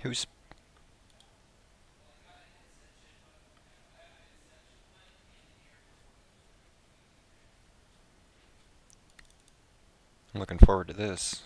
Who's... I'm looking forward to this.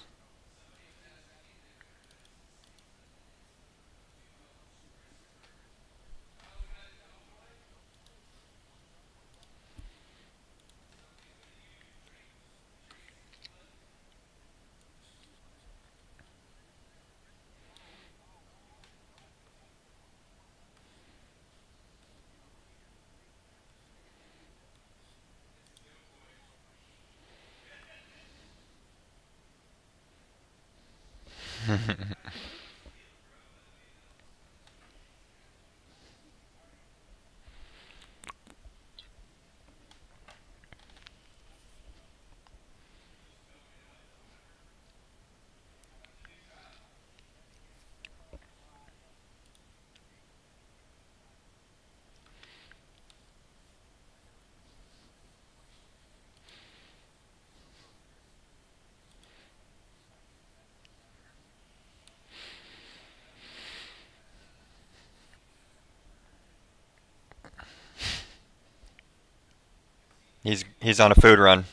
He's on a food run.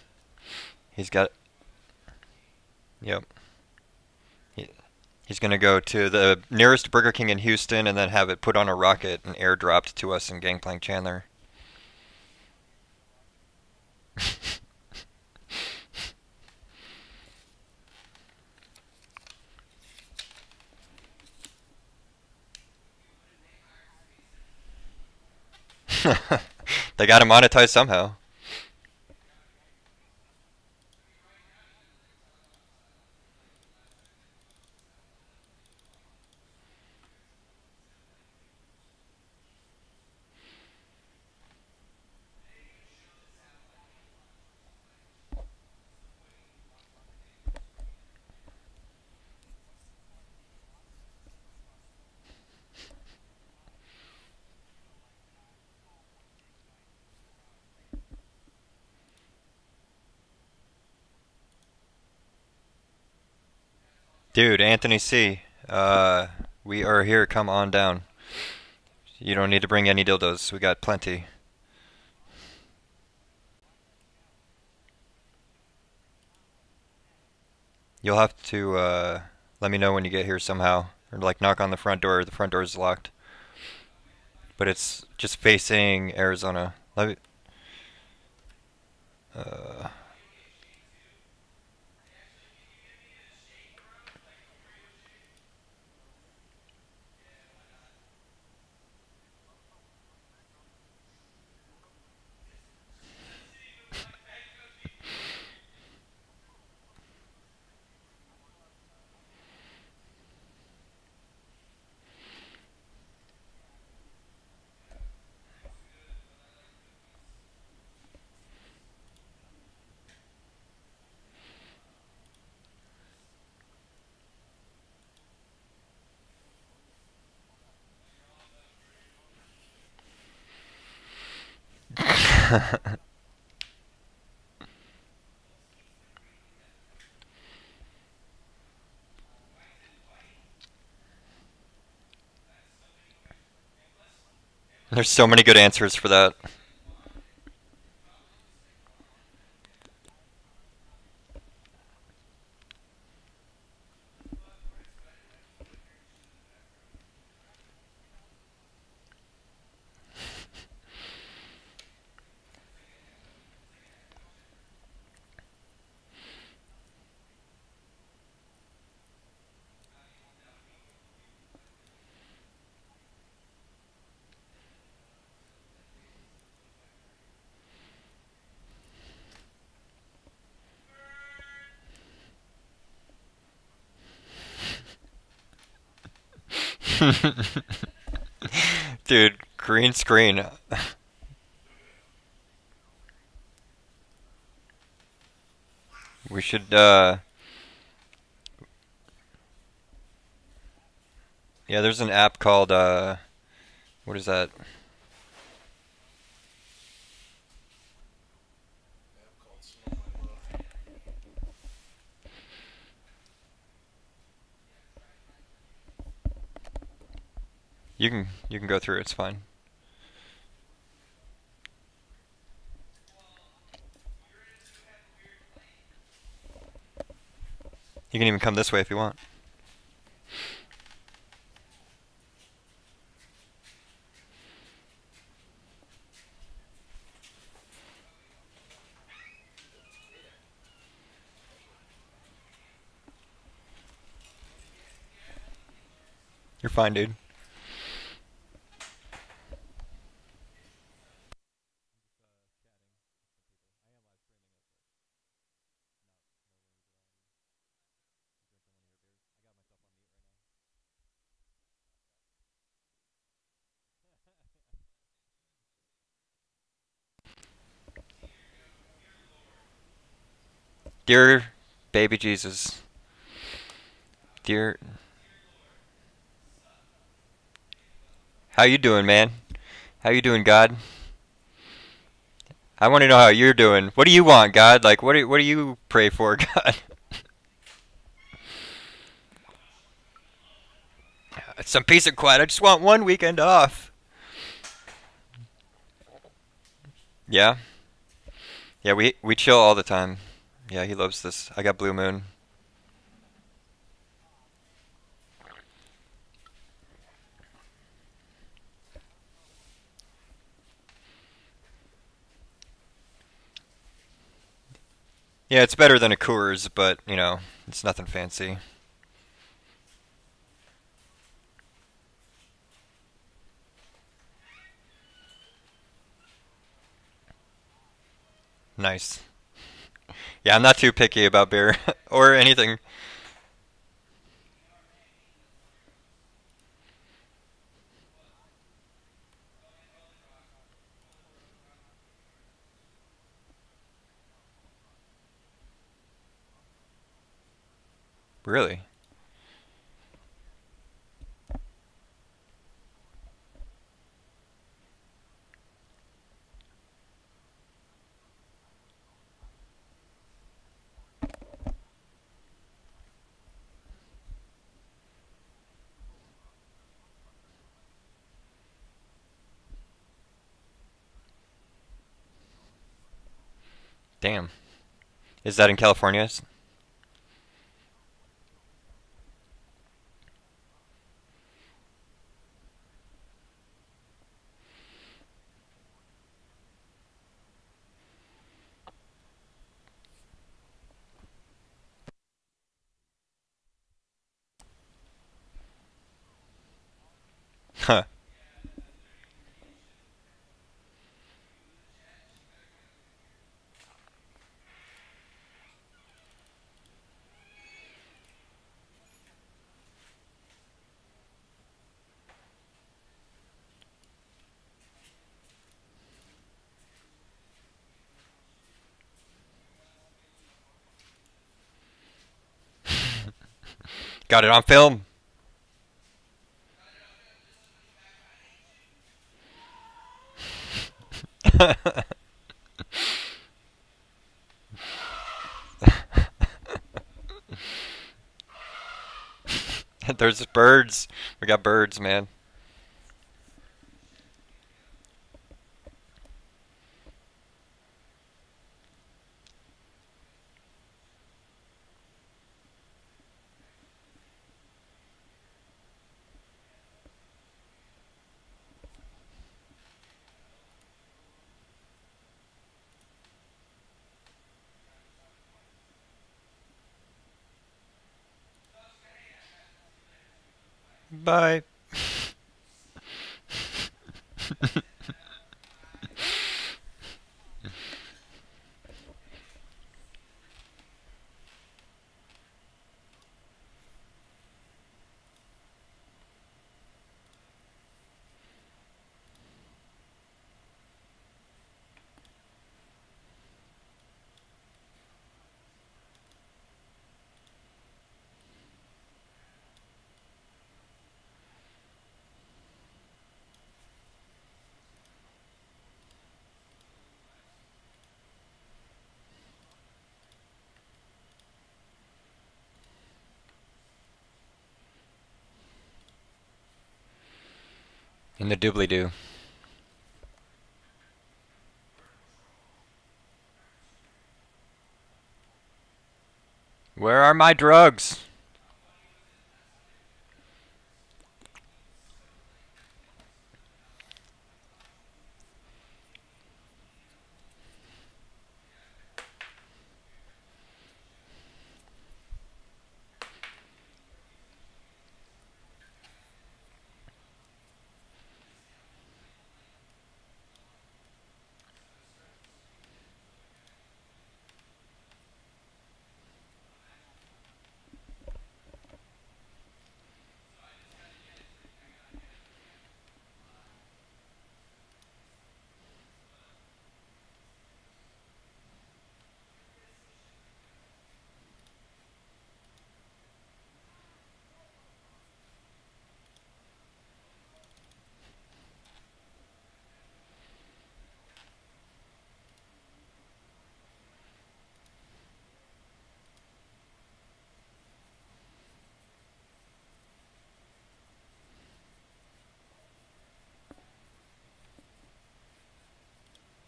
He's got... Yep. He, he's gonna go to the nearest Burger King in Houston and then have it put on a rocket and airdropped to us in Gangplank Chandler. They gotta monetize somehow. Dude, Anthony C. We are here. Come on down. You don't need to bring any dildos. We got plenty. You'll have to let me know when you get here somehow, or like knock on the front door. The front door is locked, but it's just facing Arizona. Let me. Uh, There's so many good answers for that. Dude, green screen. We should, yeah, there's an app called, what is that? You can go through. It's fine. You can even come this way if you want. You're fine, dude. Dear baby Jesus. Dear, how you doing, man? How you doing, God? I want to know how you're doing. What do you want, God? Like, what do you pray for, God? Some peace and quiet. I just want one weekend off. Yeah, yeah. We chill all the time. Yeah, he loves this. I got Blue Moon. Yeah, it's better than a Coors, but you know, it's nothing fancy. Nice. Yeah, I'm not too picky about beer or anything. Really. Damn. Is that in California? Huh. Got it on film. There's birds. We got birds, man. Bye. In the doobly-doo. Where are my drugs?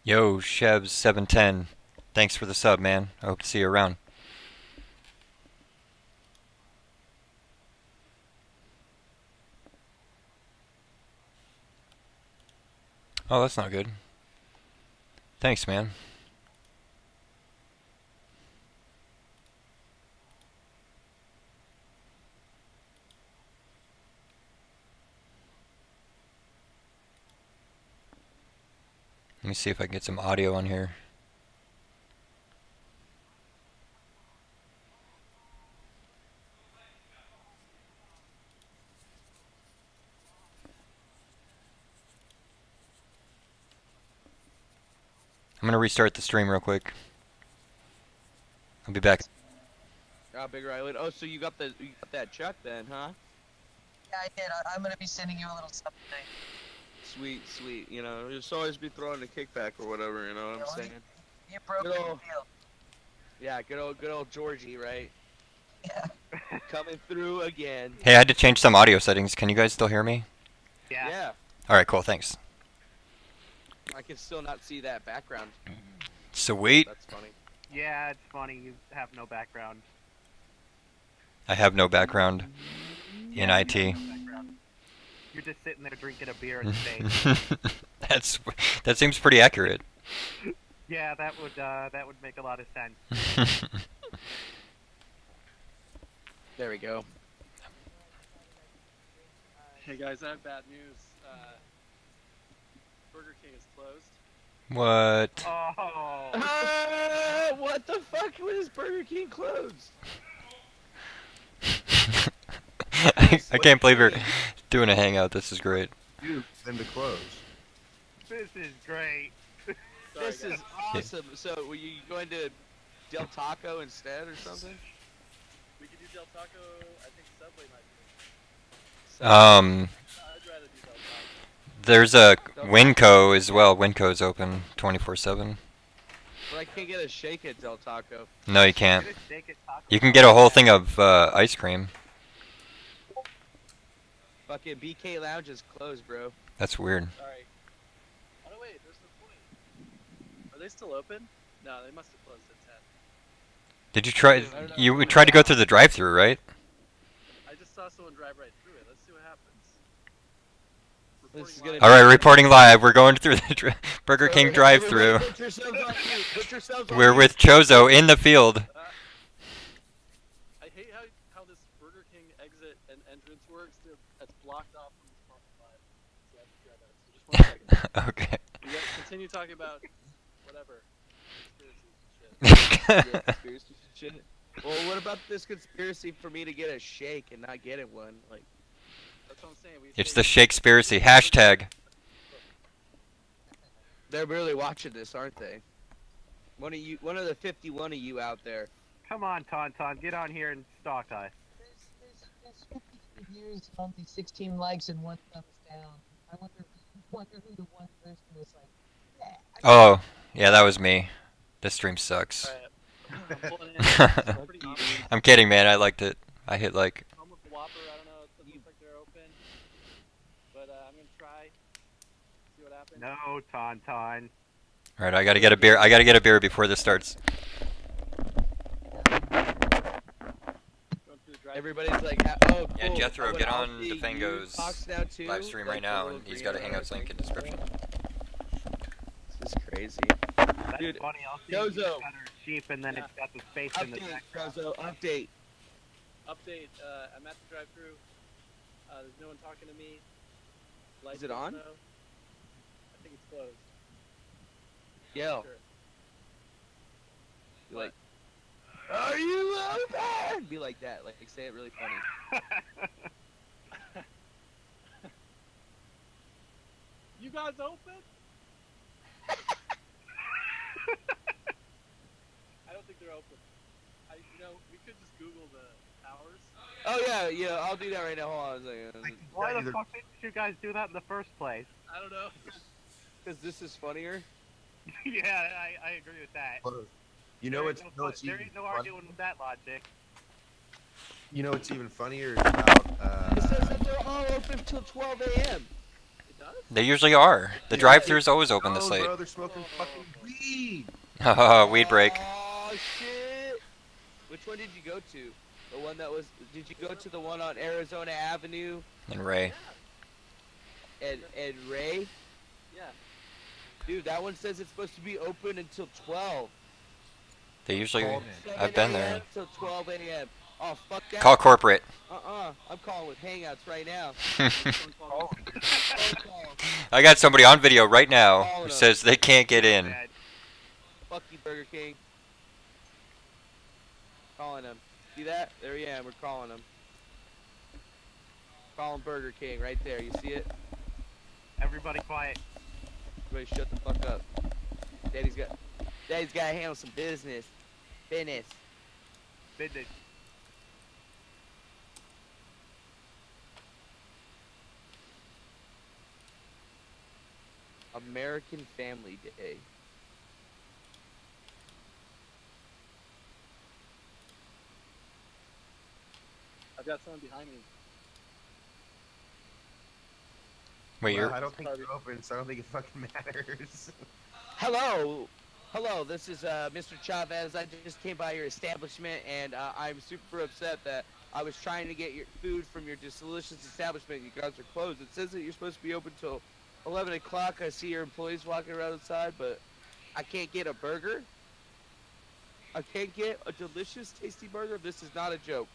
Yo, Chevs710. Thanks for the sub, man. I hope to see you around. Oh, that's not good. Thanks, man. Let me see if I can get some audio on here. I'm gonna restart the stream real quick. I'll be back. Bigger Island. Oh, so you got that check then, huh? Yeah, I did. I'm gonna be sending you a little something. Sweet, sweet. You know, just always be throwing a kickback or whatever. You know what I'm saying? You broke the deal. Yeah, good old Georgie, right? Yeah. Coming through again. Hey, I had to change some audio settings. Can you guys still hear me? Yeah. Alright, cool, thanks. I can still not see that background. Sweet. That's funny. Yeah, it's funny. You have no background. I have no background in IT. You're just sitting there drinking a beer in space. That seems pretty accurate. Yeah, that would make a lot of sense. There we go. Hey guys, I have bad news. Burger King is closed. What? Oh. What the fuck was Burger King closed? I can't believe you're doing a hangout. This is great. You then to close. This is great. This is awesome. So, were you going to Del Taco instead or something? We could do Del Taco. I think Subway might be. I'd rather do Del Taco. There's a Winco as well. Winco's open 24/7. But I can't get a shake at Del Taco. No, you can't. You can get a whole thing of ice cream. Fucking BK Lounge is closed, bro. That's weird. Sorry. Oh no, wait. There's no point. Are they still open? No, they must have closed at 10. Did you try? You tried to go through the drive-thru, right? I just saw someone drive right through it. Let's see what happens. This is gonna All right, reporting live. We're going through the Burger King drive-thru. Put yourselves on mute. Put yourselves on We're mute. with Chozo in the field. I hate how this Burger King exit and entrance works. It's blocked off from this parking lot. So I have to try that. So just 1 second. Okay. You guys continue talking about whatever. Yeah, conspiracy shit. Well, what about this conspiracy for me to get a shake and not getting one? Like, That's what I'm saying. It's the Shakespearecy hashtag. they're really watching this, aren't they? One of the 51 of you out there. Come on, Tauntaun, get on here and stalk us. There's 50 reviews and only 16 likes and 1 thumbs down. I wonder who the one person was like. Oh, yeah, that was me. This stream sucks. I'm pulling in. It's pretty easy. I'm kidding, man. I liked it. I hit like. Home of the Whopper. I don't know. It doesn't look like they're open. But I'm gonna try. See what happens. No, Tauntaun. All right, I gotta get a beer. I gotta get a beer before this starts. Going through the drive. Everybody's like, oh, cool. Yeah, Jethro, I went get off on the DeFango's Xbox now too, live stream like right the now, little and he's green got a Hangouts link in description. This is crazy. That's Dude, funny. I'll see Gozo. you got her sheep, and then Yeah. it's got the space in the Update, background. Gozo, update. Update. I'm at the drive-through. There's no one talking to me. Lights it are on? low. I think it's closed. Yell. Sure. Be like, are you open? Be like that. Like, say it really funny. You guys open? I don't think they're open. We could just Google the hours. Oh yeah, I'll do that right now. Hold on a second. Why the fuck didn't you guys do that in the first place? I don't know. Because this is funnier. Yeah, I agree with that. You know what's There ain't no arguing with that logic. You know what's even funnier is about It says that they're all open till 12 a.m. It does? They usually are. The drive-thru's always open this late. Bro, they're smoking fucking weed. Haha, weed break. Oh shit! Which one did you go to? The one that was? Did you go to the one on Arizona Avenue And Ray. and Ray? Yeah. Dude, that one says it's supposed to be open until 12. They usually. 7 I've been a.m. there. Till 12 a.m. Oh fuck that. Call corporate. I'm calling with Hangouts right now. Someone called me. Phone call. I got somebody on video right now who says they can't get in. Bad. Fuck you, Burger King. Calling him. See that? There we am. We're calling him. Calling Burger King right there. You see it? Everybody quiet. Everybody shut the fuck up. Daddy's got to handle some business. Business. Business. American Family Day. I've got someone behind me. Wait, Well, you're. I don't think they're open, so I don't think it fucking matters. Hello. Hello, this is Mr. Chavez. I just came by your establishment, and I'm super upset that I was trying to get your food from your delicious establishment. You guys are closed. It says that you're supposed to be open till 11 o'clock. I see your employees walking around outside, but I can't get a burger. I can't get a delicious, tasty burger. This is not a joke.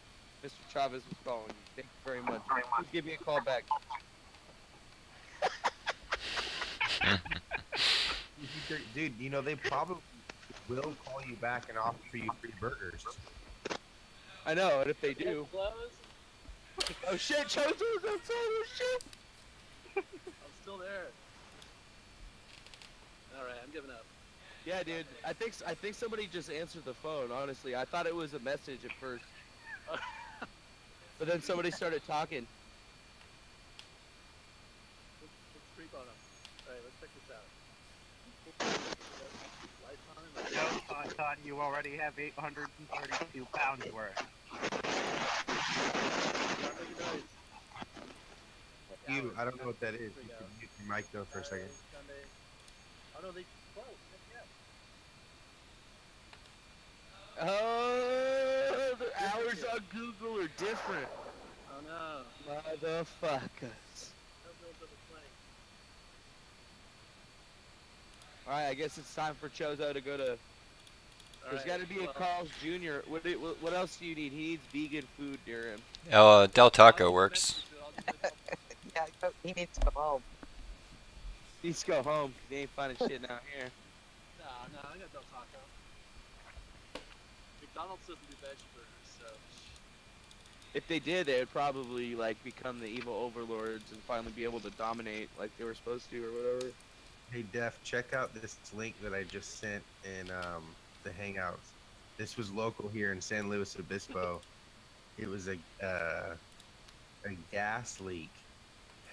Mr. Chavez was calling you. Thank you very much. Please give me a call back. Dude, you know, they probably will call you back and offer you free burgers. I know, and if they It's do. closed. Oh shit, Chozo's outside. Oh shit. I'm still there. Alright, I'm giving up. Yeah, dude. I think somebody just answered the phone. Honestly, I thought it was a message at first, but then somebody started talking. Let's creep on them. Alright, let's check this out. Lights on and No, Tauntaun, you already have 832 pounds worth. start making noise. You, I don't know Hours. what that is. There You we go. can mute your mic though for a second. Sunday. Oh no, they closed. Yeah. Oh, the hours on Google are different. Oh no. Motherfuckers. No bills of the plane. All right, I guess it's time for Chozo to go to. There's got to be a Carl's Jr. What else do you need? He needs vegan food near him. Del Taco works. Yeah, he needs to go home. He needs to go home 'cause he ain't finding shit down here. No, I got Del Taco. McDonald's doesn't do veggie burgers, so. If they did, they would probably like become the evil overlords and finally be able to dominate like they were supposed to or whatever. Hey, Def, check out this link that I just sent in the Hangouts. This was local here in San Luis Obispo. It was a gas leak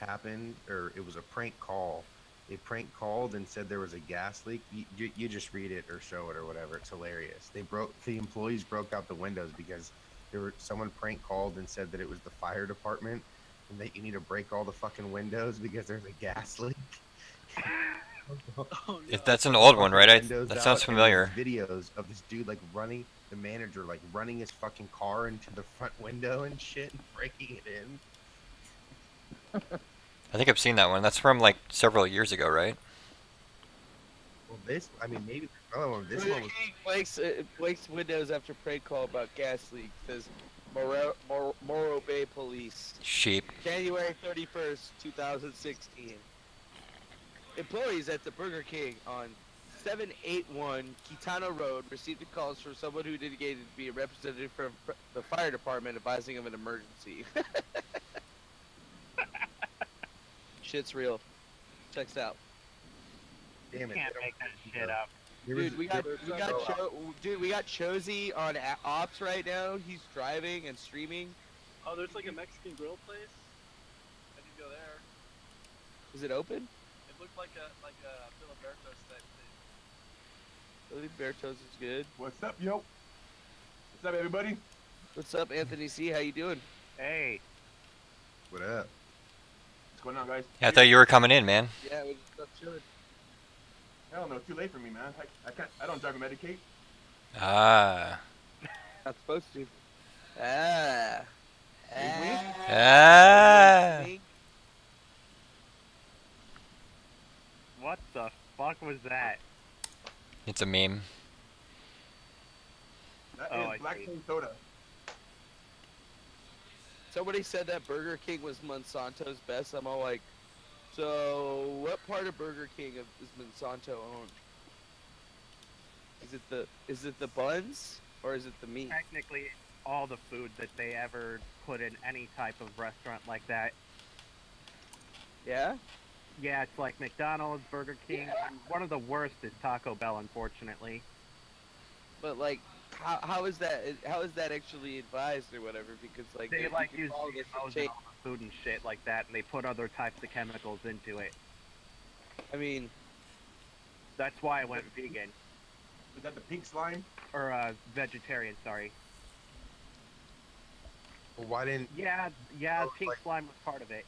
happened, or it was a prank call. They prank called and said there was a gas leak. You just read it or show it or whatever. It's hilarious. The employees broke out the windows because someone prank called and said that it was the fire department, and that you need to break all the fucking windows because there's a gas leak. Oh, no. That's an old one, right? Windows That out, sounds and there's familiar. videos of this dude like running, the manager like running his fucking car into the front window and shit, and breaking it in. I think I've seen that one. That's from like several years ago, right? Well, this, I mean, maybe there's another one. This Burger one was. King breaks windows after prank call about gas leak. Says Morro Bay Police. Sheep. January 31st, 2016. Employees at the Burger King on 781 Quitano Road received a call from someone who indicated to be a representative from the fire department advising of an emergency. Shit's real. Checks out. Damn it. Can't they make don't- that shit up. there was- Dude, we got Chosy on ops right now. He's driving and streaming. Oh, there's like a Mexican grill place. I can go there. Is it open? It looked like a Filiberto's type thing. Billy Bertos is good. What's up, yo? What's up, everybody? What's up, Anthony C? How you doing? Hey, What up? What's going on, guys? Yeah, I thought you were coming in, man. Yeah, we just up chilling. Hell no, too late for me, man. I can't. I don't drive and medicate. Ah. Not supposed to. Ah. Ah. what the fuck was that? It's a meme. That Oh, I is black see. cane soda. Somebody said that Burger King was Monsanto's best. I'm all like, so what part of Burger King is Monsanto owned? Is it the buns or is it the meat? Technically, all the food that they ever put in any type of restaurant like that. Yeah. Yeah, it's like McDonald's, Burger King. And one of the worst is Taco Bell, unfortunately. But like, how is that actually advised or whatever? Because like They you like can use follow this GMOs chain. in all the food and shit like that, and they put other types of chemicals into it. I mean, That's why I went vegan. Is that the pink slime? Or vegetarian, sorry. Well, why didn't? Yeah, Oh, pink like- slime was part of it.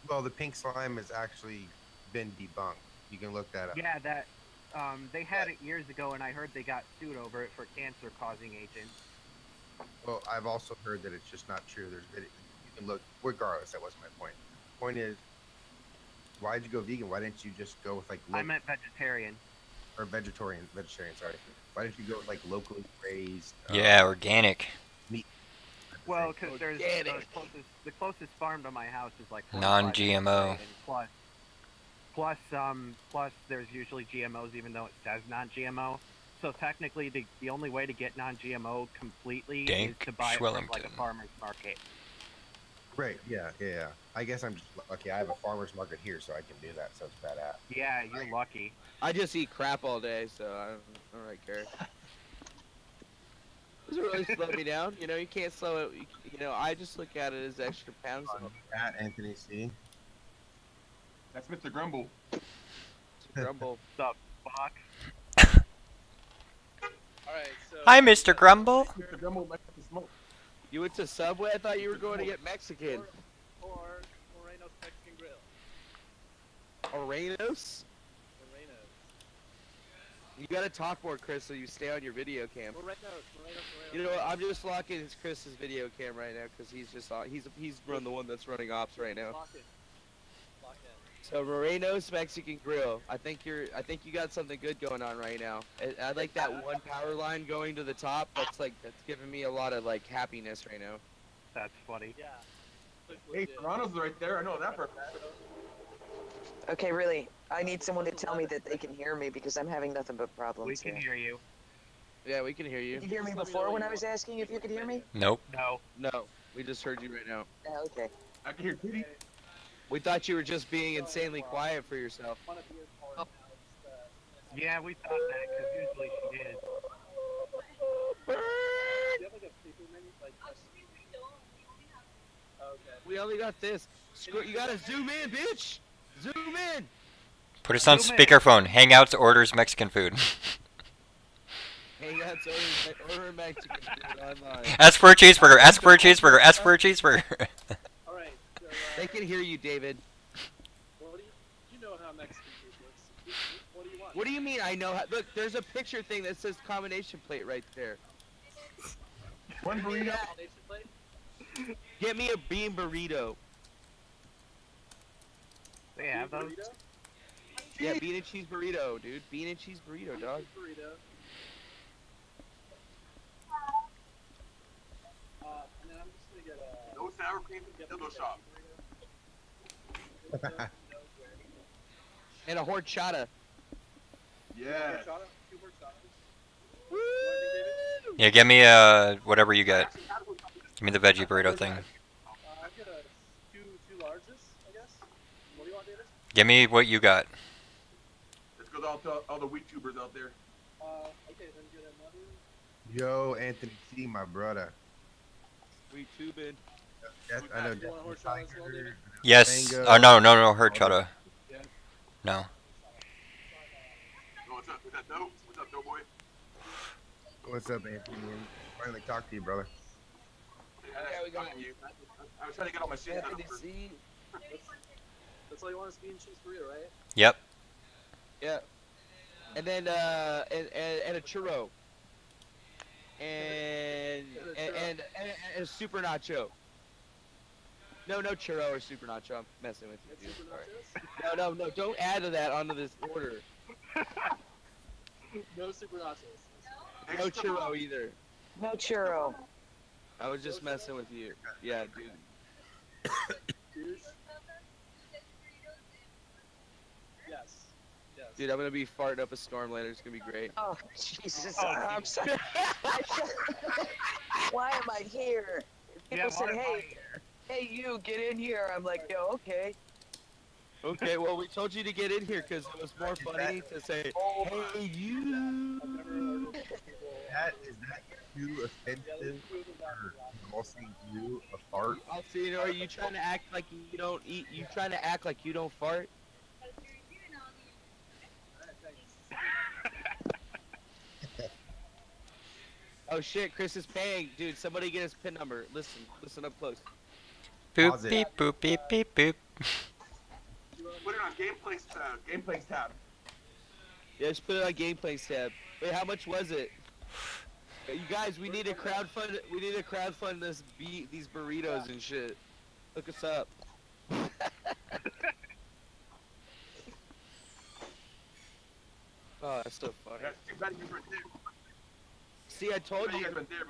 Well, the pink slime has actually been debunked. You can look that up. Yeah, that they had it years ago, and I heard they got sued over it for cancer-causing agents. Well, I've also heard that it's just not true. You can look. Regardless, that wasn't my point. Point is, why did you go vegan? Why didn't you just go with like I meant vegetarian. or vegetarian? Sorry. Why didn't you go with like locally raised? Yeah, organic. Well, because there's Organic. the closest farm to my house is like 45 Non-GMO. minutes away, and plus there's usually GMOs even though it says non-GMO. So technically, the only way to get non-GMO completely Dank is to buy it from like a Schwellington. farmer's market. Right. Yeah. I guess I'm just lucky. I have a farmer's market here, so I can do that. So it's badass. Yeah, you're lucky. I just eat crap all day, so I don't really care. Doesn't really slow me down. You know, you can't slow it. You know, I just look at it as extra pounds. At Anthony C. That's Mr. Grumble. To grumble. What's up, fuck? Alright, so. Hi, Mr. Grumble. Mr. Grumble likes to smoke. You went to Subway? I thought you were going to get Mexican. Or Moreno's Mexican Grill. Orenos? Moreno's. You gotta talk more, Chris, so you stay on your video cam. Moreno's. You know what? I'm just locking Chris's video cam right now because he's just on. He's run the one that's running ops right now. Lock it. Lock in. So Moreno's Mexican Grill. I think you got something good going on right now. I like that one power line going to the top. That's giving me a lot of like happiness right now. That's funny. Yeah. Looks Hey, legit. Toronto's right there. I know that for a fact. Okay, really, I need someone to tell me that they can hear me because I'm having nothing but problems We can here. hear you. Yeah, we can hear you. Did you hear me before when I was asking if you could hear me? Nope. No. No, we just heard you right now. Oh, okay. I can hear Kitty. We thought you were just being insanely quiet for yourself. One of your cars now is, Yeah, we thought that because usually she did. Burn! do you have like a paper menu? Like, okay. We only got this. You gotta zoom in, bitch. Zoom in. Put us on Zoom in. speakerphone. Hangouts orders Mexican food. Hey, that's order Mexican food online. Ask for a cheeseburger. Ask for a cheeseburger. Ask for a cheeseburger. Alright, so, They can hear you, David. What do you know how Mexican food works? What do you want? What do you mean I know how? Look, there's a picture thing that says combination plate right there. One burrito. Combination plate? Get me a bean burrito. They have those. Burrito? Yeah, bean and cheese burrito, dude. Bean and cheese burrito, dog. Burrito. And then I'm just gonna get a. No sour cream dildo shop. And a horchata. Yeah. Two horchatas. Woo! Yeah, give me whatever you got. Give me the veggie burrito thing. I've got a two larges, I guess. What do you want, David? Give me what you got. Let's go to all the wheat tubers out there. Okay, then get another. Yo, Anthony C, my brother. We tubing. Yes, I know. You want a Definitely horchata as well, Tiger, David? Yes. Mango. Oh no, horchata. Yeah. No. Oh, what's up? What's up, dope? What's up, dope boy? What's up, Anthony? Finally talk to you, brother. Yeah, we got you. I was trying to get all my shit done. That's all you want is bean and cheese burrito, right? Yep. Yeah. And then and a churro. And a super nacho. No churro or super nacho. I'm messing with you, And dude. super Sorry. nachos? No. Don't add to that onto this order. No super nachos. No churro either. No churro. I was just messing with you. Yeah, dude. Douche. Yes. Yes. Dude, I'm gonna be farting up a storm later. It's gonna be great. Oh, Jesus. I'm sorry. Why am I here? People Yeah, said, why am I hey, you, get in here. I'm like, yo, okay. Okay, well, we told you to get in here because it was more funny to say, hey, you. I've never heard of people. Is that too offensive for calling you a fart? I'll see. You know, are you trying to act like you don't eat? You trying to act like you don't fart? Oh shit, Chris is paying, dude. Somebody get his PIN number. Listen up close. Boop Pause it. beep boop beep beep boop. Put it on gameplays tab. Yeah, just put it on gameplay tab. Wait, how much was it? You guys, we need to crowdfund. We need to crowdfund these burritos and shit. Look us up. Oh, that's so funny. That's too bad you weren't there. See, I told You you. guys weren't there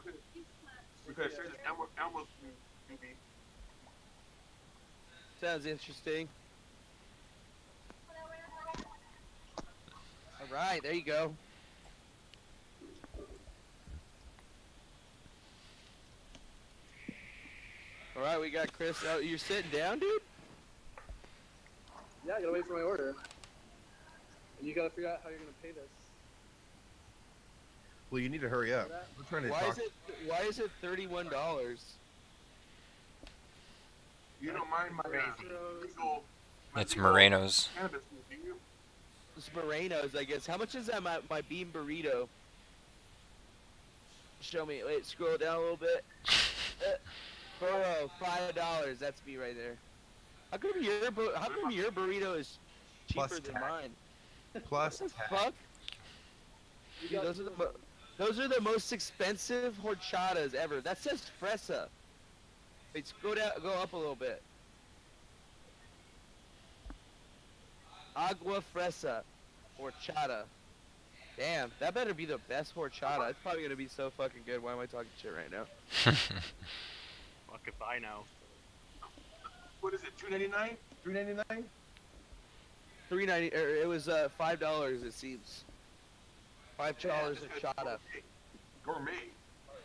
because there's Elmo's movie. Sounds interesting. All right, there you go. All right, we got Chris. Oh, you're sitting down, dude? Yeah, I gotta wait for my order. And you gotta figure out how you're gonna pay this. Well, you need to hurry up. We're trying to talk. Why is it $31? You don't mind my legal. It's Moreno's. Cannabis, do you? It's Moreno's, I guess. How much is that, my bean burrito? Show me. Wait, scroll down a little bit. Burro, $5. That's me right there. How come your burrito is cheaper Plus than tax. mine? Plus What the tax. fuck? Dude, those are the most expensive horchatas ever. That says fresa. Wait, go up a little bit. Agua fresa horchata. Damn, that better be the best horchata. It's probably gonna be so fucking good. Why am I talking shit right now? Fuck if I know. What is it? $2.99? $3.99? $3.90. It was $5. It seems. $5 horchata. Gourmet.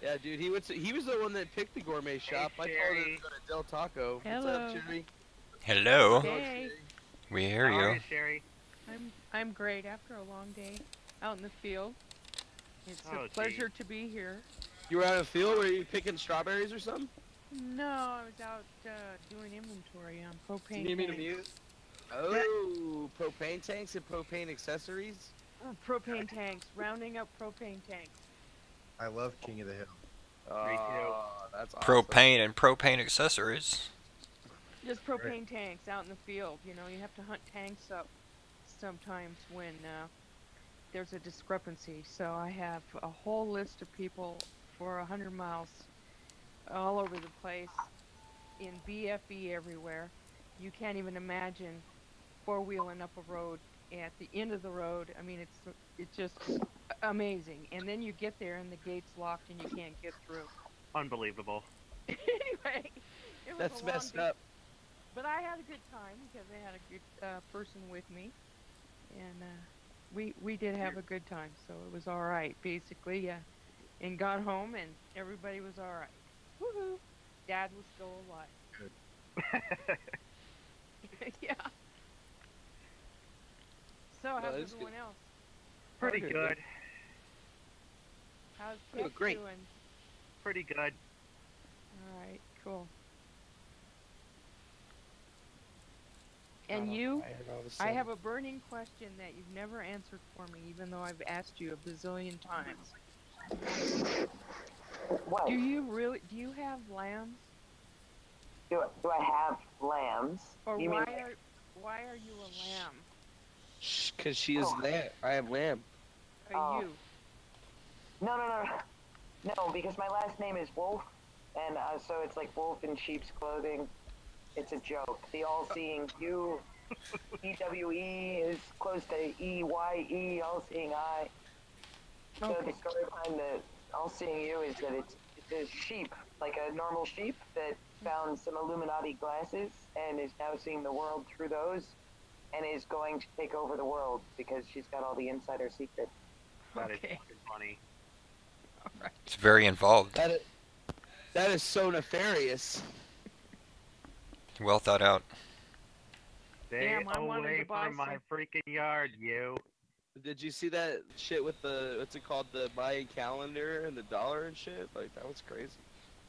Yeah, dude. He was the one that picked the gourmet shop. I told him to go to Del Taco. What's Hello. up, Jerry? Hello. Hey, We hear How are you. Sherry? I'm great after a long day out in the field. It's Oh, a pleasure to be here. You were out in the field? Were you picking strawberries or something? No, I was out doing inventory on propane. You need me to tanks. mute? Oh, propane tanks and propane accessories? Propane tanks, rounding up propane tanks. I love King of the Hill. Oh, that's awesome. Propane and propane accessories. Just propane tanks out in the field. You know, you have to hunt tanks up sometimes when there's a discrepancy. So I have a whole list of people for 100 miles all over the place in BFE everywhere. You can't even imagine four-wheeling up a road at the end of the road. I mean, it's just amazing. And then you get there and the gate's locked and you can't get through. Unbelievable. Anyway, it was That's a long messed day, up. but I had a good time because I had a good person with me, and we did have a good time. So it was all right, basically. And got home and everybody was all right. Woohoo! Dad was still alive. Yeah. So No, how's it's everyone else? Pretty Okay, good. How's Oh, Kip great. doing? Pretty good. All right, cool. And you? I have a burning question that you've never answered for me, even though I've asked you a bazillion times. What? Do you have lambs? Do I have lambs? Or You why mean are you a lamb? Because she is lamb. I am lamb. Are you? No, because my last name is Wolf, and so it's like wolf in sheep's clothing. It's a joke. The all-seeing you, EWE is close to EYE, all-seeing I. So Okay. the story behind the all-seeing you is that it's a sheep, like a normal sheep that found some Illuminati glasses and is now seeing the world through those and is going to take over the world because she's got all the insider secrets. That is Okay. fucking funny. All right. It's very involved. That is so nefarious. Well thought out. Stay Damn, I wanted away to buy from my some. freaking yard, you. Did you see that shit with the what's it called, the Mayan calendar and the dollar and shit? Like that was crazy.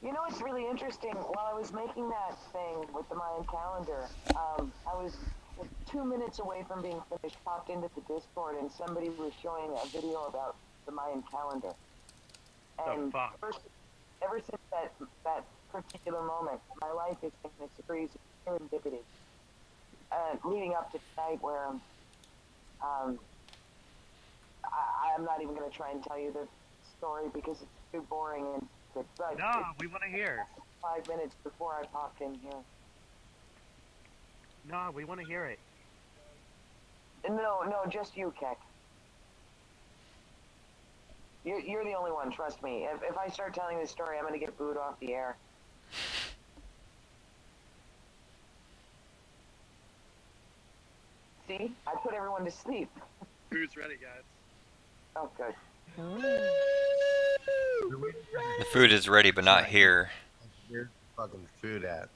You know what's really interesting? While I was making that thing with the Mayan calendar, I was 2 minutes away from being finished, popped into the Discord, and somebody was showing a video about the Mayan calendar. And fuck? ever since that particular moment, my life has been a series of serendipity. Leading up to tonight, where I'm not even going to try and tell you the story because it's too boring and but No, we want to hear. 5 minutes before I popped in here. No, we want to hear it. No, just you, Keck. You're the only one, trust me. If I start telling this story, I'm going to get booed off the air. See? I put everyone to sleep. Food's ready, guys. Oh, good. The food is ready, but not here. Where's the fucking food at?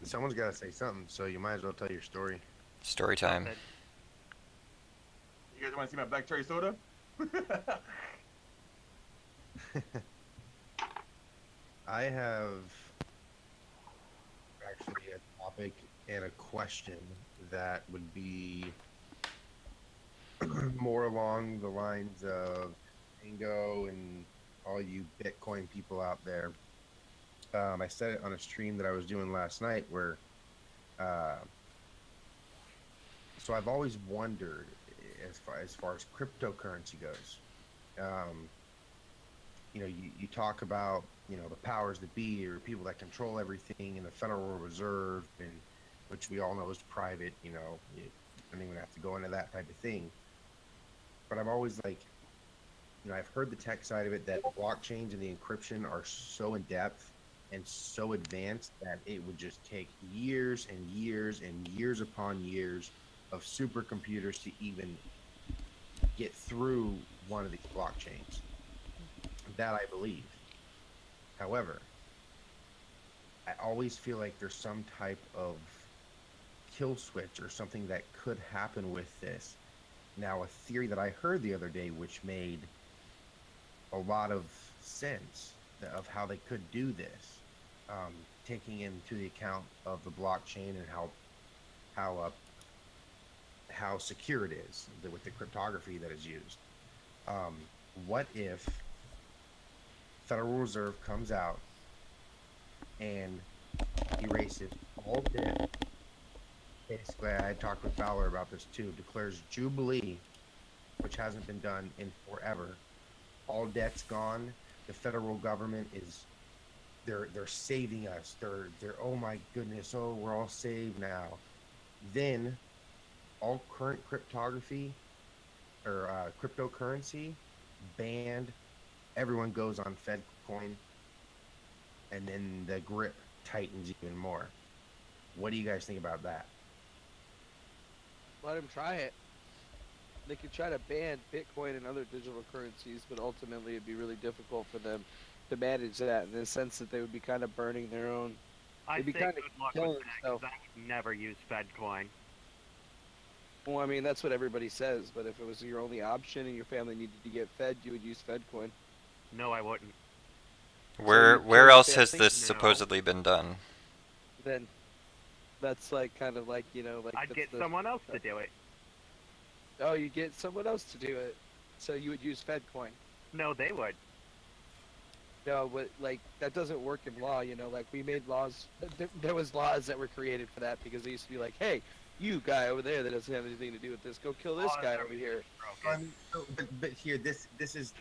Someone's got to say something, so you might as well tell your story. Story time. You guys want to see my black cherry soda? I have actually a topic and a question that would be more along the lines of Tango and all you Bitcoin people out there. I said it on a stream that I was doing last night where so I've always wondered as far as cryptocurrency goes. You know, you talk about, you know, the powers that be or people that control everything in the Federal Reserve, and which we all know is private. You know, you don't even have to go into that type of thing. But I've always you know, I've heard the tech side of it that blockchains and the encryption are so in depth and so advanced that it would just take years and years and years upon years of supercomputers to even get through one of these blockchains. That I believe. However, I always feel like there's some type of kill switch or something that could happen with this. Now, a theory that I heard the other day, which made a lot of sense of how they could do this, taking into the account of the blockchain and how secure it is with the cryptography that is used. What if Federal Reserve comes out and erases all debt. Basically, I talked with Fowler about this too. Declares Jubilee, which hasn't been done in forever. All debt's gone. The federal government is they're saving us. They're oh my goodness, oh we're all saved now. Then all current cryptography or cryptocurrency banned. Everyone goes on FedCoin, and then the grip tightens even more. What do you guys think about that? Let them try it. They could try to ban Bitcoin and other digital currencies, but ultimately it'd be really difficult for them to manage that in the sense that they would be kind of burning their own. I'd They'd be say kind good of luck killing with that, 'cause themselves. I would never use FedCoin. Well, I mean, that's what everybody says, but if it was your only option and your family needed to get fed, you would use FedCoin. No, I wouldn't. Where you kill where your else has family? this No. supposedly been done? Then that's like kind of like, like I'd that's get the- someone else to do it. Oh, you get someone else to do it. So you would use FedCoin. No, they would. No, but like that doesn't work in law, like we made laws, there was laws that were created for that because they used to be like, hey, you guy over there that doesn't have anything to do with this, go kill this guy over here. But here, this is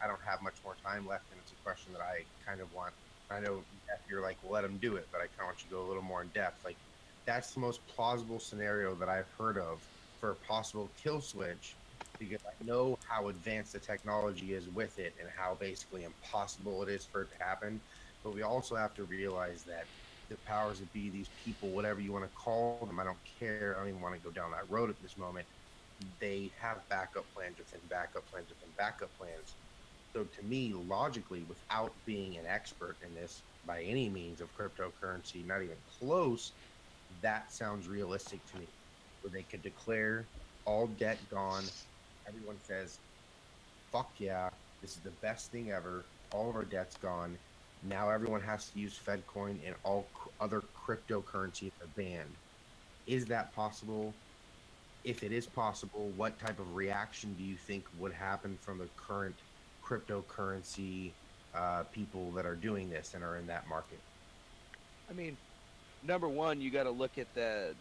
I don't have much more time left, and it's a question that I kind of want. I know if you're like, well, let them do it, but I kind of want you to go a little more in depth. Like, that's the most plausible scenario that I've heard of for a possible kill switch, because I know how advanced the technology is with it and how basically impossible it is for it to happen. But we also have to realize that the powers that be, these people, whatever you want to call them, I don't care. I don't even want to go down that road at this moment. They have backup plans within backup plans within backup plans. So to me, logically, without being an expert in this by any means of cryptocurrency, not even close, that sounds realistic to me. Where they could declare all debt gone. Everyone says, fuck yeah, this is the best thing ever. All of our debt's gone. Now everyone has to use FedCoin, and all other cryptocurrencies are banned. Is that possible? If it is possible, what type of reaction do you think would happen from the current cryptocurrency people that are doing this and are in that market? I mean, number one, you got to look at the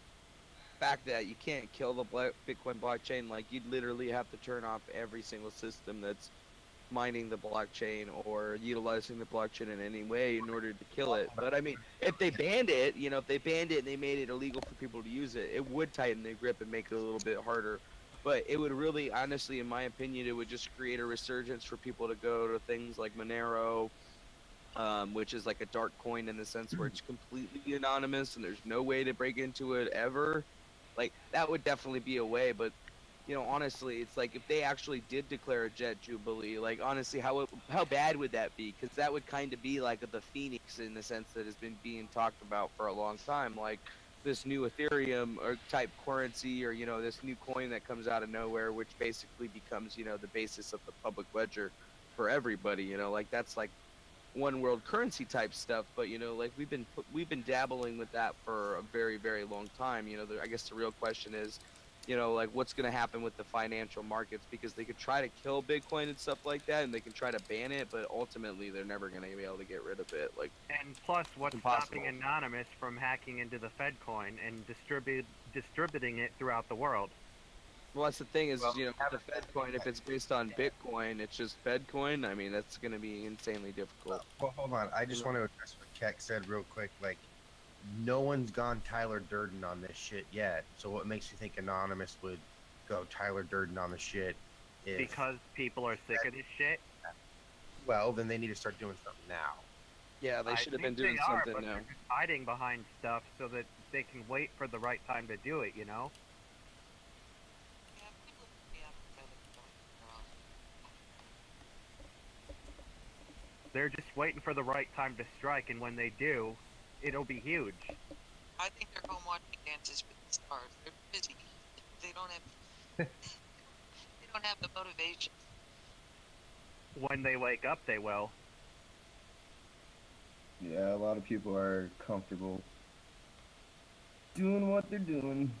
fact that you can't kill the Bitcoin blockchain. Like, you'd literally have to turn off every single system that's mining the blockchain or utilizing the blockchain in any way in order to kill it. But I mean, if they banned it, if they banned it and they made it illegal for people to use it, it would tighten their grip and make it a little bit harder. But it would really, honestly, in my opinion, it would just create a resurgence for people to go to things like Monero, which is like a dark coin in the sense where it's completely anonymous and there's no way to break into it ever. Like, that would definitely be a way, but honestly, it's like if they actually did declare a jet jubilee, like, honestly, how bad would that be? Because that would kind of be like the Phoenix in the sense that has been being talked about for a long time, like this new Ethereum or type currency, or this new coin that comes out of nowhere, which basically becomes the basis of the public ledger for everybody. Like, that's like one world currency type stuff. But like we've been dabbling with that for a very, very long time. I guess the real question is, like, what's going to happen with the financial markets, because they could try to kill Bitcoin and stuff like that, and they can try to ban it, but ultimately they're never going to be able to get rid of it. Like, And plus, what's impossible. stopping Anonymous from hacking into the FedCoin and distributing it throughout the world? well, that's the thing is, Well, with the FedCoin, if it's based on Bitcoin, it's just FedCoin. I mean, that's going to be insanely difficult. Well, hold on. I just want to address what Keck said real quick. Like, no one's gone Tyler Durden on this shit yet. So what makes you think Anonymous would go Tyler Durden on the shit? If, Because people are sick of this shit. well, then they need to start doing something now. Yeah, they I should have been think doing they are, something but now. they're just hiding behind stuff so that they can wait for the right time to do it, Yeah, people They're just waiting for the right time to strike, and when they do, it'll be huge. I think they're home watching Dances with the Stars. They're busy. They don't have they don't have the motivation. When they wake up, they will. Yeah, a lot of people are comfortable doing what they're doing.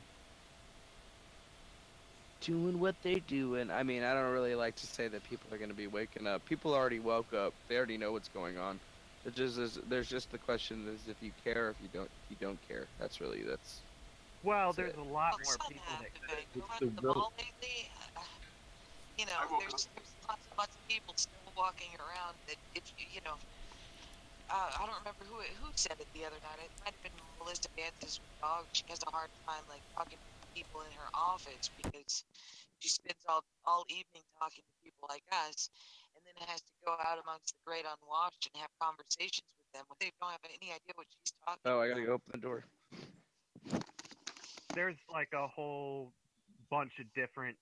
doing what they do. And I mean, I don't really like to say that people are going to be waking up. People already woke up. They already know what's going on. There's just the question is if you care, if you don't care. That's. Well, That's there's it. a lot Well, more some people have that been It's going the to the vote. mall lately. You know, I woke there's lots and lots of people still walking around that if you know, I don't remember who said it the other night. It might have been Melissa Dance's dog. She has a hard time like talking to people in her office because she spends all evening talking to people like us, and then has to go out amongst the great unwashed and have conversations with them when they don't have any idea what she's talking Oh, I gotta about. go open the door. there's like a whole bunch of different.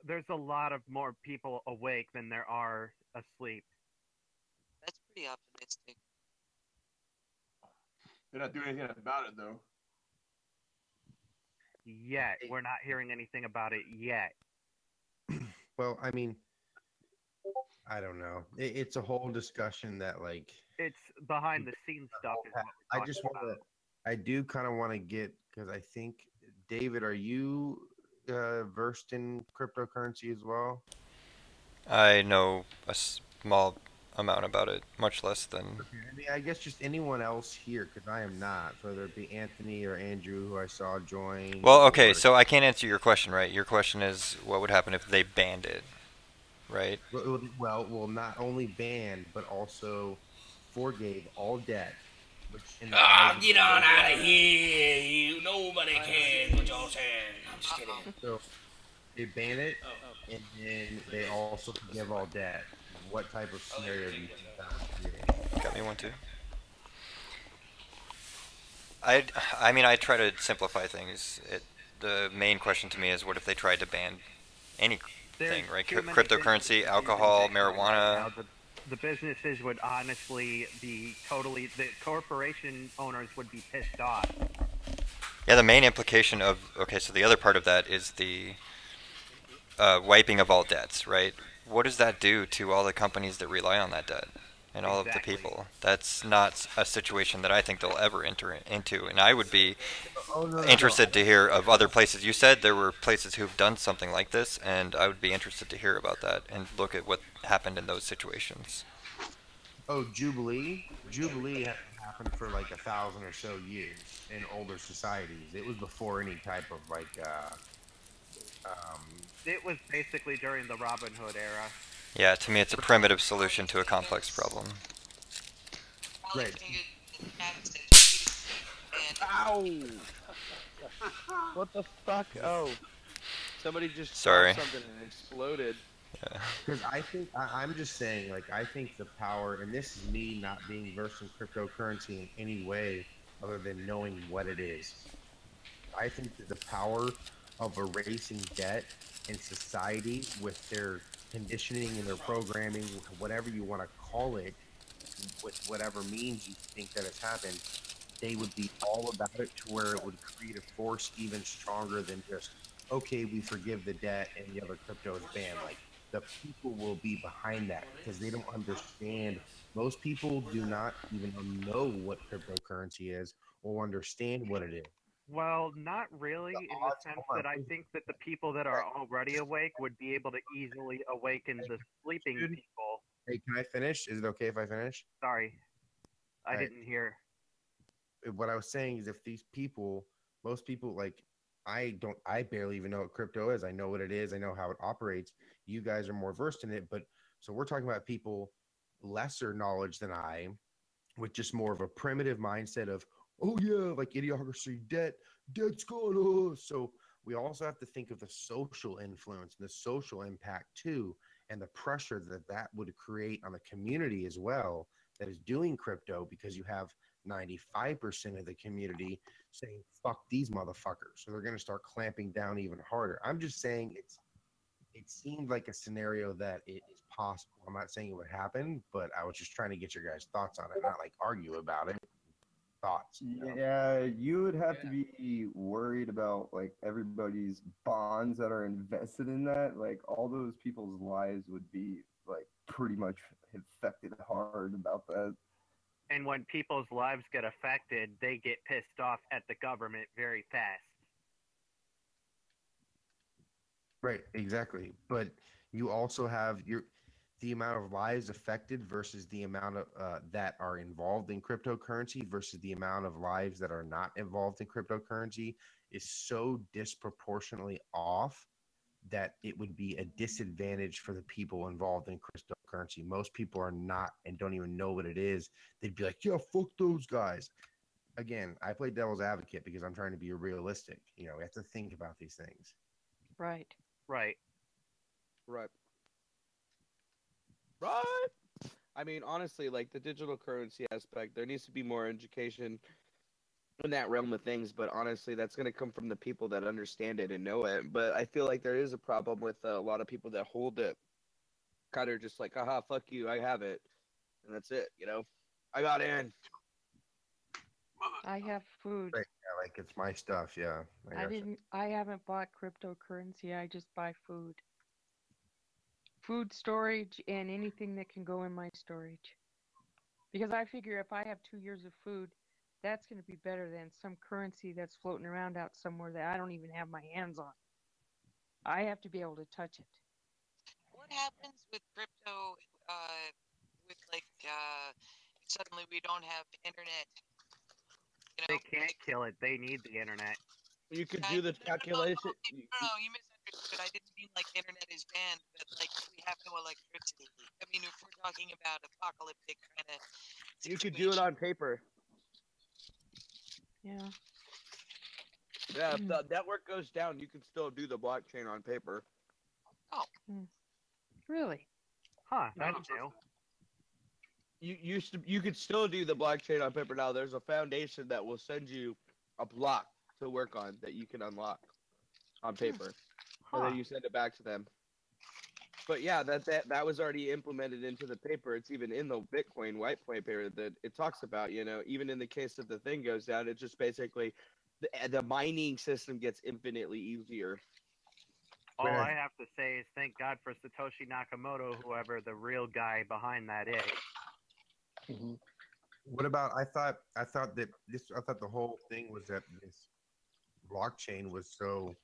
There's a lot of more people awake than there are asleep. That's pretty optimistic. They're not doing anything about it though. Yet we're not hearing anything about it yet. Well, I mean, I don't know. It's a whole discussion that like It's behind the scenes stuff is what we're I talking just want about. to. I do kind of want to get because I think David, are you versed in cryptocurrency as well? I know a small amount about it, much less than. I mean, I guess just anyone else here because I am not. So whether it be Anthony or Andrew, who I saw join. Well, okay, or- so I can't answer your question, right? Your question is what would happen if they banned it, right? well, not only banned but also forgave all debt. Which in the Ah, eyes of get on out of here, you. Nobody cares what y'all saying. I'm just kidding. so they ban it, Oh. and then they also forgive all debt. What type of scenario do you think that would create? Got me one too. I, I mean, I try to simplify things. The main question to me is, what if they tried to ban anything, There's right? too many Cryptocurrency, businesses alcohol, using Bitcoin right marijuana. now. The businesses would honestly be totally. The corporation owners would be pissed off. Yeah, the main implication of, okay, so the other part of that is the wiping of all debts, right? What does that do to all the companies that rely on that debt and all of the Exactly. people? That's not a situation that I think they'll ever enter into, and I would be interested to hear of other places. You said there were places who've done something like this, and I would be interested to hear about that and look at what happened in those situations. Oh, Jubilee hasn't happened for like 1,000 or so years in older societies. It was before any type of like It was basically during the Robin Hood era. Yeah, to me it's a primitive solution to a complex problem. Right. Ow! What the fuck? Oh, somebody just Sorry. dropped something and it exploded. Yeah. Because I think I'm just saying, like, I think the power, and this is me not being versed in cryptocurrency in any way other than knowing what it is. I think that the power of erasing debt in society with their conditioning and their programming, whatever you want to call it, with whatever means you think that it's happened, they would be all about it to where it would create a force even stronger than just, okay, we forgive the debt and the other crypto is banned. Like, the people will be behind that because they don't understand. Most people do not even know what cryptocurrency is or understand what it is. Well, not really, in the sense that I think that the people that are already awake would be able to easily awaken the sleeping people. Hey, can I finish? Is it okay if I finish? Sorry, I All right. didn't hear. What I was saying is if these people, most people, like, I barely even know what crypto is. I know what it is. I know how it operates. You guys are more versed in it, but so we're talking about people lesser knowledge than I, with just more of a primitive mindset of, oh yeah, like idiocracy, debt's gone. Oh. So we also have to think of the social influence and the social impact too, and the pressure that that would create on the community as well that is doing crypto, because you have 95% of the community saying fuck these motherfuckers, so they're going to start clamping down even harder. I'm just saying it seemed like a scenario that it is possible. I'm not saying it would happen, but I was just trying to get your guys' thoughts on it, not like argue about it. Thoughts. Yeah, you would have to be worried about like everybody's bonds that are invested in that. Like all those people's lives would be like pretty much affected hard about that. And when people's lives get affected, they get pissed off at the government very fast. Right, exactly. But you also have the amount of lives affected versus the amount of that are involved in cryptocurrency versus the amount of lives that are not involved in cryptocurrency is so disproportionately off that it would be a disadvantage for the people involved in cryptocurrency. Most people are not and don't even know what it is. They'd be like, "Yeah, fuck those guys." Again, I play devil's advocate because I'm trying to be realistic. We have to think about these things. Right. Right. Right. Right. I mean, honestly, like the digital currency aspect, there needs to be more education in that realm of things. But honestly, that's going to come from the people that understand it and know it. But I feel like there is a problem with a lot of people that hold it, kind of just like, haha, fuck you, I have it, and that's it. I got in. I have food. Right. Yeah, like it's my stuff. Yeah. I gotcha. I haven't bought cryptocurrency. I just buy food. Food storage and anything that can go in my storage. Because I figure if I have 2 years of food, that's going to be better than some currency that's floating around out somewhere that I don't even have my hands on. I have to be able to touch it. What happens with crypto? With suddenly we don't have internet. They can't kill it. They need the internet. You could do the calculation. No, you misunderstood. I didn't mean like internet is banned, but like we have no electricity. I mean, if we're talking about apocalyptic kind of situation. You could do it on paper. Yeah. Yeah, if the network goes down, you can still do the blockchain on paper. Oh. Really? Huh, that's new. You could still do the blockchain on paper now. There's a foundation that will send you a block to work on that you can unlock on paper. And then you send it back to them. But yeah, that was already implemented into the paper. It's even in the Bitcoin white paper that it talks about, even in the case that the thing goes down, it just basically the mining system gets infinitely easier. All I have to say is thank God for Satoshi Nakamoto, whoever the real guy behind that is. Mm-hmm. What about? I thought the whole thing was that this blockchain was so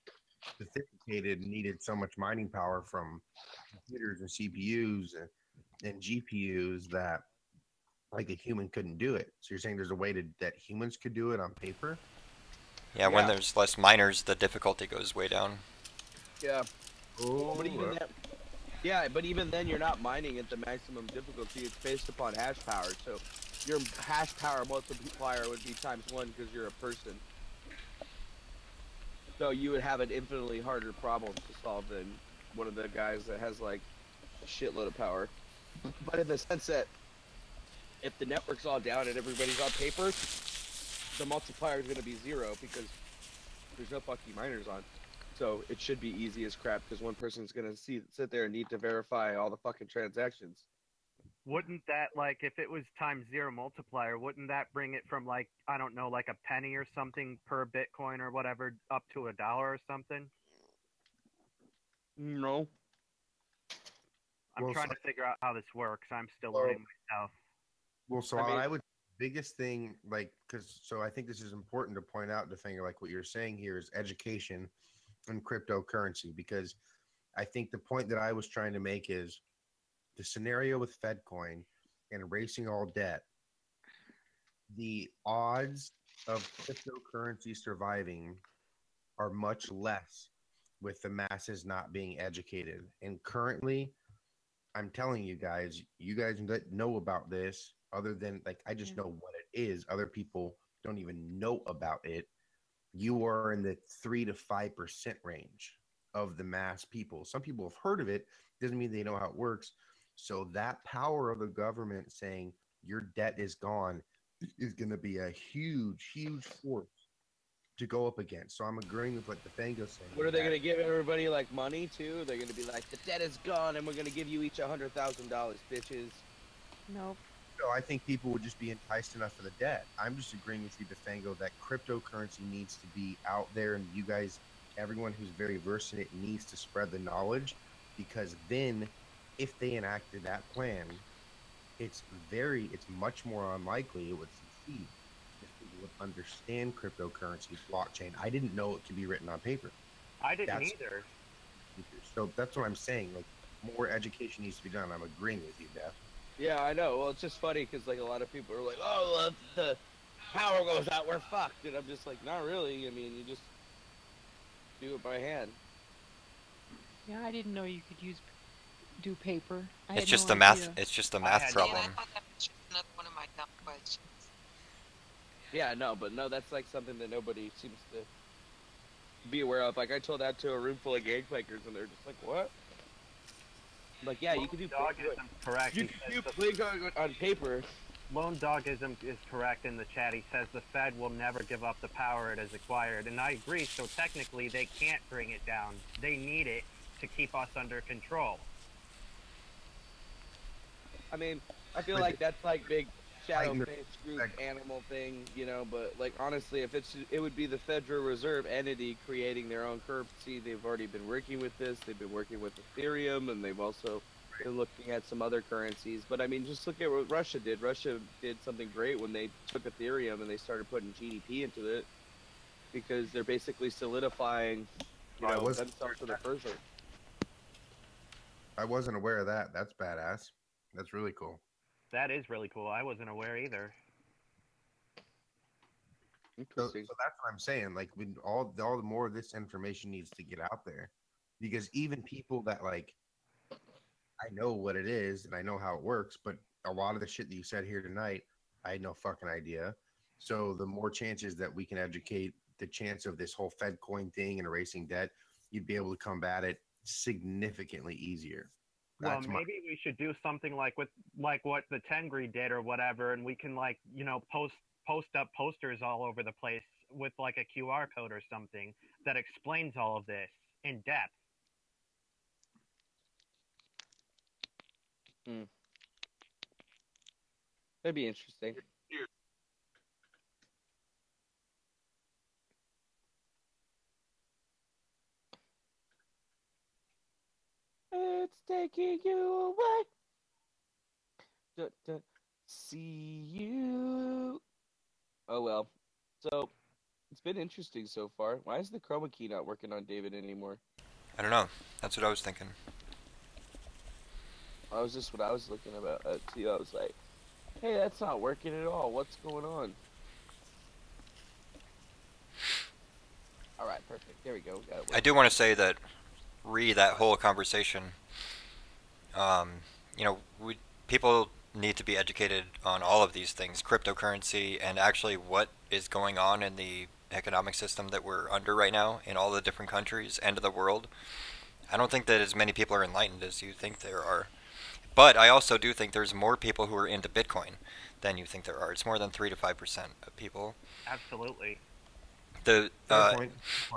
sophisticated and needed so much mining power from computers and CPUs and GPUs that like a human couldn't do it. So you're saying there's a way that humans could do it on paper? Yeah, when there's less miners, the difficulty goes way down. Yeah. But even then, you're not mining at the maximum difficulty. It's based upon hash power. So your hash power multiplier would be ×1 because you're a person. So you would have an infinitely harder problem to solve than one of the guys that has like a shitload of power. But in the sense that if the network's all down and everybody's on paper, the multiplier is going to be 0 because there's no fucking miners on. So it should be easy as crap because one person's going to sit there and need to verify all the fucking transactions. Wouldn't that, like, if it was ×0 multiplier, wouldn't that bring it from, like, I don't know, like a penny or something per Bitcoin or whatever up to $1 or something? No. I'm trying to figure out how this works. I'm still learning myself. Well, so I would, biggest thing, like, so I think this is important to point out, DeFango, like what you're saying here is education and cryptocurrency, because I think the point that I was trying to make is the scenario with FedCoin and erasing all debt, the odds of cryptocurrency surviving are much less with the masses not being educated. And currently, I'm telling you guys that know about this, other than like I just know what it is. Other people don't even know about it. You are in the 3 to 5% range of the mass people. Some people have heard of it. Doesn't mean they know how it works. So that power of the government saying your debt is gone is going to be a huge, huge force to go up against. So I'm agreeing with what DeFango's saying. What are they going to give everybody, like, money, too? They're going to be like, the debt is gone, and we're going to give you each $100,000, bitches. Nope. No, I think people would just be enticed enough for the debt. I'm just agreeing with you, DeFango, that cryptocurrency needs to be out there, and you guys, everyone who's very versed in it, needs to spread the knowledge, because then if they enacted that plan, it's much more unlikely it would succeed if people would understand cryptocurrency, blockchain. I didn't know it could be written on paper. I didn't either. So that's what I'm saying. Like, more education needs to be done. I'm agreeing with you, Def. Yeah, I know. Well, it's just funny because like a lot of people are like, "Oh, well, if the power goes out, we're fucked," and I'm just like, "Not really. I mean, you just do it by hand." Yeah, I didn't know you could do paper. I It's had just no the math. idea. It's just the I math had See, and I problem. thought that was just another one of my dumb questions. Yeah, no, but no, that's like something that nobody seems to be aware of. Like I told that to a room full of gangplankers, and they're just like, "What?" I'm like, yeah, you can do paper. Dogism's correct. You He can says do paper on paper. Lone Dogism is correct in the chat. He says the Fed will never give up the power it has acquired, and I agree. So technically, they can't bring it down. They need it to keep us under control. I mean, I feel like that's like big shadow face group animal thing, you know. But like honestly, if it would be the Federal Reserve entity creating their own currency. They've already been working with this. They've been working with Ethereum, and they've also been looking at some other currencies. But I mean, just look at what Russia did. Russia did something great when they took Ethereum and they started putting GDP into it because they're basically solidifying, you know, themselves for the future. I wasn't aware of that. That's badass. That's really cool. That is really cool. I wasn't aware either. So that's what I'm saying. Like, when all the more of this information needs to get out there, because even people that like, I know what it is and I know how it works, but a lot of the shit that you said here tonight, I had no fucking idea. So the more chances that we can educate the chance of this whole Fed coin thing and erasing debt, you'd be able to combat it significantly easier. Well, maybe we should do something like what the Tengri did or whatever, and we can like, you know, post up posters all over the place with like a QR code or something that explains all of this in depth. That'd be interesting. It's taking you away. See you. Oh well. So it's been interesting so far. Why is the chroma key not working on David anymore? I don't know. That's what I was thinking. That was just what I was looking about. See, I was like, hey, that's not working at all. What's going on? All right, perfect. There we go. Got it. I do want to say that that whole conversation, you know, people need to be educated on all of these things, cryptocurrency, and actually what is going on in the economic system that we're under right now in all the different countries and the world. I don't think that as many people are enlightened as you think there are. But I also do think there's more people who are into Bitcoin than you think there are. It's more than 3 to 5% of people. Absolutely.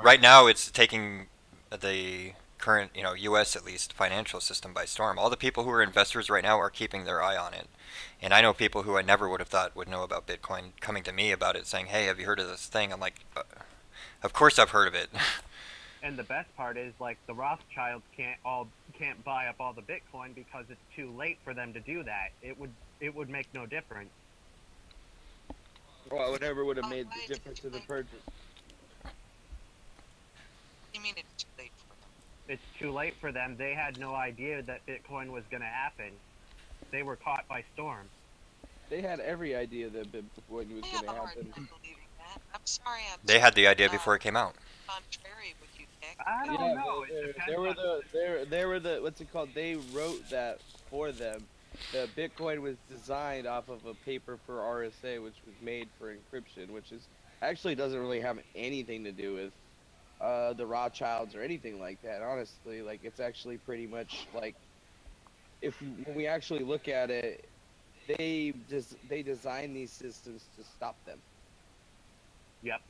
Right now it's taking the current, you know, U.S. at least financial system by storm. All the people who are investors right now are keeping their eye on it, and I know people who I never would have thought would know about Bitcoin coming to me about it, saying, "Hey, have you heard of this thing?" I'm like, "Of course I've heard of it." And the best part is, like, the Rothschilds can't buy up all the Bitcoin because it's too late for them to do that. It would make no difference. Well, whatever would have made the difference in the purchase. You mean it's too late for them? It's too late for them. They had no idea that Bitcoin was going to happen. They were caught by storm. They had every idea that Bitcoin was going to happen. I'm sorry. They had the idea before it came out. Contrary with you, Nick. I don't know. They were the what's it called? They wrote that for them. The Bitcoin was designed off of a paper for RSA, which was made for encryption, which is actually doesn't really have anything to do with the Rothschilds or anything like that. Honestly, like it's actually pretty much like when we actually look at it, they designed these systems to stop them. Yep.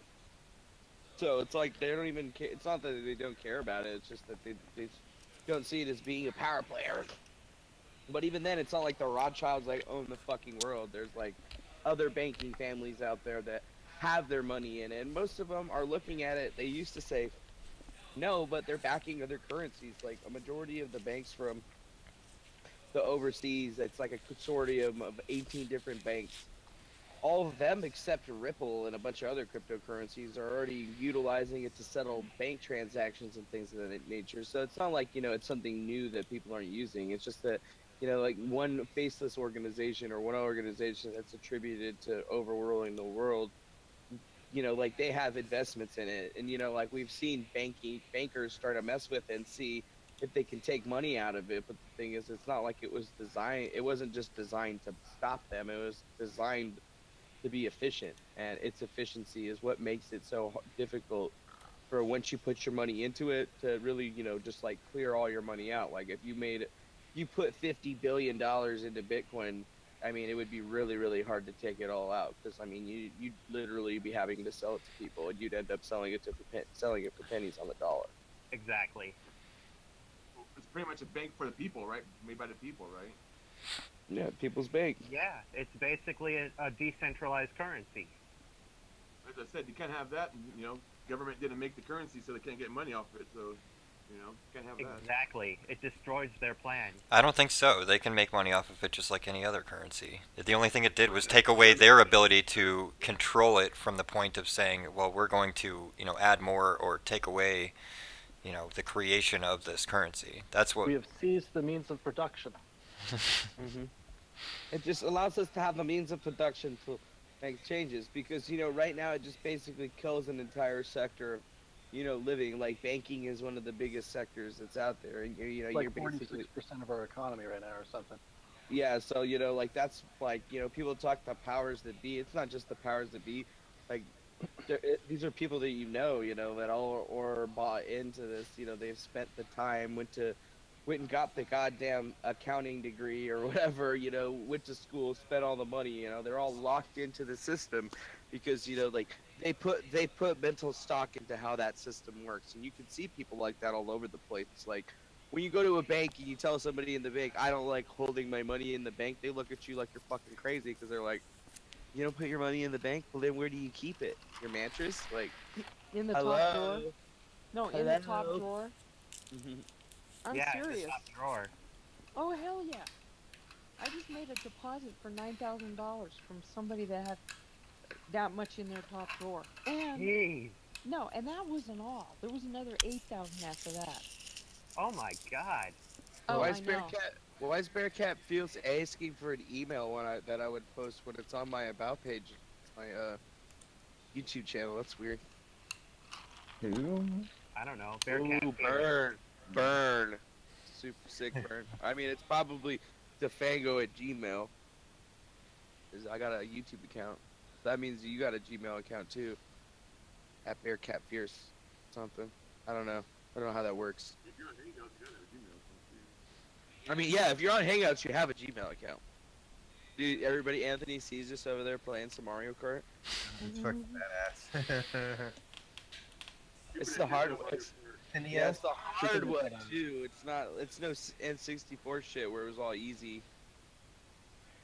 So it's like they don't even care. It's not that they don't care about it. It's just that they don't see it as being a power player. But even then, it's not like the Rothschilds like own the fucking world. There's like other banking families out there that have their money in it, and most of them are looking at it. They used to say no, but they're backing other currencies. Like a majority of the banks from the overseas, it's like a consortium of 18 different banks, all of them except Ripple and a bunch of other cryptocurrencies are already utilizing it to settle bank transactions and things of that nature. So it's not like, it's something new that people aren't using. It's just that, like one faceless organization or one organization that's attributed to overruling the world, like they have investments in it. And, like we've seen bankers start to mess with it and see if they can take money out of it. But the thing is, it's not like it wasn't just designed to stop them. It was designed to be efficient, and its efficiency is what makes it so difficult for once you put your money into it to really, just like clear all your money out. Like if you put $50 billion into Bitcoin, I mean, it would be really, really hard to take it all out because, I mean, you'd literally be having to sell it to people, and you'd end up selling it for pennies on the dollar. Exactly. It's pretty much a bank for the people, right? Made by the people, right? Yeah, people's bank. Yeah, it's basically a decentralized currency. As I said, you can't have that. Government didn't make the currency, so they can't get money off it. So, can't have that. Exactly. It destroys their plan. I don't think so. They can make money off of it just like any other currency. The only thing it did was take away their ability to control it from the point of saying, well, we're going to, add more or take away, the creation of this currency. That's what We have seized the means of production. It just allows us to have the means of production to make changes because, right now it just basically kills an entire sector of, living. Like banking is one of the biggest sectors that's out there. And, It's like you're basically 46% of our economy right now or something. Yeah, so, like that's like, people talk the powers that be. It's not just the powers that be. Like, these are people that that all or bought into this. They've spent the time, went and got the goddamn accounting degree or whatever, went to school, spent all the money, they're all locked into the system because, like they put mental stock into how that system works. And you can see people like that all over the place. Like when you go to a bank and you tell somebody in the bank, I don't like holding my money in the bank, they look at you like you're fucking crazy because they're like, you don't put your money in the bank? Well, then where do you keep it? Your mattress? Like, In the hello? top drawer? No, in the top Hello? drawer. I'm yeah, serious. the top drawer. Oh, hell yeah. I just made a deposit for $9,000 from somebody that had that much in their top drawer. And Jeez. no, and that wasn't all. There was another 8,000 after that. Oh my God. Oh, Why I is know. Bearcat feels asking for an email that I would post when it's on my about page, my YouTube channel? That's weird. Who? I don't know. Bearcat. Ooh, burn, super sick burn. I mean, it's probably DEFANGO at Gmail. 'Cause I got a YouTube account. That means you got a Gmail account too. At Bearcat Fierce, something. I don't know. I don't know how that works. If you're on Hangouts, you gotta have a Gmail account, too. I mean, yeah, if you're on Hangouts, you have a Gmail account. Dude, everybody, Anthony sees us over there playing some Mario Kart. It's fucking badass. It's the hard one. And Yeah, it's the hard one too. It's no N64 shit where it was all easy.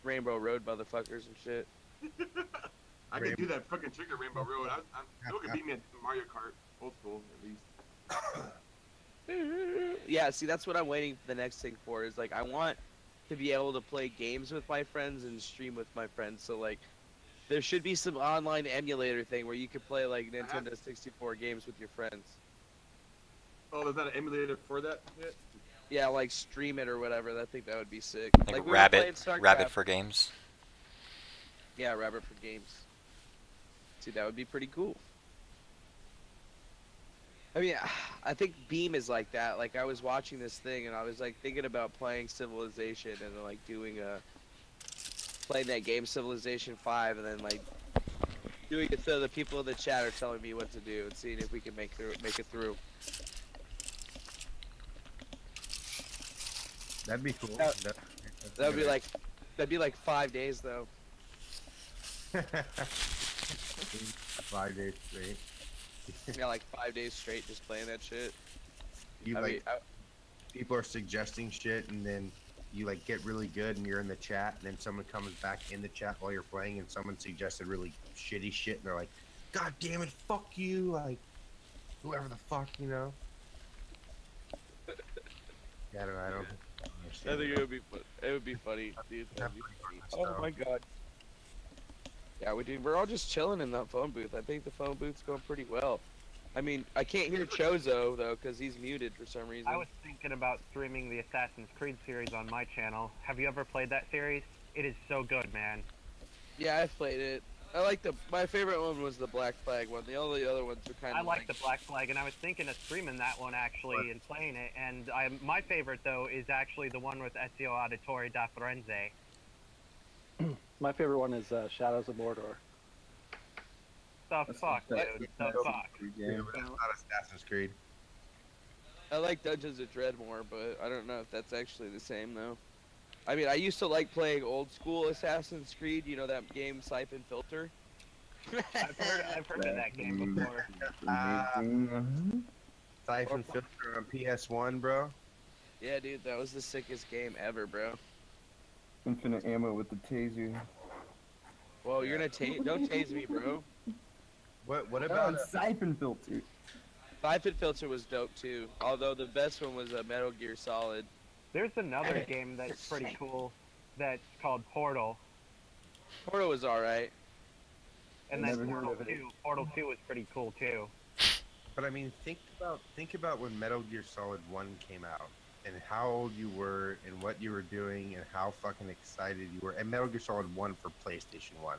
Rainbow Road motherfuckers and shit. I can do that fucking trick at Rainbow Road. No one can beat me at Mario Kart, old school at least. Yeah, see, that's what I'm waiting for the next thing for. Is like I want to be able to play games with my friends and stream with my friends. So like, there should be some online emulator thing where you could play like Nintendo 64 games with your friends. Oh, there's not an emulator for that yet? Yeah, like stream it or whatever. I think that would be sick. Like we were playing Rabbit StarCraft. for games. Yeah, Rabbit for games. See, that would be pretty cool. I mean, I think Beam is like that. Like, I was watching this thing and I was like thinking about playing Civilization and like playing that game Civilization 5 and then like doing it so the people in the chat are telling me what to do and seeing if we can make it through. That'd be cool. That'd be like 5 days though. 5 days straight. Yeah, like 5 days straight just playing that shit. People are suggesting shit, and then you like get really good, and you're in the chat, and then someone comes back in the chat while you're playing, and someone suggested really shitty shit, and they're like, "God damn it, fuck you!" Like, whoever the fuck, you know. Yeah, I don't. I think it would be funny, dude. That'd be funny. Oh my god. Yeah, we're all just chilling in that phone booth. I think the phone booth's going pretty well. I mean, I can't hear Chozo though, cause he's muted for some reason. I was thinking about streaming the Assassin's Creed series on my channel. Have you ever played that series? It is so good, man. Yeah, I've played it. I like my favorite one was the Black Flag one. The only other ones are kind of I like the Black Flag, and I was thinking of streaming that one actually and playing it. And my favorite though is actually the one with Ezio Auditore da Firenze. My favorite one is Shadows of Mordor. The fuck, dude. The fuck. Yeah, but that's not Assassin's Creed. I like Dungeons of Dread more, but I don't know if that's actually the same though. I mean, I used to like playing old school Assassin's Creed. You know that game Siphon Filter. I've heard of that game before. Siphon Filter on PS1, bro. Yeah, dude, that was the sickest game ever, bro. Infinite ammo with the taser. Whoa, you're gonna don't tase me, bro. What about Siphon Filter? Siphon Filter was dope too. Although the best one was Metal Gear Solid. There's another game that's pretty cool that's called Portal. Portal was alright. And then Portal 2 was pretty cool too. But I mean, think about when Metal Gear Solid 1 came out, and how old you were, and what you were doing, and how fucking excited you were. And Metal Gear Solid 1 for PlayStation 1.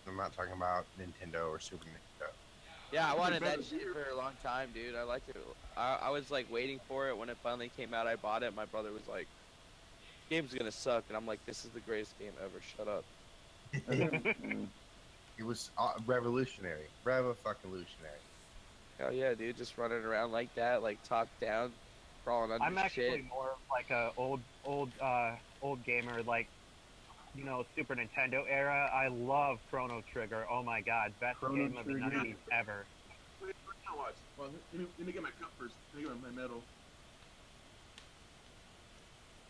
I'm not talking about Nintendo or Super Nintendo. Yeah, I wanted that shit for a long time, dude. I liked it. I was like waiting for it when it finally came out. I bought it. My brother was like, "Game's gonna suck," and I'm like, "This is the greatest game ever. Shut up." It was revolutionary. Revolutionary. Hell yeah, dude! Just running around like that, like top down, crawling under I'm actually shit. more of like a old gamer, like, you know, Super Nintendo era. I love Chrono Trigger. Oh my god, best game of the 90s ever. Wait, watch. Well, let me get my cup first. Let me get my medal.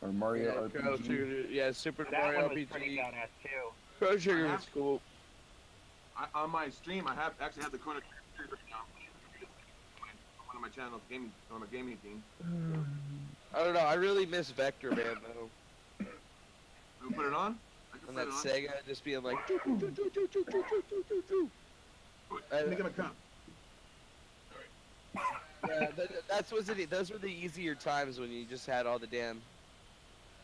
Or Mario Yeah, Chrono RPG. Trigger, yeah, Super That Mario one was pretty RPG. badass too. Chrono Trigger was cool. On my stream, I actually have the Chrono Trigger now. On one of my channels, on my gaming team. I don't know. I really miss Vector Man though. We put it on. I can On put that it on. Sega, just being like. Let me get my cup. Yeah, those were the easier times when you just had all the damn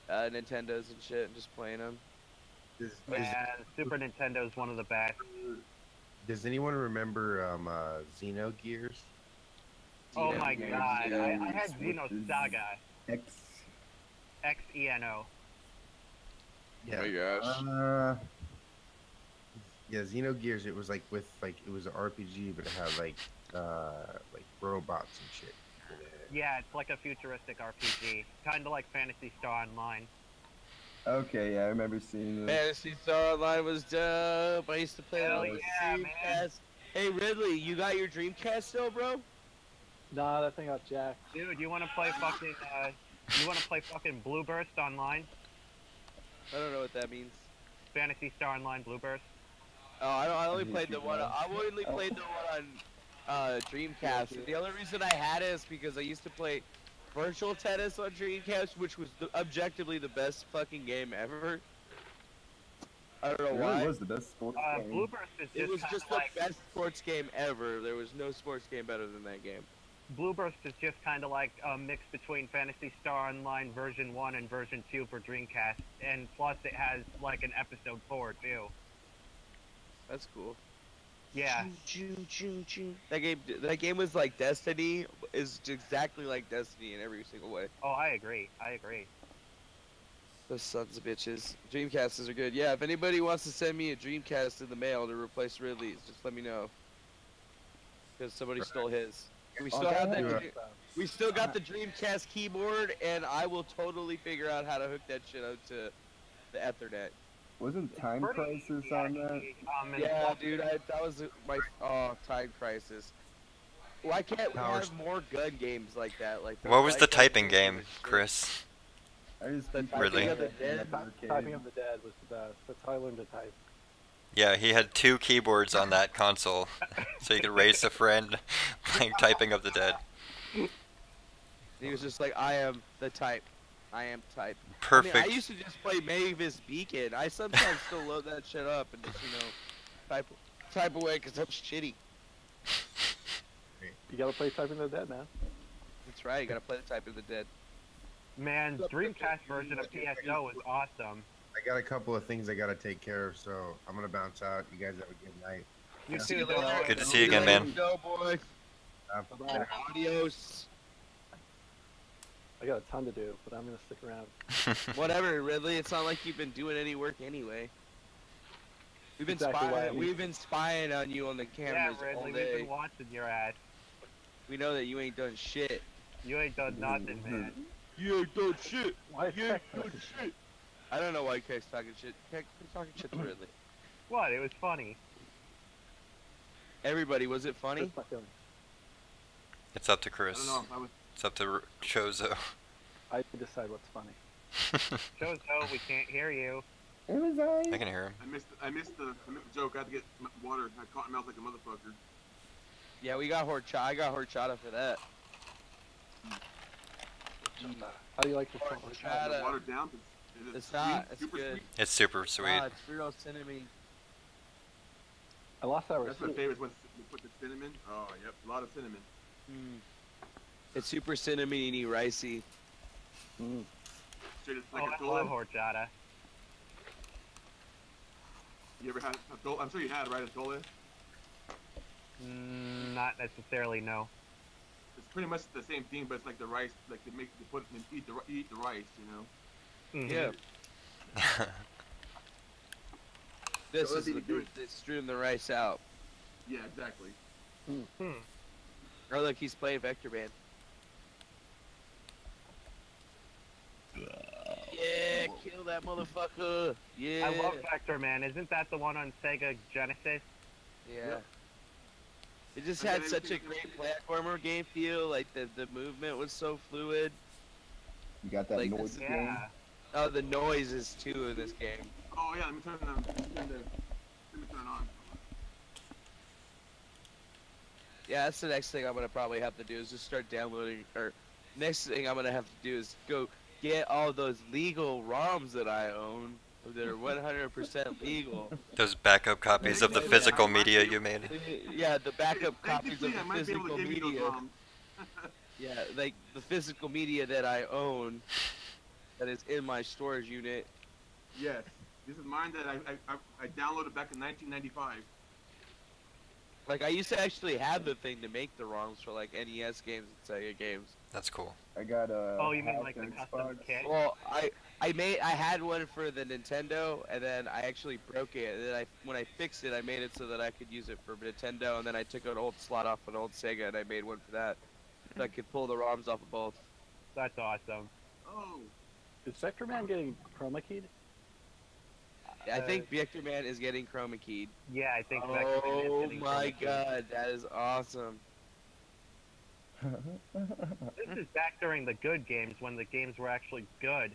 Nintendos and shit and just playing them. Man, Super Nintendo is one of the best. Does anyone remember Xenogears? Oh my Xenogears, god, yeah. I had Xenosaga. X. XENO. Yeah. Oh my gosh. Yeah, Xenogears. It was like it was an RPG, but it had like robots and shit. Yeah, it's like a futuristic RPG, kind of like Phantasy Star Online. Okay, yeah, I remember seeing this. Fantasy Star Online was dope. I used to play it Hell on the yeah, man. Dreamcast. Hey Ridley, you got your Dreamcast still, bro? Nah, that thing got jacked. Dude, you want to play fucking Blue Burst Online? I don't know what that means. Phantasy Star Online Blue Burst. Oh, I only played the one. I only played the one on Dreamcast. And the only reason I had it is because I used to play Virtual Tennis on Dreamcast, which was objectively the best fucking game ever. I don't know It why. really was the best sports game. Blue Burst is It was just the like, best sports game ever. There was no sports game better than that game. Blue Burst is just kind of like a mix between Phantasy Star Online version 1 and version 2 for Dreamcast, and plus it has like an episode 4 too. That's cool. Yeah. That game was like Destiny. Is exactly like Destiny in every single way. Oh, I agree. Those sons of bitches. Dreamcasters are good. Yeah, if anybody wants to send me a Dreamcast in the mail to replace Ridley's, just let me know. Because somebody stole his. We still have that. We still got the Dreamcast keyboard, and I will totally figure out how to hook that shit up to the Ethernet. Wasn't Time Crisis on that? Yeah, dude, that was my Time Crisis. Why can't we have more gun games like that? Like What was the typing game, Chris? I just Really? Typing of the Dead was the best. That's how I learned to type. Yeah, he had 2 keyboards on that console, so you could race a friend playing Typing of the Dead. He was just like, I am the type. I am type. Perfect. I mean, I used to just play Mavis Beacon. I sometimes still load that shit up and just, type away because I'm shitty. You gotta play Typing the Dead, man. That's right. You gotta play the Type of the Dead. Man, Dreamcast version of PSO was awesome. I got a couple of things I gotta take care of, so I'm gonna bounce out. You guys have a good night. You See too, you Lil. later. Good to see you again, man. Go, boy. Bye. Adios. I got a ton to do, but I'm gonna stick around. Whatever, Ridley. It's not like you've been doing any work anyway. We've been Exactly why I spying. need- We've been spying on you on the Yeah, cameras all Ridley, we've day. been watching your ass. We know that you ain't done shit. You ain't done nothing, man. You ain't done shit. Why is You ain't Tech done talking shit. I don't know why Keck's talking shit. Keck's talking shit to Ridley. What? It was funny. Everybody, was it funny? That's my feeling. It's up to I Chris. don't know. I was. It's up to Chozo. I decide what's funny. Chozo, we can't hear you. It was I can hear him. I missed the joke. I had to get water. I caught my mouth like a motherfucker. Yeah, we got horchata. I got horchata for that. How do you like your phone? Horchata. Watered down. Is it It's not. sweet? It's Super good. sweet? It's super sweet. Ah, it's real cinnamon. I lost that That's my receipt. favorite. When you put the cinnamon. Oh, yep. A lot of cinnamon. Mm. It's super cinnamony, ricey. Mm. Straight as Oh, like I a love Atole. horchata. You ever had Atole? I'm sure you had, right? Atole? Not necessarily, no. It's pretty much the same thing, but it's like the rice. Like they put and eat the rice. You know. Mhm. Yeah. This So is the it'd be good. it's strewing the rice out. Yeah, exactly. Hmm. Oh look, he's playing Vector Man. Yeah, kill that motherfucker. Yeah. I love Vector Man. Isn't that the one on Sega Genesis? Yeah. Yep. It just And had then such a anything- great platformer game feel. Like the movement was so fluid. You got that Like noise this- again? Yeah. Oh, the noises too in this game. Oh yeah, let me turn it on. Yeah, that's the next thing I'm gonna probably have to do is just start downloading. Or next thing I'm gonna have to do is go get all those legal ROMs that I own that are 100% legal. Those backup copies of the physical media you made. Yeah, the backup copies of Technically, I the might be able to physical give you those media. ROMs. Yeah, like the physical media that I own that is in my storage unit. Yes, this is mine that I downloaded back in 1995. Like I used to actually have the thing to make the ROMs for like NES games and Sega games. That's cool. I got a. Oh, you mean hacked like the custom Xbox. kit? Well, I had one for the Nintendo, and then I actually broke it. And then when I fixed it, I made it so that I could use it for Nintendo, and then I took an old slot off an old Sega, and I made one for that, so I could pull the ROMs off of both. That's awesome. Oh, Is Vector Man getting chroma keyed? I think Vector Man is getting chroma keyed. Yeah, I think Vector Man is Oh getting my chroma keyed. god, that is awesome. This is back during the good games when the games were actually good.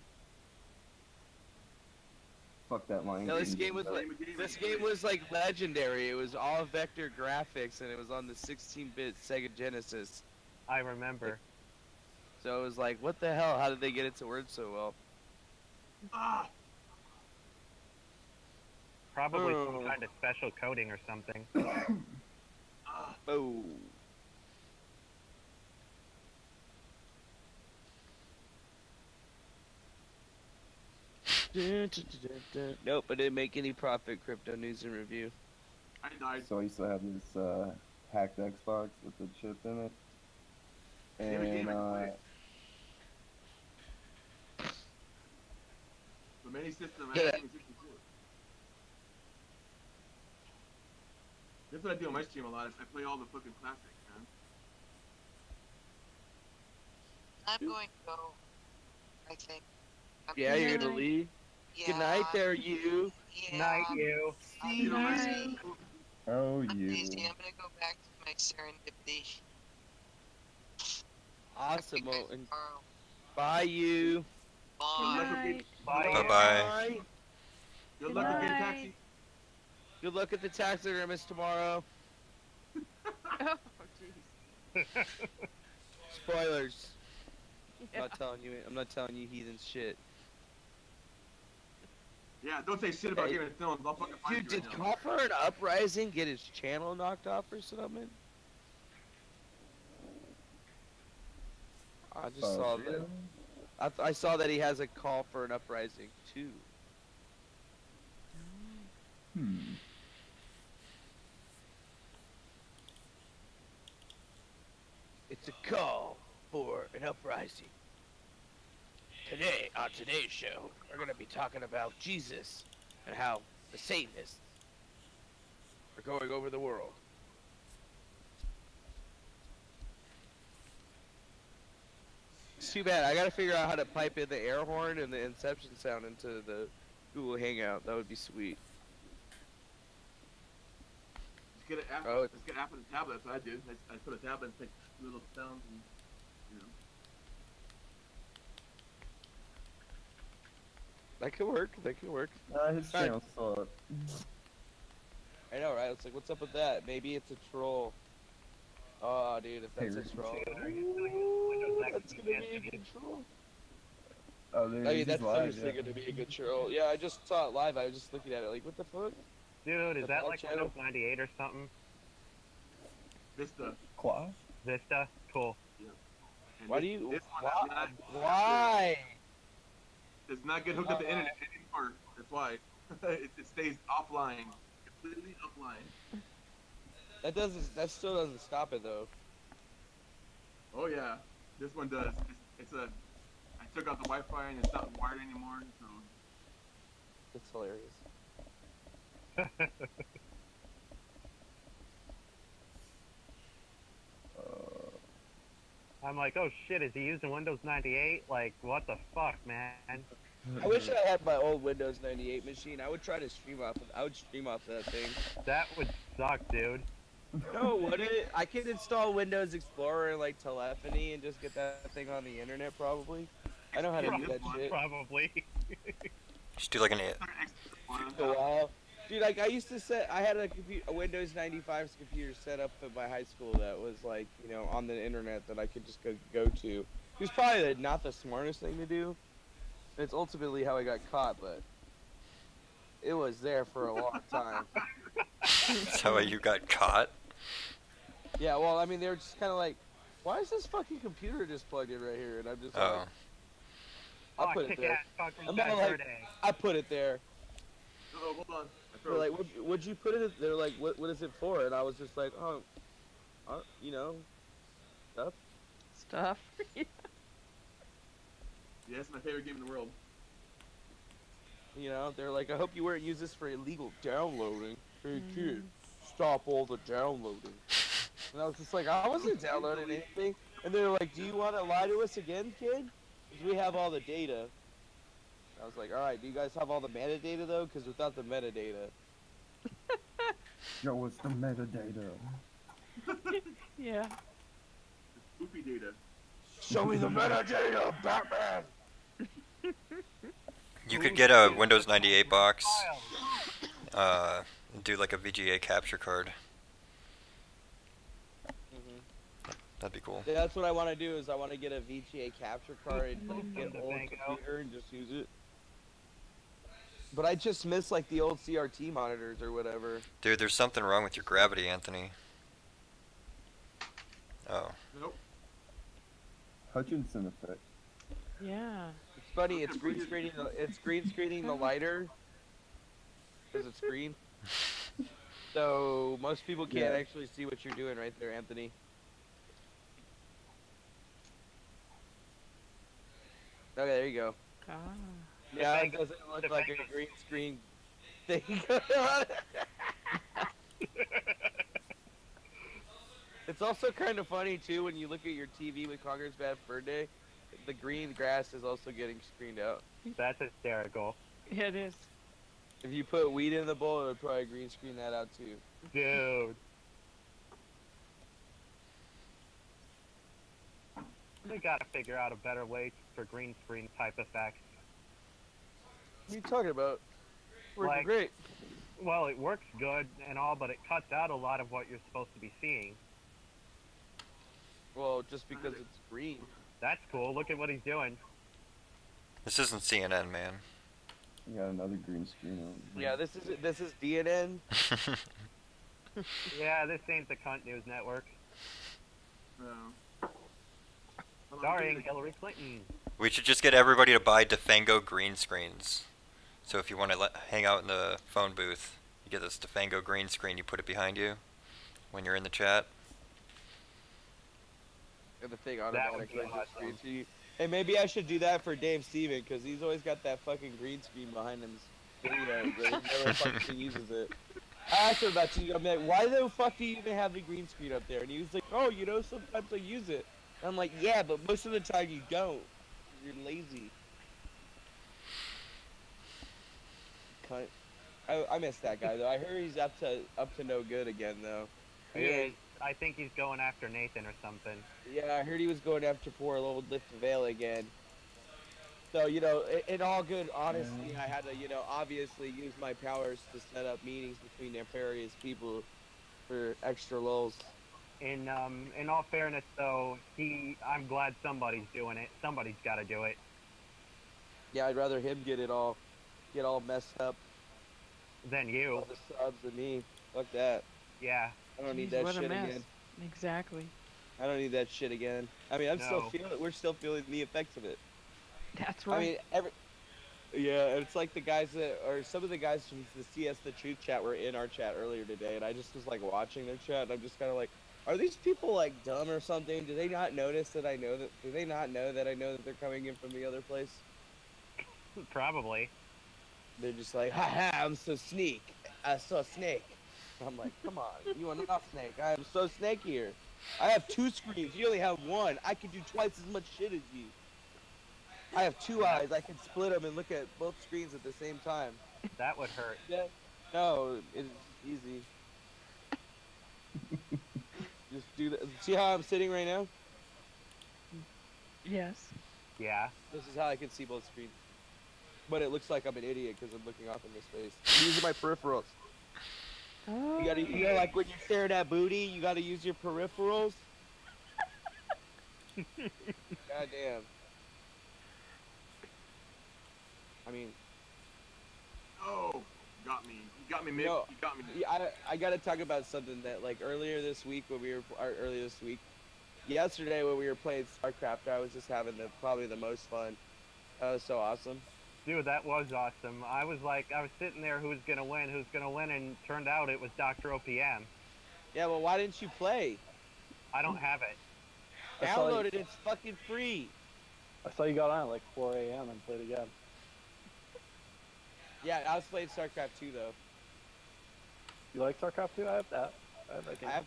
Fuck that line. No, this game was like legendary. It was all vector graphics, and it was on the 16-bit Sega Genesis. I remember. So it was like, what the hell? How did they get it to work so well? ah, Probably some Oh. kind of special coding or something. Oh. Nope, I didn't make any profit. Crypto news and review. I died. So I used to have this hacked Xbox with the chip in it. Every game And I can play. From any system, I Yeah. have any system too. That's what I do on my stream a lot. Is I play all the fucking classics, man. I'm going to go. I think. I'm Yeah, you're gonna gonna- leave. Yeah. Good night there, you. Yeah. Night, you. I'm See busy. oh, I'm you. busy. I'm gonna go back to my serendipity. Awesome. I'll Well, be and back tomorrow. bye, you. Bye. Bye. Bye-bye. Good luck with getting taxi. Good luck at the taxidermist tomorrow. Oh, jeez. Spoilers. Yeah. I'm not telling you. I'm not telling you heathens shit. Yeah, don't say shit about Game of Thrones. I'll fucking find Dude, you did right now. Copper and Uprising get his channel knocked off or something? I just saw that. I saw that he has a call for an Uprising too. It's a call for an uprising. Today, on today's show, we're going to be talking about Jesus and how the Satanists are going over the world. It's too bad. I got to figure out how to pipe in the air horn and the Inception sound into the Google Hangout. That would be sweet. Just get an app. Oh, Just get an app on the tablet. That's what I do. I put a tablet and take little sounds and, you know. That could work. That could work. His channel's still up. I know, right? It's like, what's up with that? Maybe it's a troll. Oh, dude, if that's a troll, that's gonna be a good troll. Oh, there I mean, that's live, seriously gonna be a good troll. Yeah, I just saw it live. I was just looking at it, like, what the fuck? Dude, is The that Paul like channel? Windows 98 or something? Vista. Vista? Cool. Yeah. And Why do you? This one, Why? Does not get hooked up to the internet anymore. That's why. it stays offline. Completely offline. That doesn't. That still doesn't stop it though. Oh yeah, this one does. It's a. I took out the Wi-Fi and it's not wired anymore, so. It's hilarious. I'm like, oh shit, is he using Windows 98? Like, what the fuck, man? I wish I had my old Windows 98 machine. I would try to stream off. I would stream off that thing. That would suck, dude. No, would it? I could install Windows Explorer and like telephony and just get that thing on the internet probably. I know how to do that shit. Probably. Just do like an A while. Dude, like I used to set, I had a Windows 95 computer set up at my high school that was like, you know, on the internet that I could just go to. It was probably not the smartest thing to do. It's ultimately how I got caught, but it was there for a long time. That's how you got caught? Yeah, well, I mean, they were just kind of like, why is this fucking computer just plugged in right here? And I'm just Oh. like, I'll put it there. fucking I'm not like, Saturday. I put it there. Oh, hold on. They're like, would you put it? They're like, what is it for? And I was just like, oh, you know, stuff. Stuff. Yeah, it's my favorite game in the world. You know, they're like, I hope you weren't use this for illegal downloading. Hey kid, stop all the downloading. And I was just like, I wasn't downloading anything. And they're like, do you want to lie to us again, kid? Because we have all the data. I was like, alright, do you guys have all the metadata though? Because without the metadata. Yo, what's the metadata? Yeah. Spoopy data. Show me the metadata, Batman! You could get a Windows 98 box, do like a VGA capture card. That'd be cool. Yeah, that's what I want to do. Is I want to get a VGA capture card and like, get an old computer and just use it. But I just miss like the old CRT monitors or whatever. Dude, there's something wrong with your gravity, Anthony. Oh. Nope. Hutchinson effect. Yeah. It's funny. It's green screening. It's green screening the lighter. Because it's green. So most people can't actually see what you're doing right there, Anthony. Okay, there you go. Ah. Yeah, it doesn't look like a green screen thing. It's also kind of funny too when you look at your TV with Conker's Bad Fur Day. The green grass is also getting screened out. That's hysterical. Yeah, it is. If you put weed in the bowl, it would probably green screen that out too. Dude. We gotta figure out a better way for green screen type effects. What are you talking about? Working Like, great. Well, it works good and all, but it cuts out a lot of what you're supposed to be seeing. Well, just because it's green. That's cool. Look at what he's doing. This isn't CNN, man. We got another green screen over here. Yeah, this is DNN. Yeah, this ain't the Cunt News Network. No. Starring Hillary Clinton. We should just get everybody to buy DEFANGO green screens. So if you want to hang out in the phone booth, you get this DEFANGO green screen, you put it behind you when you're in the chat. And the thing That would be automatically awesome. screen. Hey, maybe I should do that for Dave Steven, because he's always got that fucking green screen behind him. Video, but he never fucking uses it. I asked him about you. I'm like, why the fuck do you even have the green screen up there? And he was like, oh, you know, sometimes I use it. And I'm like, yeah, but most of the time you don't. You're lazy. Cunt. I miss that guy though. I heard he's up to no good again though. He is. I think he's going after Nathan or something. Yeah, I heard he was going after poor old Lift Veil again. So, you know, in all good honesty, I had to, you know, obviously use my powers to set up meetings between nefarious people for extra lulz. In all fairness, though, I'm glad somebody's doing it. Somebody's got to do it. Yeah, I'd rather him get all messed up Than you. all the subs than me. Fuck that. Yeah. I don't need Jeez, that what a shit mess. again. Exactly. I don't need that shit again. I mean, we're still feeling the effects of it. That's right. I mean, yeah, it's like the guys some of the guys from the CS The Truth chat were in our chat earlier today, and I just was like watching their chat, and I'm just kind of like, are these people like dumb or something? Do they not notice that I know that? Do they not know that I know that they're coming in from the other place? Probably. They're just like, haha, I'm so sneak. I saw snake. I'm like, come on, you are not snake. I am so snake here. I have 2 screens. You only have 1. I can do twice as much shit as you. I have 2 eyes. I can split them and look at both screens at the same time. That would hurt. Yeah. No, it's easy. Just do that. See how I'm sitting right now? Yes. Yeah. This is how I can see both screens. But it looks like I'm an idiot because I'm looking off in this face. I'm using my peripherals. Oh. You gotta, like when you're staring at booty, you gotta use your peripherals. Goddamn. I mean. Oh, got me. You got me, Mick. No, You got me. yeah, I gotta talk about something that like earlier this week, yesterday when we were playing StarCraft, I was just having probably the most fun. That was so awesome. Dude, that was awesome. I was sitting there, who's gonna win, and turned out it was Dr. OPM. Yeah, well, why didn't you play? I don't have it. Download it, it's fucking free. I saw you got on at like 4 a.m. and played again. Yeah, I was playing StarCraft 2 though. You like StarCraft 2? I have that.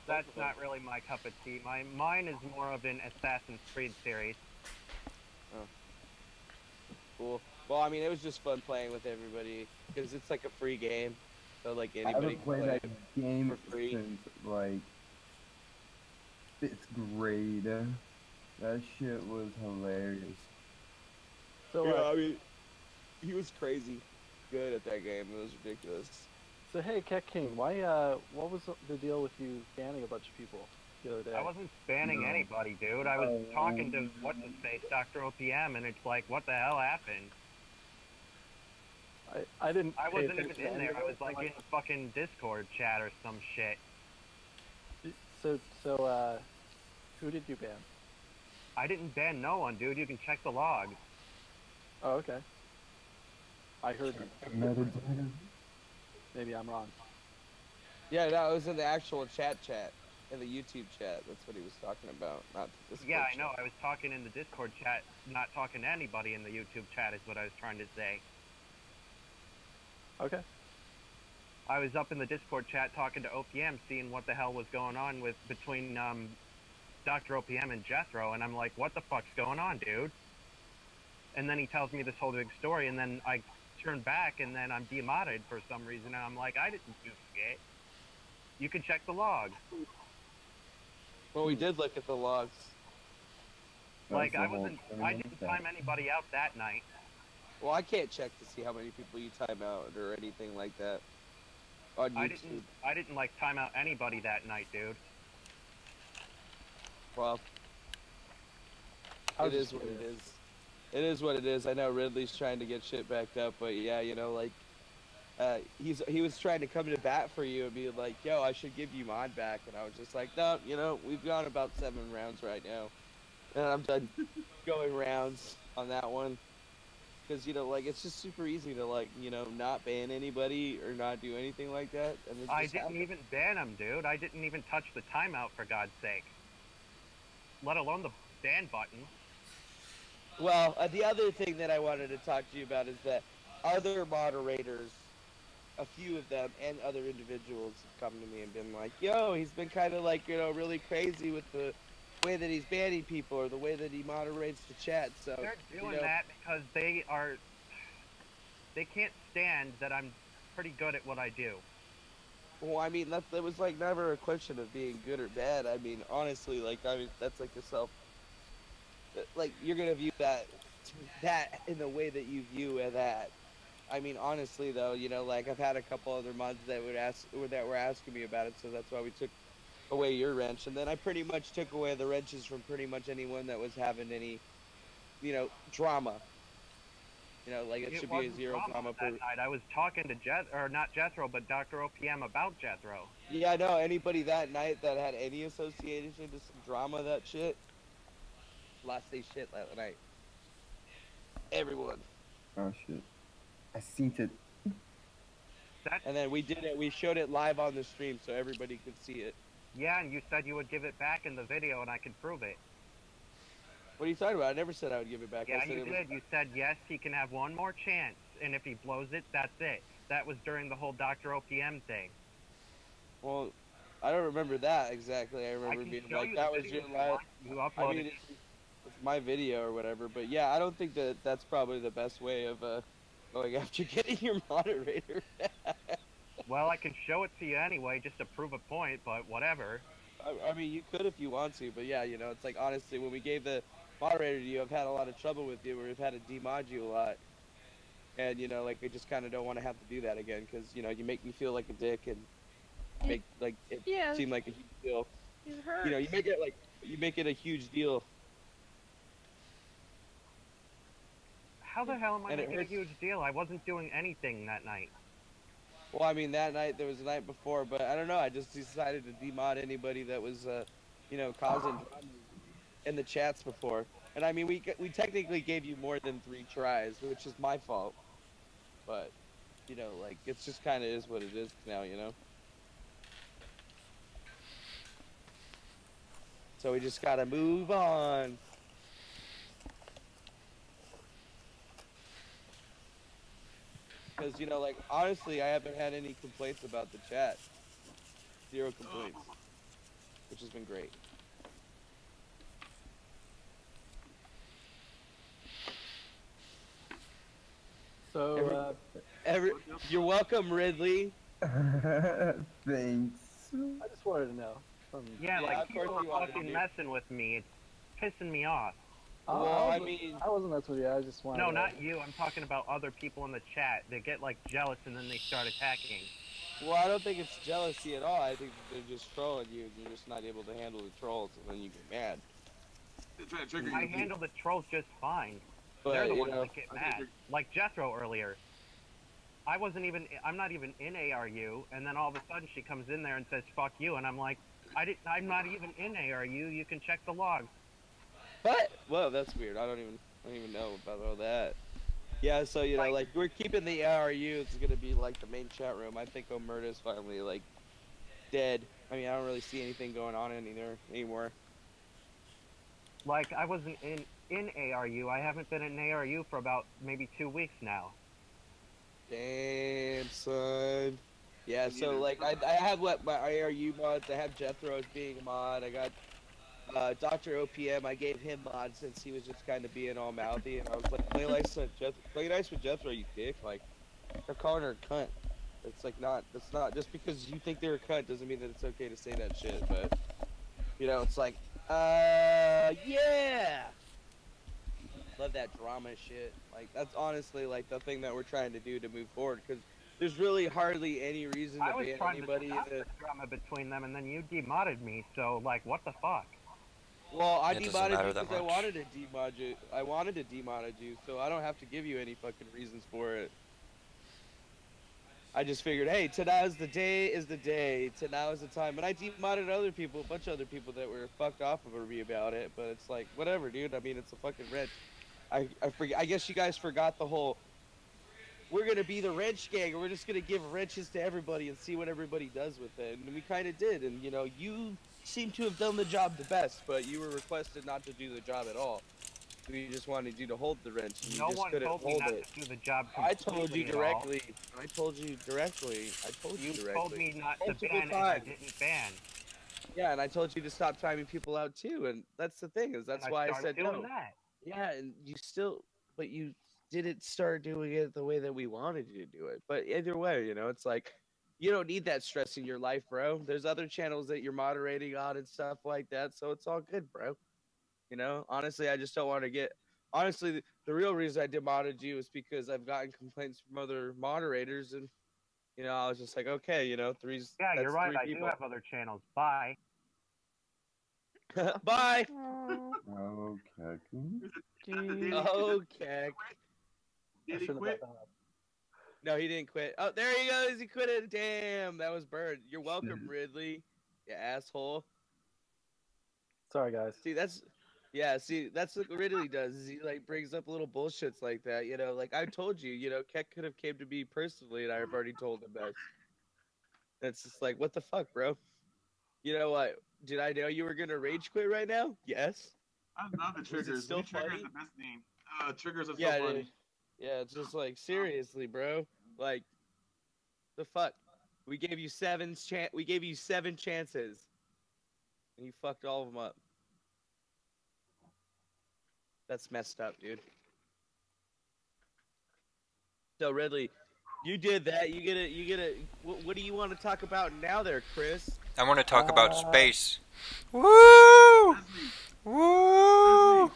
That's not really my cup of tea. Mine is more of an Assassin's Creed series. Oh. Cool. Well, I mean, it was just fun playing with everybody because it's like a free game, so like anybody I haven't played that game for free. since like 5th grade. That shit was hilarious. So, yeah, I mean, he was crazy good at that game. It was ridiculous. So hey, Ket King, why? What was the deal with you banning a bunch of people the other day? I wasn't banning anybody, dude. I was talking to what's his face, Dr. OPM, and it's like, what the hell happened? I didn't. I pay wasn't even attention in to there. any I of was it. like in fucking Discord chat or some shit. So, who did you ban? I didn't ban no one, dude. You can check the logs. Oh, okay. I heard maybe I'm wrong. Yeah, no, it was in the actual chat, in the YouTube chat. That's what he was talking about, not the Discord Yeah, I chat. know. I was talking in the Discord chat, not talking to anybody in the YouTube chat is what I was trying to say. Okay. I was up in the Discord chat talking to OPM, seeing what the hell was going on between Dr. OPM and Jethro, and I'm like, what the fuck's going on, dude? And then he tells me this whole big story, and then I turn back, and then I'm demodded for some reason, and I'm like, I didn't do shit. You can check the logs. Well, we did look at the logs. Like, I didn't time anybody out that night. Well, I can't check to see how many people you time out or anything like that on YouTube. I didn't like time out anybody that night, dude. Well, it is what it is. It is what it is. I know Ridley's trying to get shit backed up, but yeah, you know, like, he was trying to come to bat for you and be like, yo, I should give you mod back, and I was just like, no, you know, we've gone about 7 rounds right now, and I'm done going rounds on that one, because, you know, like, it's just super easy to, like, you know, not ban anybody or not do anything like that, and it I just didn't even ban him, dude. I didn't even touch the timeout, for God's sake. Let alone the ban button. Well, the other thing that I wanted to talk to you about is that other moderators, a few of them, and other individuals have come to me and been like, yo, he's been kind of like, you know, really crazy with the way that he's banning people or the way that he moderates the chat. So they're doing, you know, that because they can't stand that I'm pretty good at what I do. Well, I mean, that was like never a question of being good or bad. I mean, honestly, like, I mean, that's like like, you're gonna view that in the way that you view that. I mean, honestly, though, you know, like, I've had a couple other mods that were asking me about it, so that's why we took away your wrench, and then I pretty much took away the wrenches from pretty much anyone that was having any, you know, drama. You know, like, it should be a zero drama per. That night. I was talking to not Jethro, but Dr. OPM about Jethro. Yeah, I know. Anybody that night that had any association to some drama, that shit, lost their shit that night. Everyone. Oh shit! I seen it. And then we did it. We showed it live on the stream so everybody could see it. Yeah, and you said you would give it back in the video, and I could prove it. What are you talking about? I never said I would give it back. Yeah, I said you did. You said, yes, he can have one more chance, and if he blows it, that's it. That was during the whole Dr. OPM thing. Well, I don't remember that exactly. I remember being like, that was your live. You uploaded I mean, it's my video or whatever, but yeah, I don't think that that's probably the best way of going after getting your moderator. Well, I can show it to you anyway, just to prove a point, but whatever. I mean, you could if you want to, but yeah, you know, it's like, honestly, when we gave the moderator to you, I've had a lot of trouble with you where we've had to demod you a lot. And, you know, like, I just kind of don't want to have to do that again, because, you know, you make me feel like a dick and make, like, it seem like a huge deal. It hurts. You know, you make it a huge deal. How the hell am I And it making a hurts. huge deal? I wasn't doing anything that night. Well, I mean, that night, there was the night before, but I don't know, I just decided to demod anybody that was, you know, causing drama in the chats before. And I mean, we technically gave you more than 3 tries, which is my fault. But, you know, like, it's just kind of is what it is now, you know? So we just gotta move on. Because, you know, like, honestly, I haven't had any complaints about the chat. 0 complaints. Which has been great. So, you're welcome, Ridley. Thanks. I just wanted to know. Yeah, Yeah, like, of course people you are wanted fucking to. messing with me. It's pissing me off. Well, I mean, I wasn't messing with you. I just wanted. No, to... not you. I'm talking about other people in the chat. They get, like, jealous and then they start attacking. well, I don't think it's jealousy at all. I think they're just trolling you and you're just not able to handle the trolls and then you get mad. They're trying to trigger you. I handle the trolls just fine. But, They're the you ones know, that get mad. Like Jethro earlier. I'm not even in ARU, and then all of a sudden she comes in there and says, fuck you, and I'm like, I'm not even in ARU, you can check the logs. What? Well, that's weird. I don't even know about all that. Yeah, so, you know, like, we're keeping the ARU. It's gonna be, like, the main chat room. I think Omerta's finally, like, dead. I mean, I don't really see anything going on in there anymore. Like, I wasn't in ARU. I haven't been in ARU for about maybe 2 weeks now. Damn, son. Yeah, so, like, I have, what, my ARU mods. I have Jethro as being a mod. I got Dr. OPM. I gave him mods since he was just kind of being all mouthy. And I was like, play nice with Jethro, you dick. Like, they're calling her a cunt. It's like it's not, just because you think they're a cunt doesn't mean that it's okay to say that shit. But, you know, it's like, yeah. Love that drama shit. Like, that's honestly, like, the thing that we're trying to do to move forward, because there's really hardly any reason to ban anybody. I was trying to stop the drama between them, and then you demodded me, so, like, what the fuck? Well, I It doesn't demodded matter you that because I much. wanted to demod you. I wanted to demod you, so I don't have to give you any fucking reasons for it. I just figured, hey, today's the day is the day. Now is the time. And I demodded other people, a bunch of other people that were fucked off of me about it. But it's like, whatever, dude. I mean, it's a fucking wrench. I forget. I guess you guys forgot the whole. We're gonna be the wrench gang, and we're just gonna give wrenches to everybody and see what everybody does with it. And we kind of did. And you know, you seem to have done the job the best, but you were requested not to do the job at all. We just wanted you to hold the wrench, and you No just one couldn't told me hold not it. to do the job I told you completely at all. directly. I told you directly. I told you You directly. told me not to Multiple ban, and I times. didn't ban. Yeah, and I told you to stop timing people out too, and that's the thing is that's And I why I started said doing no. that. Yeah, and you still, but you didn't start doing it the way that we wanted you to do it. But either way, you know, it's like you don't need that stress in your life, bro. There's other channels that you're moderating on and stuff like that, so it's all good, bro. You know, honestly, I just don't want to get. Honestly, the real reason I demodded you is because I've gotten complaints from other moderators, and you know, I was just like, okay, you know, Yeah, you're that's right. three I do people. have other channels. Bye. Bye. Okay. Okay. Did he quit? No, he didn't quit. Oh, there he goes. He quit it. Damn, that was Bird. You're welcome, Ridley. You asshole. Sorry, guys. See, that's what Ridley does. Is he like brings up little bullshits like that. You know, like I told you. You know, Keck could have came to me personally, and I've already told him that. It's just like, what the fuck, bro? You know what? Did I know you were gonna rage quit right now? Yes. I love the triggers. Still Triggers funny? the best thing. Triggers are Yeah, so funny. dude. Yeah, it's just like seriously, bro. Like, the fuck? We gave you We gave you 7 chances, and you fucked all of them up. That's messed up, dude. So Ridley, you did that. You get it. You get it. What do you want to talk about now, there, Chris? I want to talk about space. Woo! Woo!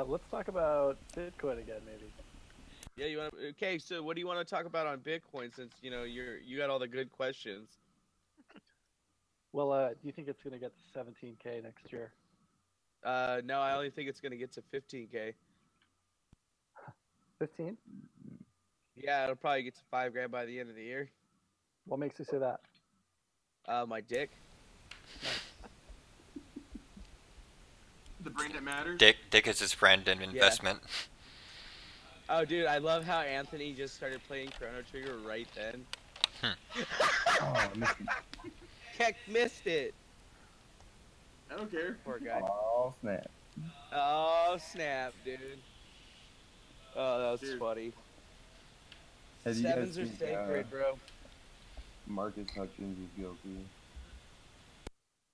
Let's talk about Bitcoin again, maybe. Yeah, you want. Okay, so what do you want to talk about on Bitcoin? Since you know you got all the good questions. Well, do you think it's gonna get to 17K next year? No, I only think it's gonna get to 15K. 15? Yeah, it'll probably get to $5 grand by the end of the year. What makes you say that? My dick. The brain that matters. Dick is his friend in investment. Oh, dude, I love how Anthony just started playing Chrono Trigger right then. Oh, I missed it. Keck missed it. I don't care. Poor guy. Oh, snap. Oh, snap, dude. Oh, that was Dude. funny. Have you guys Sevens are seen, sacred, bro. Marcus Hutchins is guilty.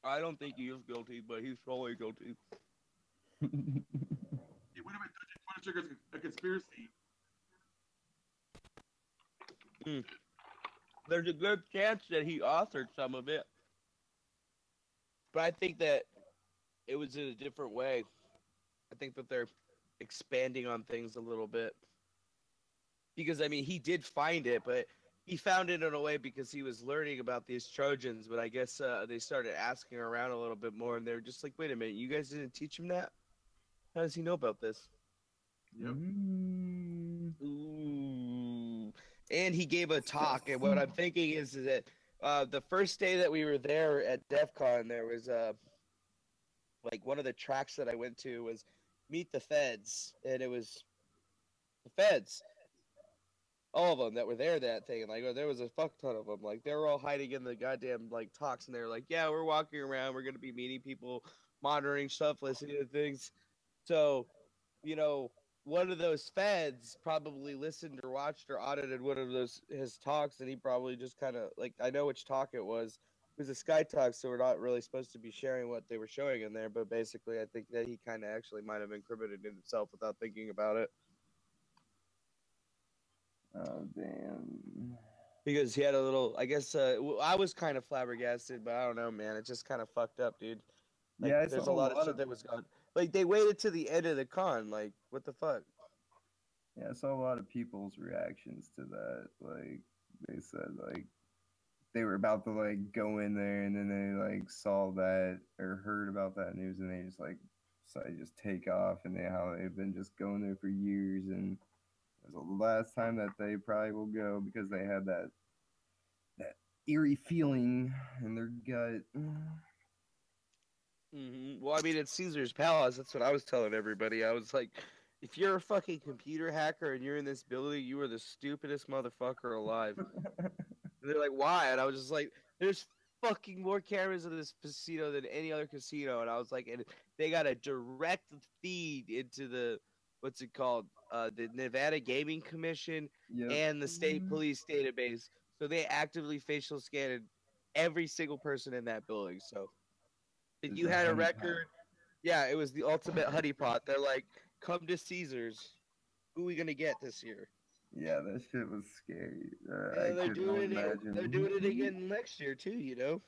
I don't think he is guilty, but he's probably guilty. Hey, what am I touching? Chrono Trigger's a conspiracy. There's a good chance that he authored some of it. But I think that it was in a different way. I think that they're expanding on things a little bit. Because, I mean, he did find it, but he found it in a way because he was learning about these Trojans. But I guess they started asking around a little bit more, and they were just like, wait a minute, you guys didn't teach him that? How does he know about this? Yep. Ooh. And he gave a talk, and what I'm thinking is that the first day that we were there at DEF CON, there was like one of the tracks that I went to was Meet the Feds, and it was the Feds, all of them that were there that thing, and like there was a fuck ton of them, like they were all hiding in the goddamn like talks, and they were like, yeah, we're walking around, we're gonna be meeting people, monitoring stuff, listening to things. So, you know, one of those feds probably listened or watched or audited one of those his talks, and he probably just kind of like, I know which talk it was. It was a Sky Talk, so we're not really supposed to be sharing what they were showing in there. But basically, I think that he kind of actually might have incriminated himself without thinking about it. Oh, damn. Because he had a little, I guess, I was kind of flabbergasted, but I don't know, man. It just kind of fucked up, dude. Like, Yeah, I there's saw a lot of shit that was gone. Like, they waited to the end of the con. Like, what the fuck? Yeah, I saw a lot of people's reactions to that. Like, they said, like, they were about to like go in there, and then they like saw that or heard about that news, and they just like decided to just take off, and how they've been just going there for years, and it was the last time that they probably will go because they had that eerie feeling in their gut. Well, I mean, it's Caesar's Palace. That's what I was telling everybody. I was like, if you're a fucking computer hacker and you're in this building, you are the stupidest motherfucker alive. And they're like, why? And I was just like, there's fucking more cameras in this casino than any other casino. And I was like, and they got a direct feed into the, what's it called? The Nevada Gaming Commission Yep. and the state police database. So they actively facial scanned every single person in that building. So if you had a record, yeah, it was the ultimate honeypot. They're like, come to Caesars. Who are we gonna get this year? Yeah, that shit was scary. Yeah, I they're couldn't doing it. imagine. They're doing it again next year too. You know.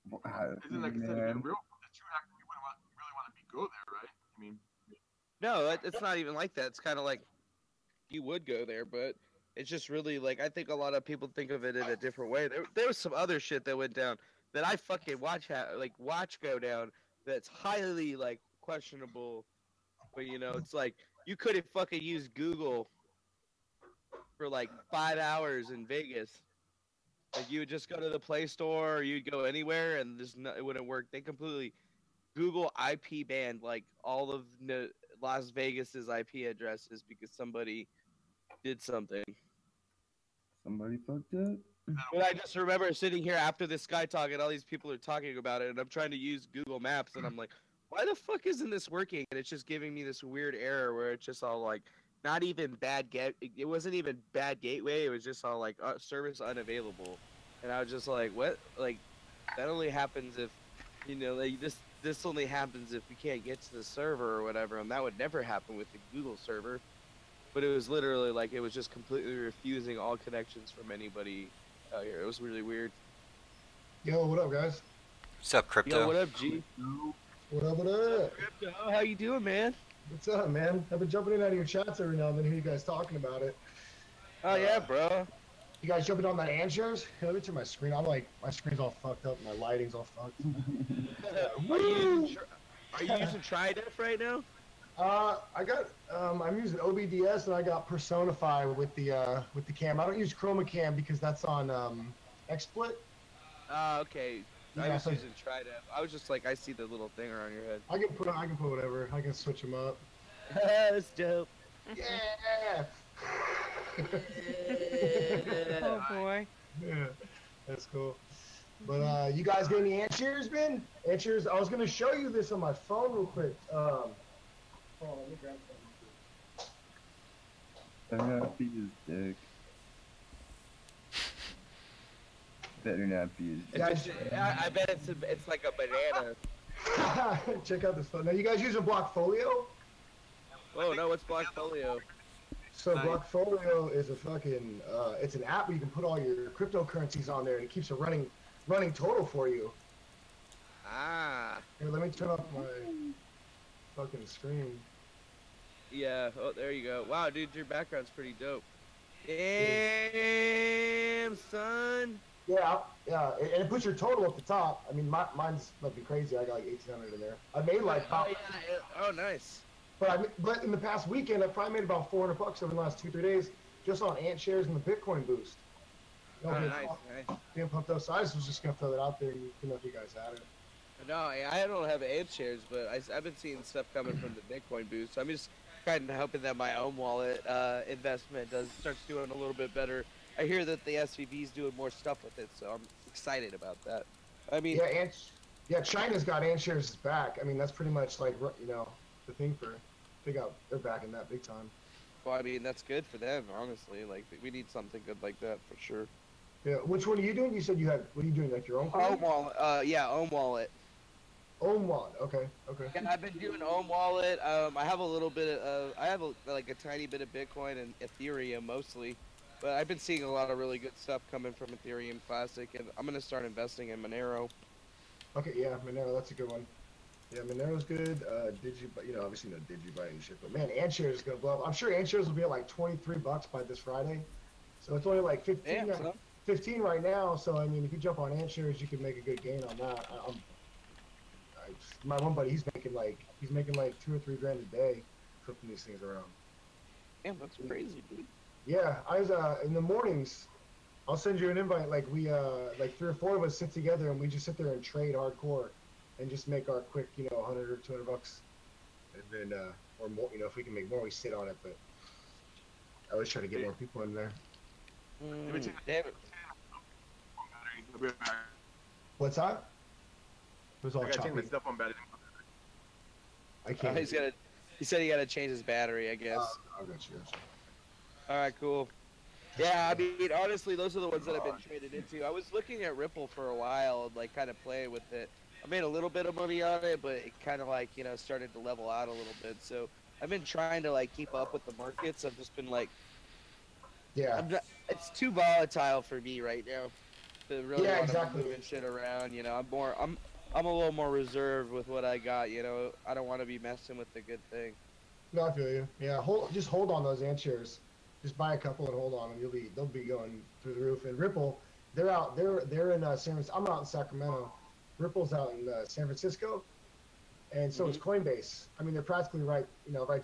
Isn't like instead of being real, the true hacker, you wouldn't really want to go there, right? I mean, No, it's not even like that. It's kind of like you would go there, but it's just really like I think a lot of people think of it in a different way. There was some other shit that went down that I fucking watch go down that's highly like questionable. But you know, it's like you couldn't fucking use Google for like 5 hours in Vegas. Like you would just go to the Play Store or you'd go anywhere and it wouldn't work. They completely Google IP banned like all of Las Vegas's IP addresses because somebody did something. Somebody fucked up. But I just remember sitting here after this guy talk and all these people are talking about it, and I'm trying to use Google Maps, and I'm like, why the fuck isn't this working? And it's just giving me this weird error where it's just all like, not even it wasn't even bad gateway. It was just all like service unavailable, and I was just like, what? Like, that only happens if, you know, like this only happens if we can't get to the server or whatever, and that would never happen with the Google server. But it was literally like it was just completely refusing all connections from anybody out here. It was really weird. Yo, what up, guys? What's up, Crypto? Yo, what up, G? What up, what up? Crypto, how you doing, man? What's up, man? I've been jumping in out of your chats every now and then, hear you guys talking about it. Oh, yeah, bro. You guys jumping on that answers? Here, let me turn my screen. I'm like, my screen's all fucked up, my lighting's all fucked. Are you using Tridef right now? I'm using OBDS and I got Personify with the cam. I don't use Chroma Cam because that's on XSplit. Okay. I was using Tridef. I was just like, I see the little thing around your head. I can put whatever. I can switch them up. That's dope. Yeah. Oh boy. Yeah, that's cool. But you guys get any answers, man? Answers. I was gonna show you this on my phone real quick. Hold on, let me grab something. Better not be his dick. Better not be his dick. I bet it's like a banana. Check out this phone. Now, you guys using Blockfolio? Oh no, what's Blockfolio? So Blockfolio is a fucking it's an app where you can put all your cryptocurrencies on there and it keeps a running total for you. Ah. Here, let me turn off my fucking screen. Yeah. Oh, there you go. Wow, dude, your background's pretty dope. Damn, son. Yeah, and it puts your total at the top. I mean, mine's nothing crazy. I got like 1,800 in there. I made like. Oh, nice. But in the past weekend, I probably made about $400 over the last 2-3 days just on ant shares and the Bitcoin boost. You know, nice. Being pumped up. So I was just gonna throw that out there and you know if you guys had it. No, I don't have ant shares, but I've been seeing stuff coming from the Bitcoin boost. So I'm just kind of hoping that my own wallet investment starts doing a little bit better. I hear that the SVB's doing more stuff with it, so I'm excited about that. I mean, China's got ant shares back. I mean, that's pretty much like you know the thing for. They're backing that big time. Well, I mean, that's good for them, honestly. Like, we need something good like that for sure. Yeah. Which one are you doing? You said you had. What are you doing? Like your own? Ohm wallet. Yeah, Ohm wallet. Ohm wallet. Okay. Yeah, I've been doing Ohm wallet. I have a little bit of. I have like a tiny bit of Bitcoin and Ethereum mostly, but I've been seeing a lot of really good stuff coming from Ethereum Classic, and I'm gonna start investing in Monero. Okay. Yeah, Monero. That's a good one. Yeah, Monero's good. You know, obviously no Digibyte and shit, but man, AntShares is gonna blow up. I'm sure AntShares will be at like $23 by this Friday, so it's only like 15. 15 right now. So I mean, if you jump on ant shares, you can make a good gain on that. My one buddy, he's making like 2 or 3 grand a day flipping these things around. Damn, that's crazy, dude. Yeah, I was in the mornings. I'll send you an invite. Like we like 3 or 4 of us sit together and we just sit there and trade hardcore, and just make our quick, you know, 100 or 200 bucks, and then or more. You know, if we can make more, we sit on it. But I always try to get more people in there. Damn it. What's that? It was all I gotta change my choppy. stuff on battery. I can't. He said he got to change his battery, I guess. I got you. All right, cool. Yeah, I mean, honestly, those are the ones that I've been traded into. I was looking at Ripple for a while and like kind of playing with it. I made a little bit of money on it, but it kind of like, you know, started to level out a little bit. So I've been trying to like keep up with the markets. I've just been like, yeah, it's too volatile for me right now to really Yeah, want to exactly. be moving shit around. You know, I'm a little more reserved with what I got. You know, I don't want to be messing with the good thing. No, I feel you. Yeah, just hold on those ant shares. Just buy a couple and hold on them. They'll be going through the roof. And Ripple, they're out. They're in San Francisco. I'm out in Sacramento. Ripple's out in San Francisco, and so is Coinbase. I mean, they're practically right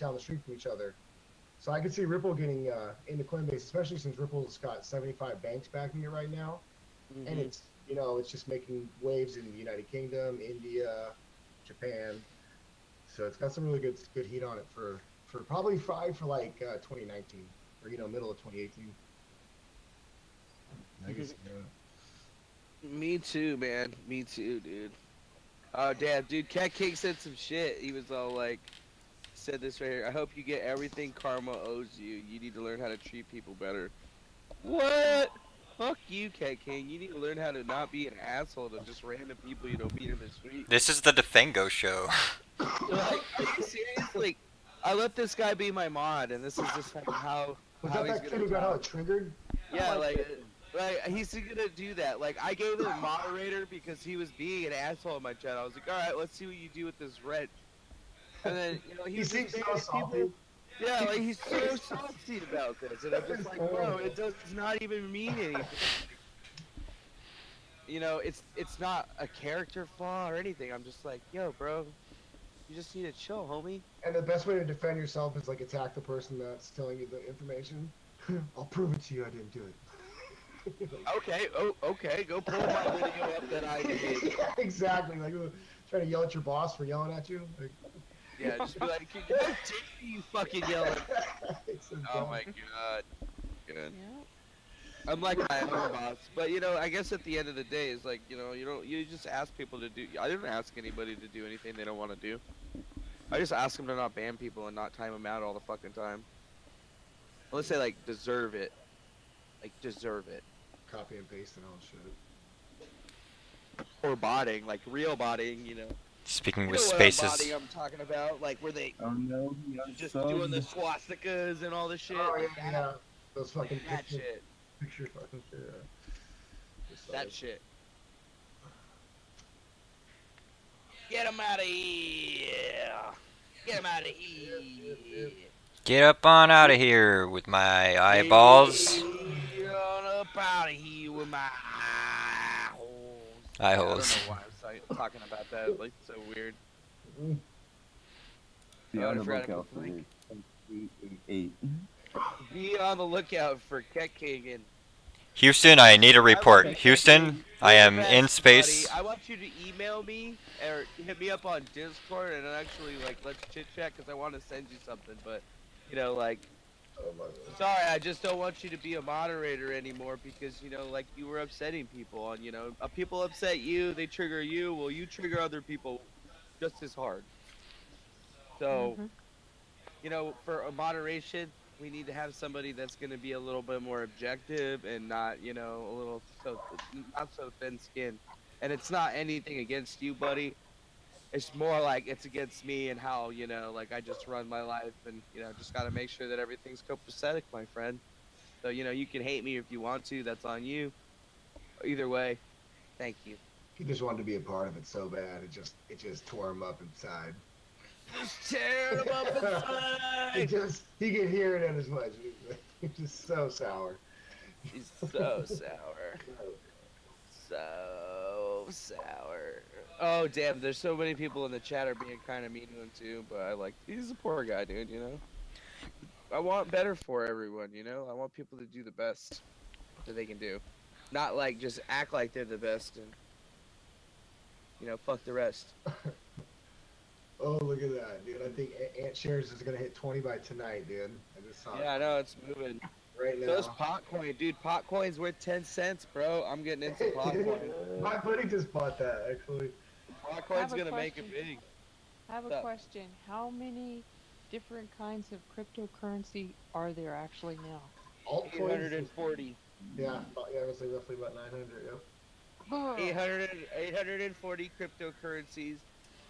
down the street from each other. So I could see Ripple getting into Coinbase, especially since Ripple's got 75 banks backing it right now, and it's just making waves in the United Kingdom, India, Japan. So it's got some really good heat on it for probably like 2019 or middle of 2018. I guess, Me too, man. Me too, dude. Oh, damn, dude. Cat King said some shit. He was all like, said this right here. I hope you get everything karma owes you. You need to learn how to treat people better. What? Fuck you, Cat King. You need to learn how to not be an asshole to just random people you don't meet in the street. This is the DEFANGO show. Like, are you serious? Like, I let this guy be my mod, and this is just like how Was how that he's kid gonna who got talk. how it triggered? Yeah, like he's gonna do that. Like, I gave him a moderator because he was being an asshole on my channel. I was like, all right, let's see what you do with this wrench. And then, He was seems just so banning salty. people. Yeah, like he's so salty about this, and I'm just like, bro, it does not even mean anything. You know, it's not a character flaw or anything. I'm just like, yo, bro, you just need to chill, homie. And the best way to defend yourself is like attack the person that's telling you the information. I'll prove it to you I didn't do it. Okay, okay, go pull my video up that I did. Yeah, exactly. Like trying to yell at your boss for yelling at you. Like, Yeah, just be like, how dare you fucking yelling? Oh my god. Good. I'm like my own boss, but I guess at the end of the day, it's like, you just ask people to do. I didn't ask anybody to do anything they don't want to do. I just ask them to not ban people and not time them out all the fucking time. Unless they like deserve it. Like deserve it. Copy and paste and all shit. Or botting, like real botting, Speaking You with know what spaces. botting I'm talking about, like where they Oh no, just doing the swastikas and all this shit. Oh, like yeah, that, yeah. Those fucking that picture shit. fucking shit. Yeah. Just That like- shit. Get him out of here! Get him out of here! Get up on out of here with my eyeballs. Get on up out of here with my eye holes. Eye I don't holes. know why I'm talking about that. Like, so weird. Be Oh, on I the forgot to lookout put for the link. 888. Be on the lookout for Ket King and Houston, I need a report. Houston, I am in space. Buddy, I want you to email me or hit me up on Discord and actually let's chit chat because I want to send you something. But sorry, I just don't want you to be a moderator anymore because you were upsetting people and people upset you, they trigger you. Well, you trigger other people just as hard. So, for a moderation, we need to have somebody that's going to be a little bit more objective and not, not so thin-skinned. And it's not anything against you, buddy. It's more like it's against me and how, I just run my life and, just got to make sure that everything's copacetic, my friend. So, you can hate me if you want to. That's on you. Either way, thank you. He just wanted to be a part of it so bad. It just tore him up inside. Just tear him up inside. He could hear it in his voice. He's just so sour. He's so sour. So sour. Oh damn! There's so many people in the chat are being kind of mean to him too, but I like. He's a poor guy, dude. You know. I want better for everyone. You know. I want people to do the best that they can do, not like just act like they're the best and fuck the rest. Oh, look at that, dude. I think Ant Shares is going to hit 20 by tonight, dude. I just saw it. Yeah, I know it's moving. Right now. Those pot coin, dude. Pot coin's worth 10 cents, bro. I'm getting into pot coin. My buddy just bought that, actually. Pot coin's gonna make it big. I have a question. How many different kinds of cryptocurrency are there actually now? Altcoins? 840. Yeah, I would say roughly about 900. Yep. 840 cryptocurrencies,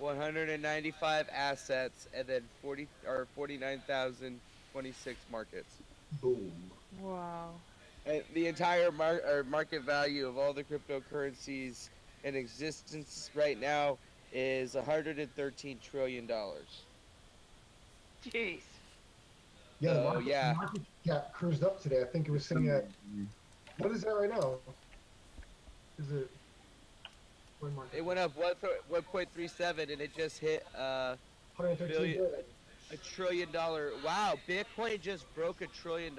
195 assets, and then 49,026 markets. Boom. Wow. And the entire market value of all the cryptocurrencies in existence right now is $113 trillion. Jeez. Yeah, So, the market cap cruised up today. I think it was sitting at, what is that right now? Is it? It went up 1.37 and it just hit $113 billion. $1 trillion. Wow, Bitcoin just broke $1 trillion.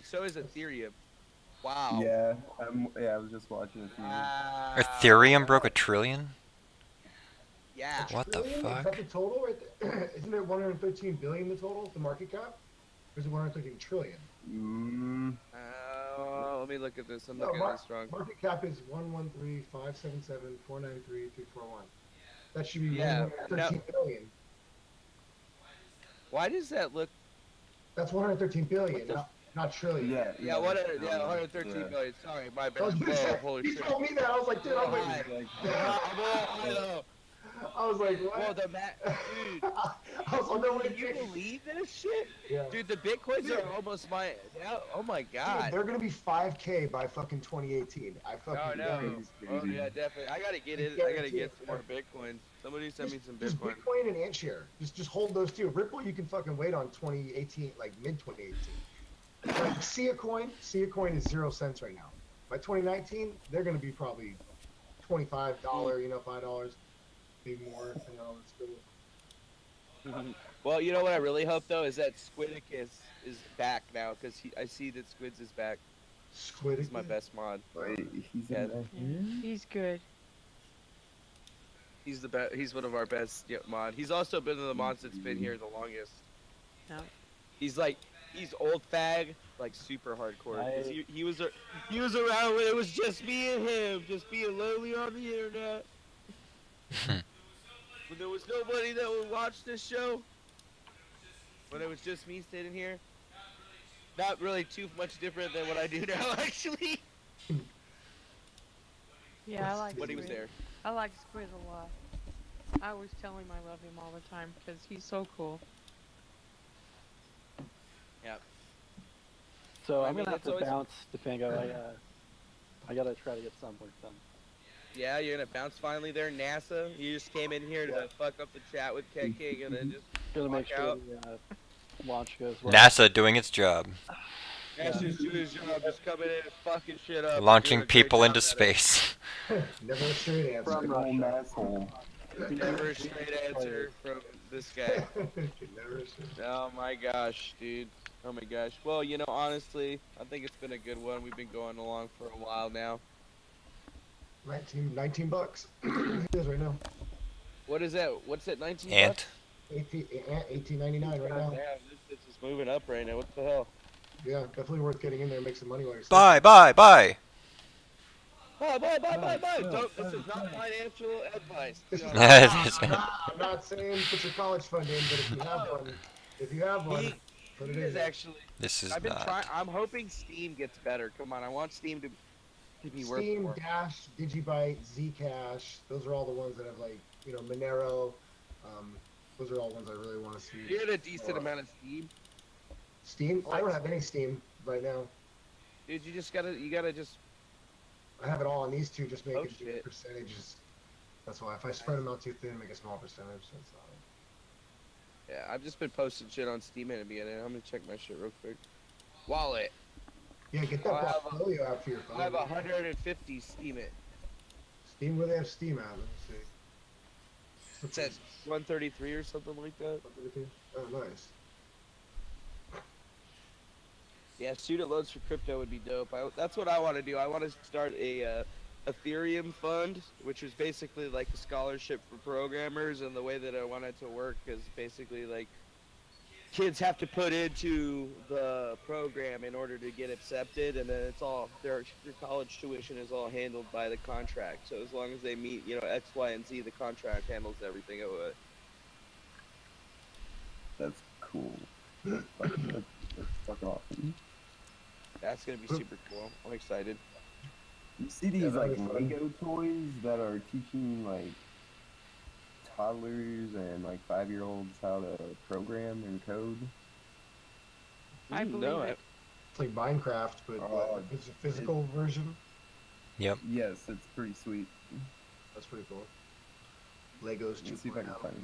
So is Ethereum. Wow. Yeah, I was just watching Ethereum. Ethereum broke $1 trillion? Yeah. What the fuck? Is that the total right there? Isn't it 113 billion the total, the market cap? Or is it 113 trillion? Let me look at this. I'm looking at this wrong. Market cap is 113,577,493,341. That should be 113 billion. Why does that look? That's 113 billion, not trillion. Yeah, 113 billion. Sorry, my bad. Holy he shit. told me that. I was like, dude, I was like, what? Well, dude. I was like, no, can you believe this shit? Yeah. Dude, the Bitcoins are almost oh my god. Dude, they're gonna be 5K by fucking 2018. I fucking Oh yeah, definitely. I gotta get it. I gotta get some more Bitcoin. Somebody send me some Bitcoin. Just Bitcoin and AntShare. Just hold those two. Ripple, you can fucking wait on 2018, like mid 2018. Like Sia coin is 0 cents right now. By 2019, they're gonna be probably $25, $5. Maybe more, Well, you know what I really hope though is that Squidicus is back now because I see that Squids is back. Squidicus is my best mod. He's good. He's the best. He's one of our best mod. He's also been in the mods that's been here the longest. No. He's old fag, like super hardcore. He was around when it was just me and him, just being lonely on the internet. When there was nobody that would watch this show. When it was just me sitting here. Not really too much different than what I do now, actually. Yeah, I like When he Squid. was there. I like Squid a lot. I always tell him I love him all the time because he's so cool. Yeah. So I'm gonna have to bounce DeFango. I gotta try to get some work done. Yeah, you're gonna bounce finally there, NASA. You just came in here to fuck up the chat with Cat King and then just gonna make sure out. the launch goes well. NASA doing its job. NASA's doing his job, just coming in and fucking shit up. Launching people into space. Never a straight answer. From Russia. Never a straight answer from this guy. Oh my gosh, dude. Oh my gosh. Well, honestly, I think it's been a good one. We've been going along for a while now. 19 bucks. It is right now. What is that? What's that? 19 Ant. bucks? 18.99 right now. Damn, this is moving up right now. What the hell? Yeah, definitely worth getting in there and make some money while you're Buy. Buy. Don't, this is not financial advice. I'm not saying put your college fund in, but if you have one, put it in. Actually, this is I'm hoping Steam gets better. Come on, I want Steam to be worth Steam, more. Dash, Digibyte, Zcash. Those are all the ones that have Monero. Those are all ones I really want to see. You had a decent amount of Steam. Steam? I don't have any Steam right now. Dude, you gotta just. I have it all on these two, just make it percentages. That's why. If I spread them out too thin, make a small percentage. That's all. Yeah, I've just been posting shit on Steam in the beginning. I'm gonna check my shit real quick. Wallet. Yeah, get that I'll have portfolio out for your I have phone. 150 Steam it. Steam, where they have Steam at? Let me see. It said 133 or something like that. Oh, nice. Yeah, student loans for crypto would be dope. That's what I want to do. I want to start a Ethereum fund, which is basically like a scholarship for programmers. And the way that I want it to work is basically like kids have to put into the program in order to get accepted, and then it's all their college tuition is all handled by the contract. So as long as they meet, X, Y, and Z, the contract handles everything of it. That's cool. That's fucking awesome. That's gonna be super cool. I'm excited. You see these like Lego toys that are teaching like toddlers and like 5-year-olds how to program and code? I believe it. It's like Minecraft, but it's a physical version. Yep. Yes, it's pretty sweet. That's pretty cool. Legos 2.0. Let's see if I can find.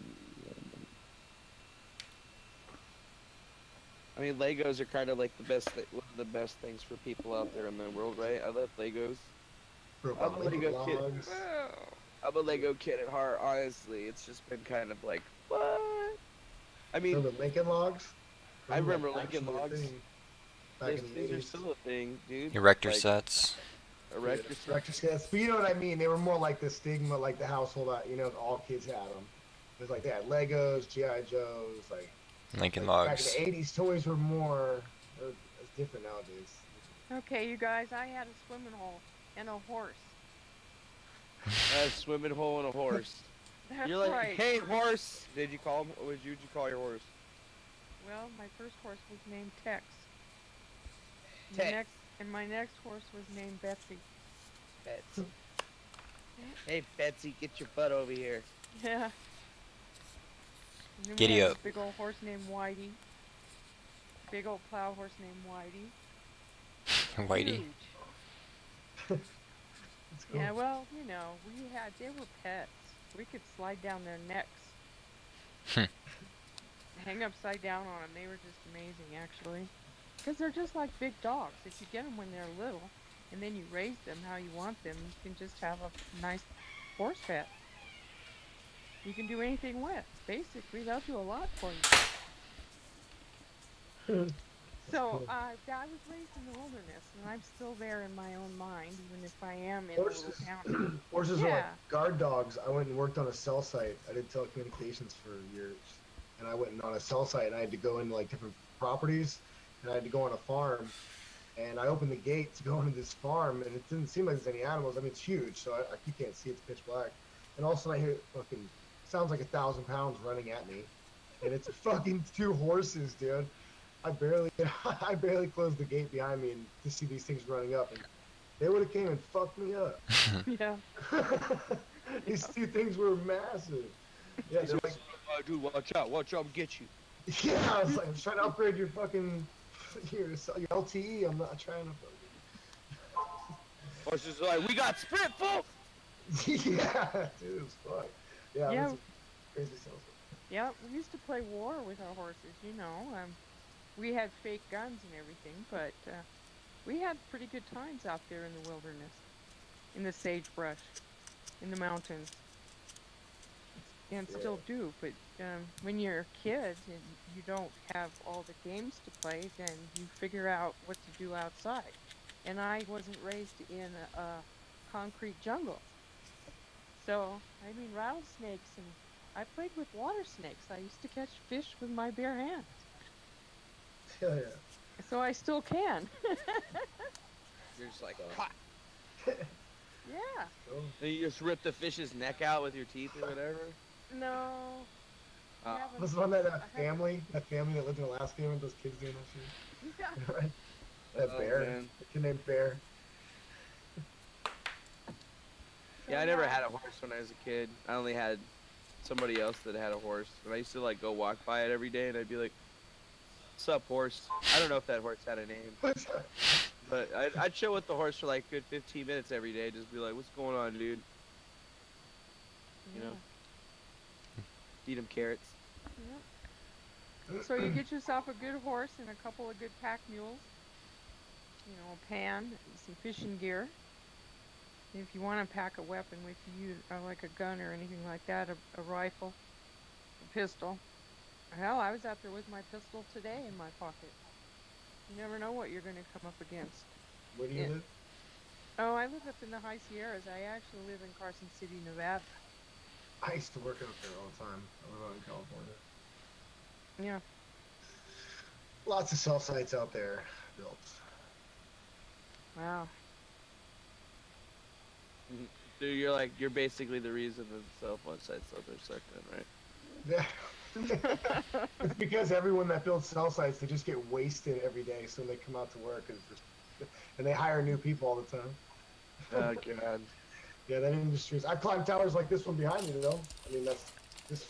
I mean, Legos are kind of like one of the best things for people out there in the world, right? I love Legos. I'm a Lego kid. I'm a Lego kid at heart. Honestly, it's just been kind of like, what? I mean, remember Lincoln Logs? I remember Lincoln Logs. These are still a thing, dude. Erector sets. Erector sets. But you know what I mean? They were more like the stigma, like the household, all kids had them. It was like they had Legos, G.I. Joes, like Lincoln Logs. Back in the 80s, toys were more, it's different nowadays. Okay, you guys, I had a swimming hole and a horse. A swimming hole and a horse. That's You're like, right. hey, horse. Did you call him? What did you call your horse? Well, my first horse was named Tex. Tex. And my next horse was named Betsy. Betsy. Hey, Betsy, get your butt over here. Yeah. And then Giddy we had up. a big old horse named Whitey. Big old plow horse named Whitey. Whitey. Huge. Yeah, well, they were pets. We could slide down their necks. Hang upside down on them. They were just amazing, actually. Because they're just like big dogs. If you get them when they're little, and then you raise them how you want them, you can just have a nice horse pet. You can do anything with. Basically, they'll do a lot for you. So, I was raised in the wilderness, and I'm still there in my own mind, even if I am in a little town. Horses are like guard dogs. I went and worked on a cell site. I did telecommunications for years. And I went on a cell site, and I had to go into like different properties, and I had to go on a farm. And I opened the gate to go into this farm, and it didn't seem like there's any animals. I mean, it's huge, so you can't see. It's pitch black. And all of a sudden, I hear fucking sounds like 1,000 pounds running at me, and it's fucking 2 horses, dude. I barely closed the gate behind me and to see these things running up, and they would have came and fucked me up. Yeah. These 2 things were massive. Yeah, they're like, dude, watch out, I'll get you. Yeah, I was like, I'm trying to upgrade your fucking your LTE. I'm not trying to fucking. Horses are like, we got sprint, folks. Yeah, dude, it was fun. Yeah. Yeah. It was crazy stuff. Yeah, we used to play war with our horses, we had fake guns and everything, but we had pretty good times out there in the wilderness, in the sagebrush, in the mountains, and still do. But when you're a kid and you don't have all the games to play, then you figure out what to do outside. And I wasn't raised in a concrete jungle. So, I mean, rattlesnakes, and I played with water snakes. I used to catch fish with my bare hands. Yeah. So I still can. You're just like, Yeah. And you just rip the fish's neck out with your teeth or whatever? No. Was it on that family that lived in Alaska with those kids doing that shit? Yeah. Right? That bear. Man. The kid named Bear. Yeah, I never had a horse when I was a kid. I only had somebody else that had a horse. And I used to like go walk by it every day, and I'd be like, "What's up, horse?" I don't know if that horse had a name. But I'd chill with the horse for like good 15 minutes every day. Just be like, "What's going on, dude?" You know? Feed him carrots. Yep. So you get yourself a good horse and a couple of good pack mules. you know, a pan, some fishing gear. If you want to pack a weapon with you, like a gun or anything like that, a rifle, a pistol. Hell, I was out there with my pistol today in my pocket. You never know what you're going to come up against. Where do you It, live? oh, I live up in the high Sierras. I actually live in Carson City, Nevada. I used to work out there all the time. I live out in California. Yeah. Lots of cell sites out there built. Wow. So you're basically the reason the cell phone sites out there suck then, right? Yeah. It's because everyone that builds cell sites, they just get wasted every day, so they come out to work and they hire new people all the time. Oh god. Yeah, that industry is. I've climbed towers like this one behind me, though. I mean, that's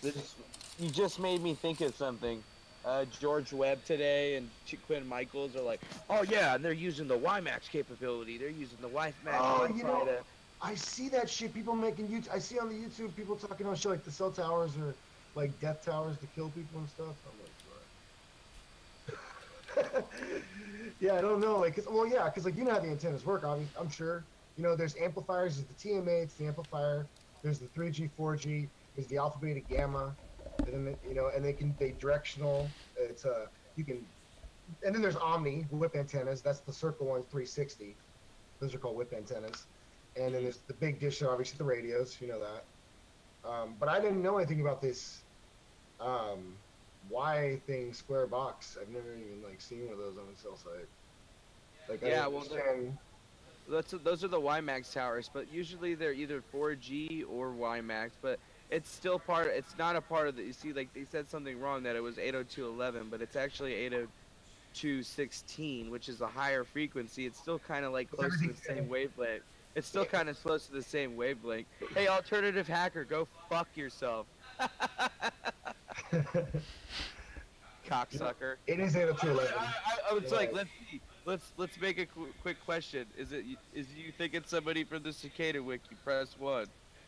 this. You just made me think of something. George Webb today and Quinn Michaels are like, oh yeah, and they're using the WiMAX capability. They're using the WiMAX. Oh, you know, I see that shit. People making YouTube. I see on the YouTube people talking about shit like the cell towers or like death towers to kill people and stuff. I'm like, what? Yeah, I don't know. Like, cause like you know how the antennas work. Obviously, I'm sure. You know, there's amplifiers. There's the TMA. It's the amplifier. There's the 3G, 4G. There's the alpha, beta, gamma. And then and they directional. It's you can, and then there's Omni whip antennas. That's the circle ones, 360. Those are called whip antennas. And then there's the big dish, obviously the radios. You know that. But I didn't know anything about this Y thing, square box. I've never even like seen one of those on a cell site. Like, yeah, those are the WiMAX towers, but usually they're either 4G or WiMAX, but it's still it's not a part of the, you see, like they said something wrong that it was 802.11, but it's actually 802.16, which is a higher frequency. It's still kind of like close to the same wavelength. It's still kind of close to the same wavelength. Hey, alternative hacker, go fuck yourself. Cocksucker. It is 802.11. I was like, let's see. Let's make a quick question. Is you think it's somebody from the Cicada Wiki? Press 1.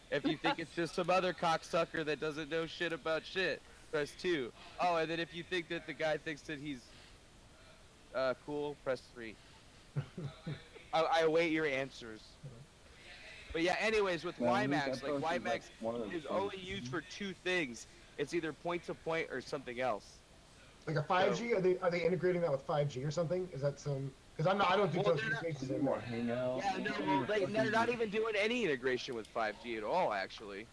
If you think it's just some other cocksucker that doesn't know shit about shit, press 2. Oh, and then if you think that the guy thinks that he's cool, press 3. I await your answers. But yeah, anyways, with WiMAX, like WiMAX is only used for two things. It's either point-to-point or something else. Like a 5G? Are they integrating that with 5G or something? Is that some? Because I don't do telecommunications anymore. Yeah, no, they're not even doing any integration with 5G at all, actually.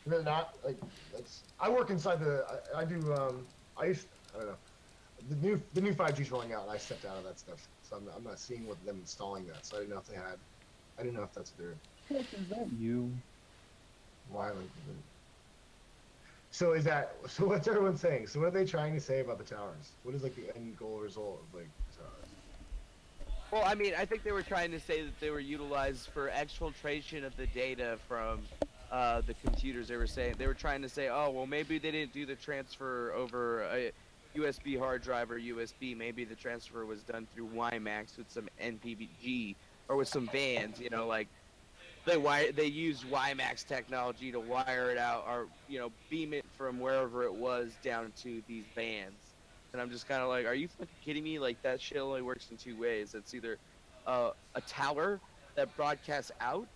They're not. Like, I work inside I don't know. The new 5G's rolling out, and I stepped out of that stuff, so I'm not seeing with them installing that. So I didn't know if they had. I didn't know if that's their. Is that you? Why? So what's everyone saying? So what are they trying to say about the towers? What is like the end goal result of like the towers? Well, I mean, I think they were trying to say that they were utilized for exfiltration of the data from the computers. They were trying to say, oh, well, maybe they didn't do the transfer over a USB hard drive or USB. Maybe the transfer was done through WiMAX with some NPG or with some bands. You know, like. They used WiMAX technology to wire it out, or beam it from wherever it was down to these bands. And I'm just kind of like, are you fucking kidding me? Like, that shit only works in two ways. It's either a tower that broadcasts out.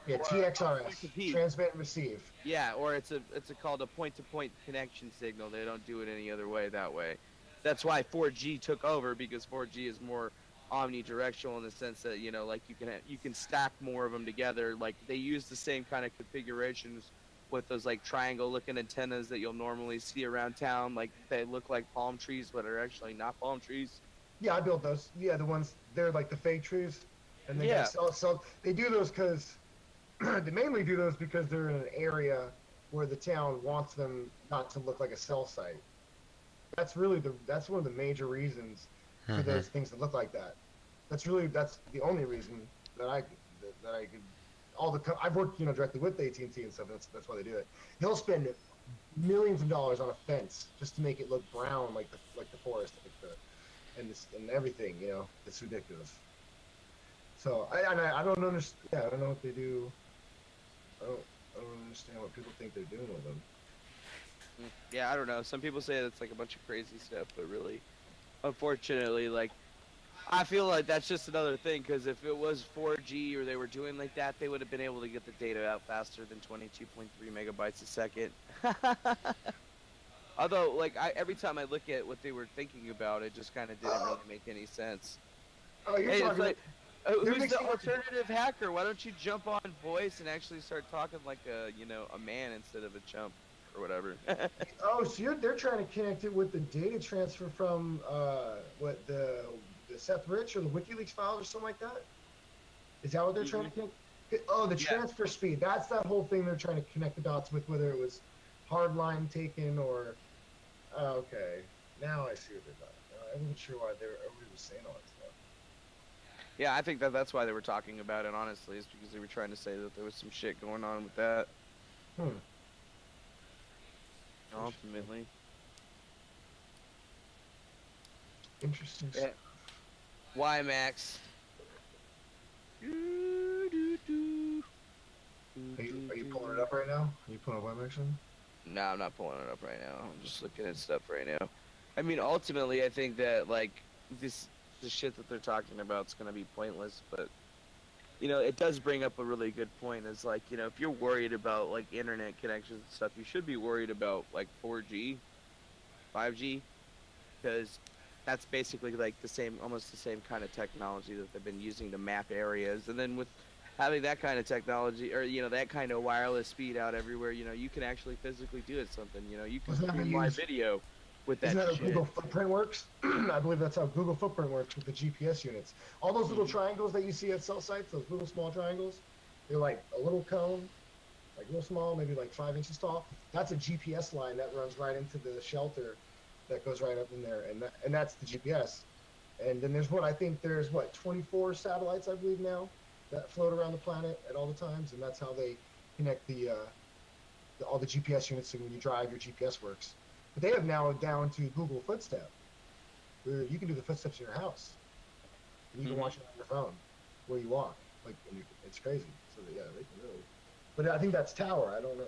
Yeah, TXRS, transmit and receive. Yeah, or it's called a point-to-point connection signal. They don't do it any other way that way. That's why 4G took over, because 4G is more omnidirectional in the sense that like you can stack more of them together. Like, they use the same kind of configurations with those like triangle looking antennas that you'll normally see around town. Like, they look like palm trees but are actually not palm trees. Yeah, I built those. Yeah, the ones, they're like the fake trees, and they they do those because they mainly do those because they're in an area where the town wants them not to look like a cell site. That's really that's one of the major reasons for those things that look like that. That's the only reason that I could. I've worked directly with AT&T and stuff. That's why they do it. They'll spend millions of dollars on a fence just to make it look brown like the forest, and everything. It's ridiculous. So I don't understand. Yeah, I don't know what they do. I don't understand what people think they're doing with them. Yeah, I don't know. Some people say it's like a bunch of crazy stuff, but really, unfortunately, like, I feel like that's just another thing, because if it was 4G or they were doing like that, they would have been able to get the data out faster than 22.3 megabytes a second. Although, like, every time I look at what they were thinking about, it just kind of didn't really make any sense. Oh, you're Hey, it's talking like, they're who's the mixing up the- alternative hacker? Why don't you jump on voice and actually start talking like a, you know, a man instead of a chump or whatever? Oh, so they're trying to connect it with the data transfer from what the Seth Rich or the WikiLeaks files or something like that? Is that what they're trying to connect? Oh, the transfer speed. That's that whole thing they're trying to connect the dots with, whether it was hard line taken or. Oh, okay, now I see what they're talking about. I wasn't sure why everybody was saying all that stuff. Yeah, I think that's why they were talking about it, honestly, is because they were trying to say that there was some shit going on with that. Ultimately. Interesting. Yeah. Why, Max? Are you pulling it up right now? Are you pulling up web action? No, I'm not pulling it up right now. I'm just looking at stuff right now. I mean, ultimately, I think that, like, the shit that they're talking about is going to be pointless, but, you know, it does bring up a really good point. It's like, you know, if you're worried about, like, internet connections and stuff, you should be worried about, like, 4G, 5G, because that's basically, like, almost the same kind of technology that they've been using to map areas. And then with having that kind of technology, or, you know, that kind of wireless speed out everywhere, you know, you can actually physically do it something. You know, you can stream live video with that Isn't that how shit. Google Footprint works? I believe that's how Google Footprint works with the GPS units. All those little triangles that you see at cell sites, those little small triangles, they're like a little cone, like real small, maybe like 5 inches tall. That's a GPS line that runs right into the shelter that goes right up in there, and that's the GPS. And then there's I think there's 24 satellites, I believe now, that float around the planet at all the times, and that's how they connect all the GPS units, so when you drive, your GPS works. But they have now down to Google Footstep, where you can do the footsteps in your house, and you can watch it on your phone where you walk. Like, it's crazy. So yeah, they can really. But I think that's tower. I don't know.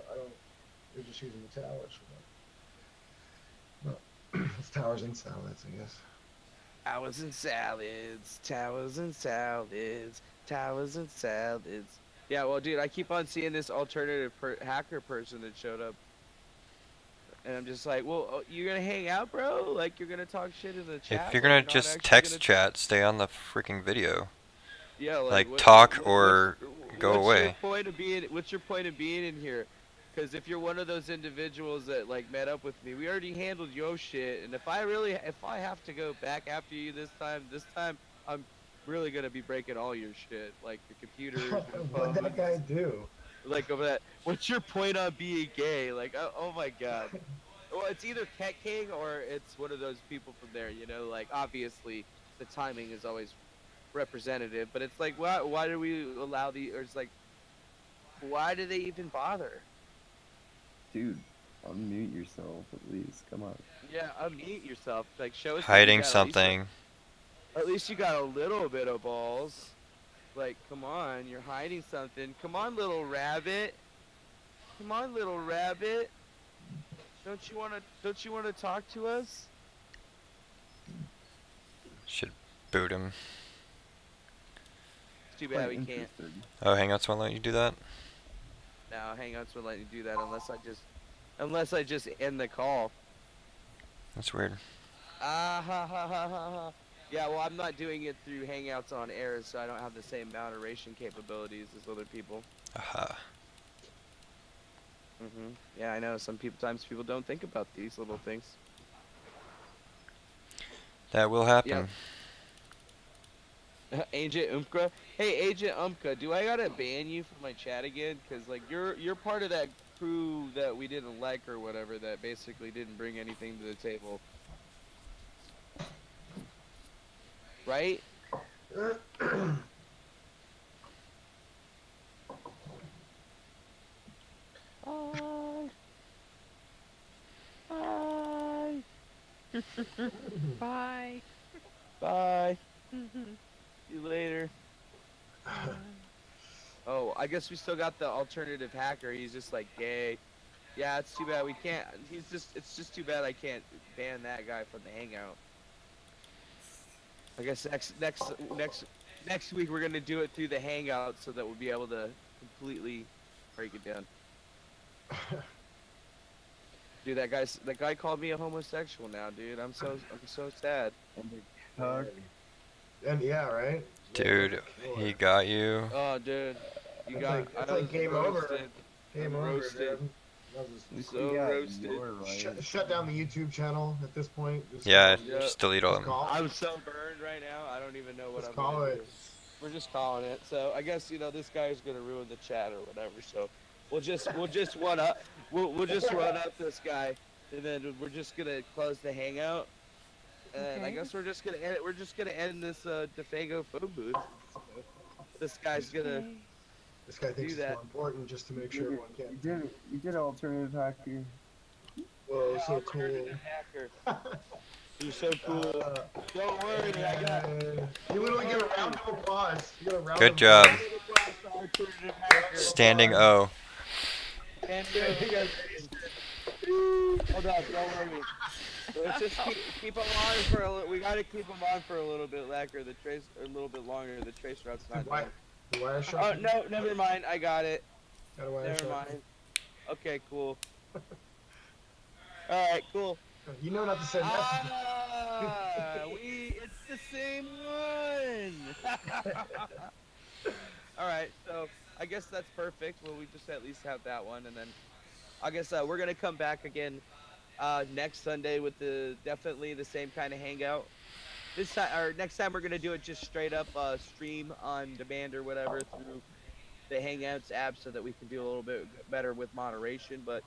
They're just using the towers for that. No, it's towers and salads, I guess. Towers and salads, towers and salads, towers and salads. Yeah, well, dude, I keep on seeing this alternative hacker person that showed up. And I'm just like, well, you're going to hang out, bro? Like, you're going to talk shit in the chat? If you're gonna just text chat, stay on the freaking video. Yeah, like talk or go away. What's your point of being in here? Because if you're one of those individuals that, like, met up with me, we already handled your shit. And if I have to go back after you this time, I'm really going to be breaking all your shit. Like, the computers. What'd that guy do? Like, over that. What's your point on being gay? Like, oh my god. Well, it's either Cat King or it's one of those people from there, you know? Like, obviously, the timing is always representative, but it's like, why do we allow or it's like, why do they even bother? Dude, unmute yourself at least. Come on. Yeah, unmute yourself. Like, show us hiding something. At least you got a little bit of balls. Like, come on, you're hiding something. Come on, little rabbit. Come on, little rabbit. Don't you wanna talk to us? Should boot him. It's too bad we can't. Oh, Hangouts won't let you do that? No, Hangouts won't let you do that unless I just end the call. That's weird. Ah ha ha ha ha ha. Yeah, well, I'm not doing it through Hangouts on air, so I don't have the same moderation capabilities as other people. Aha. Yeah, I know. Sometimes people don't think about these little things. That will happen. Yep. Agent Umka. Hey, Agent Umka, do I gotta ban you from my chat again? Cause like you're part of that crew that we didn't like or whatever that basically didn't bring anything to the table. Right? Bye. Bye. See you later. Oh, I guess we still got the alternative hacker. He's just like gay. Yeah, it's too bad we can't. It's just too bad I can't ban that guy from the Hangout. I guess next week we're gonna do it through the Hangout so that we'll be able to completely break it down. Dude, that guy called me a homosexual now, dude. I'm so sad. And yeah, right? Dude, he got you. Oh, dude, you That's got like, that's I like was game roasted. over. Game I'm over, roasted. dude. So roasted. Shut down the YouTube channel at this point. Yeah, Yeah. just delete all of them. I'm so burned right now. I don't even know what Just I'm call gonna it. do. We're just calling it. So I guess this guy's gonna ruin the chat or whatever. So we'll just one up. We'll just run up this guy, and then we're just gonna close the Hangout. And I Okay. guess we're just gonna end this DeFango phone booth. This guy's gonna. Okay. This guy thinks Do it's that. more important just to make sure everyone can. You did alternative hacker. Whoa, so cool. Hacker. You're so cool. Don't worry, I got. You literally get a round of applause. You get a round Good of job. applause. Standing O. And hold on, don't worry. Let's just keep them on for a little. We gotta keep them on for a little bit longer. The trace, a little bit longer. The trace route's not done. The wire Oh sharp. no, never mind. I got it. Got a wire Never sharp. mind. Okay, cool. All right, cool. You know not to send messages. It's the same one. All right, so I guess that's perfect. Well, we just at least have that one, and then I guess we're gonna come back again next Sunday with definitely the same kind of hangout. This time or next time we're gonna do it just straight up stream on demand or whatever through the Hangouts app so that we can do a little bit better with moderation. But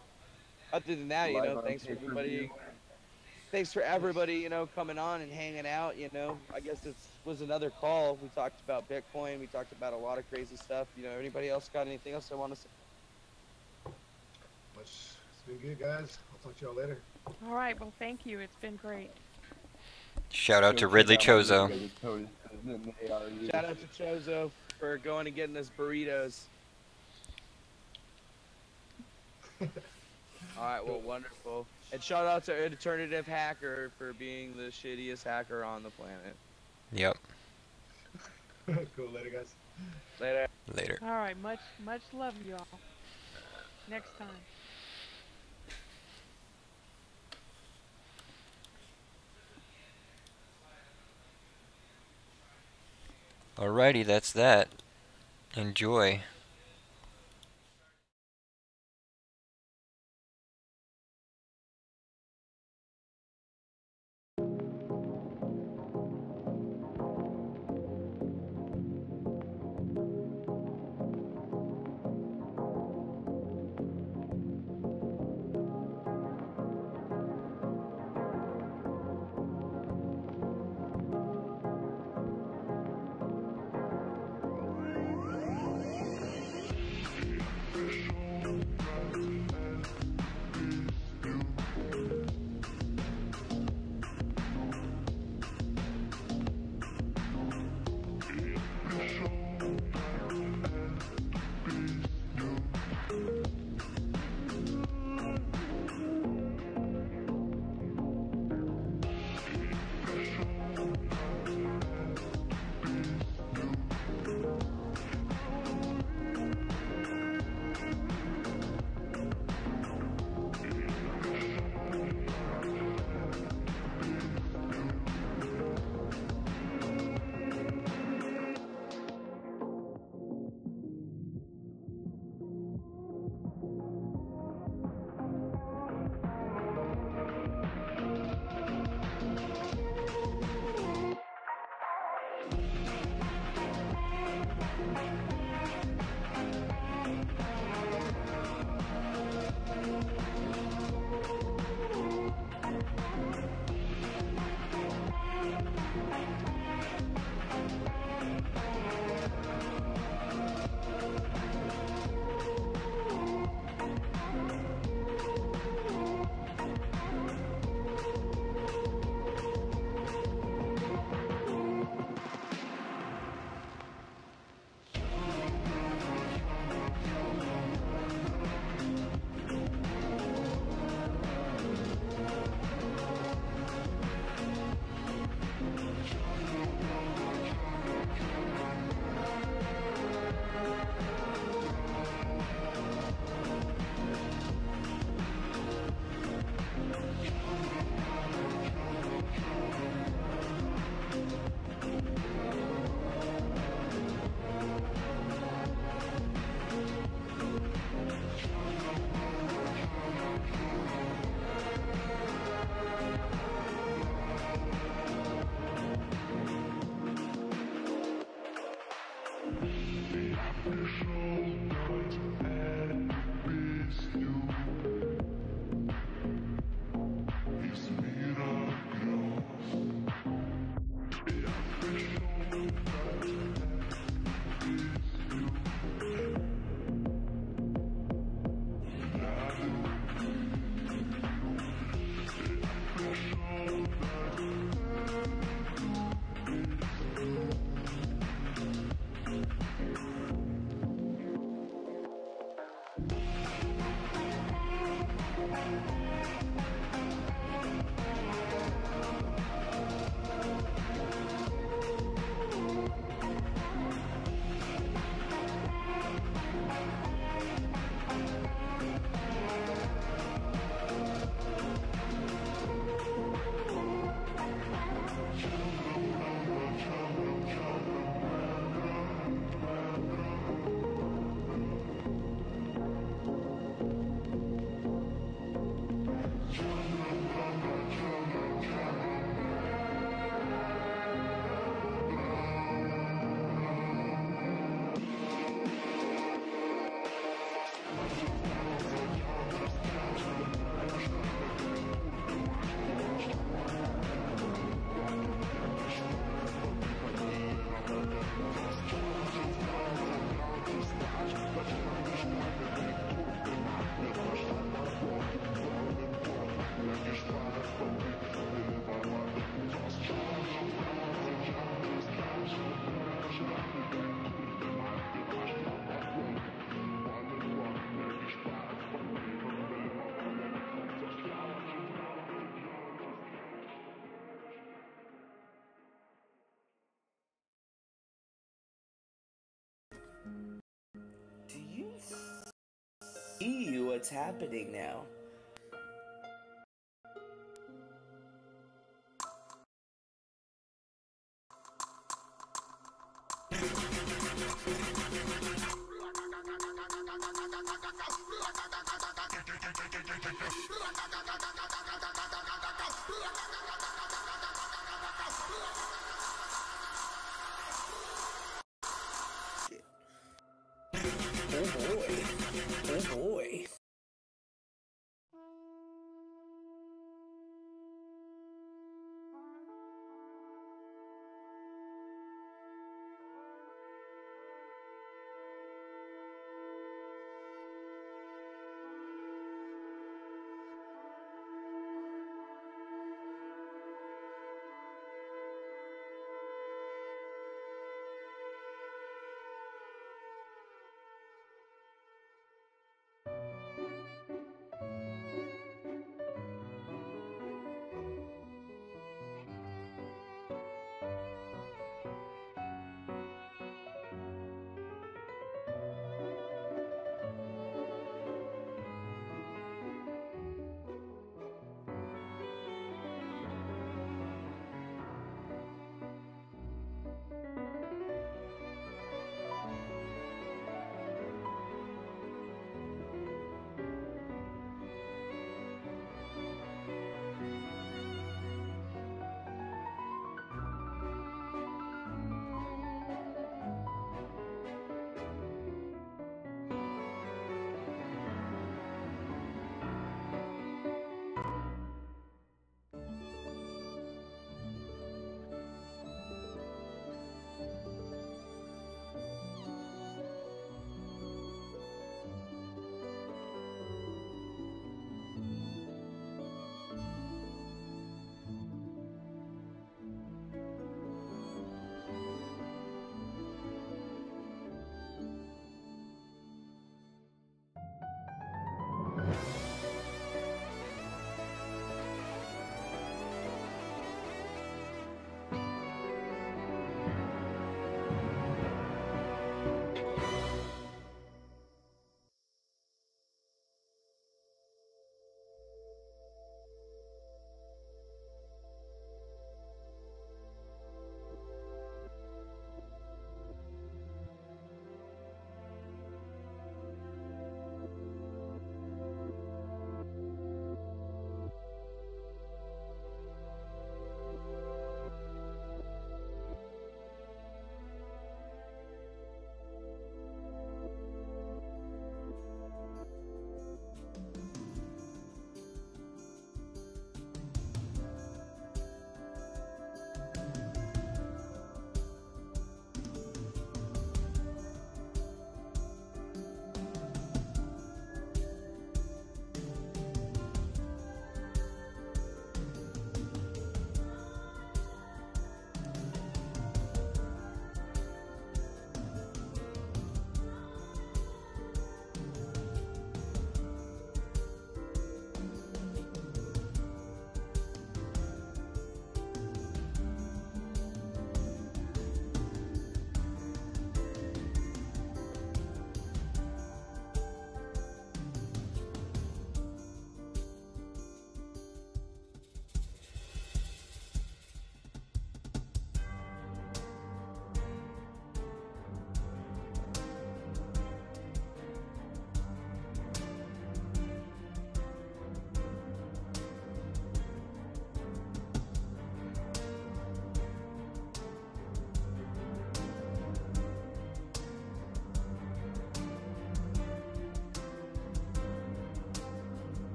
other than that, Live on thanks for pay-per-view. everybody. Thanks for everybody, coming on and hanging out. I guess it was another call. We talked about Bitcoin. We talked about a lot of crazy stuff. Anybody else got anything else they want to say? It's been good, guys. I'll talk to y'all later. All right. Well, thank you. It's been great. Shout out to Ridley Chozo. Shout out to Chozo for going and getting us burritos. Alright, well, wonderful. And shout out to Alternative Hacker for being the shittiest hacker on the planet. Yep. Cool, later, guys. Later. Later. All right. Much love, y'all. Next time. Alrighty, that's that. Enjoy. Do you see what's happening now?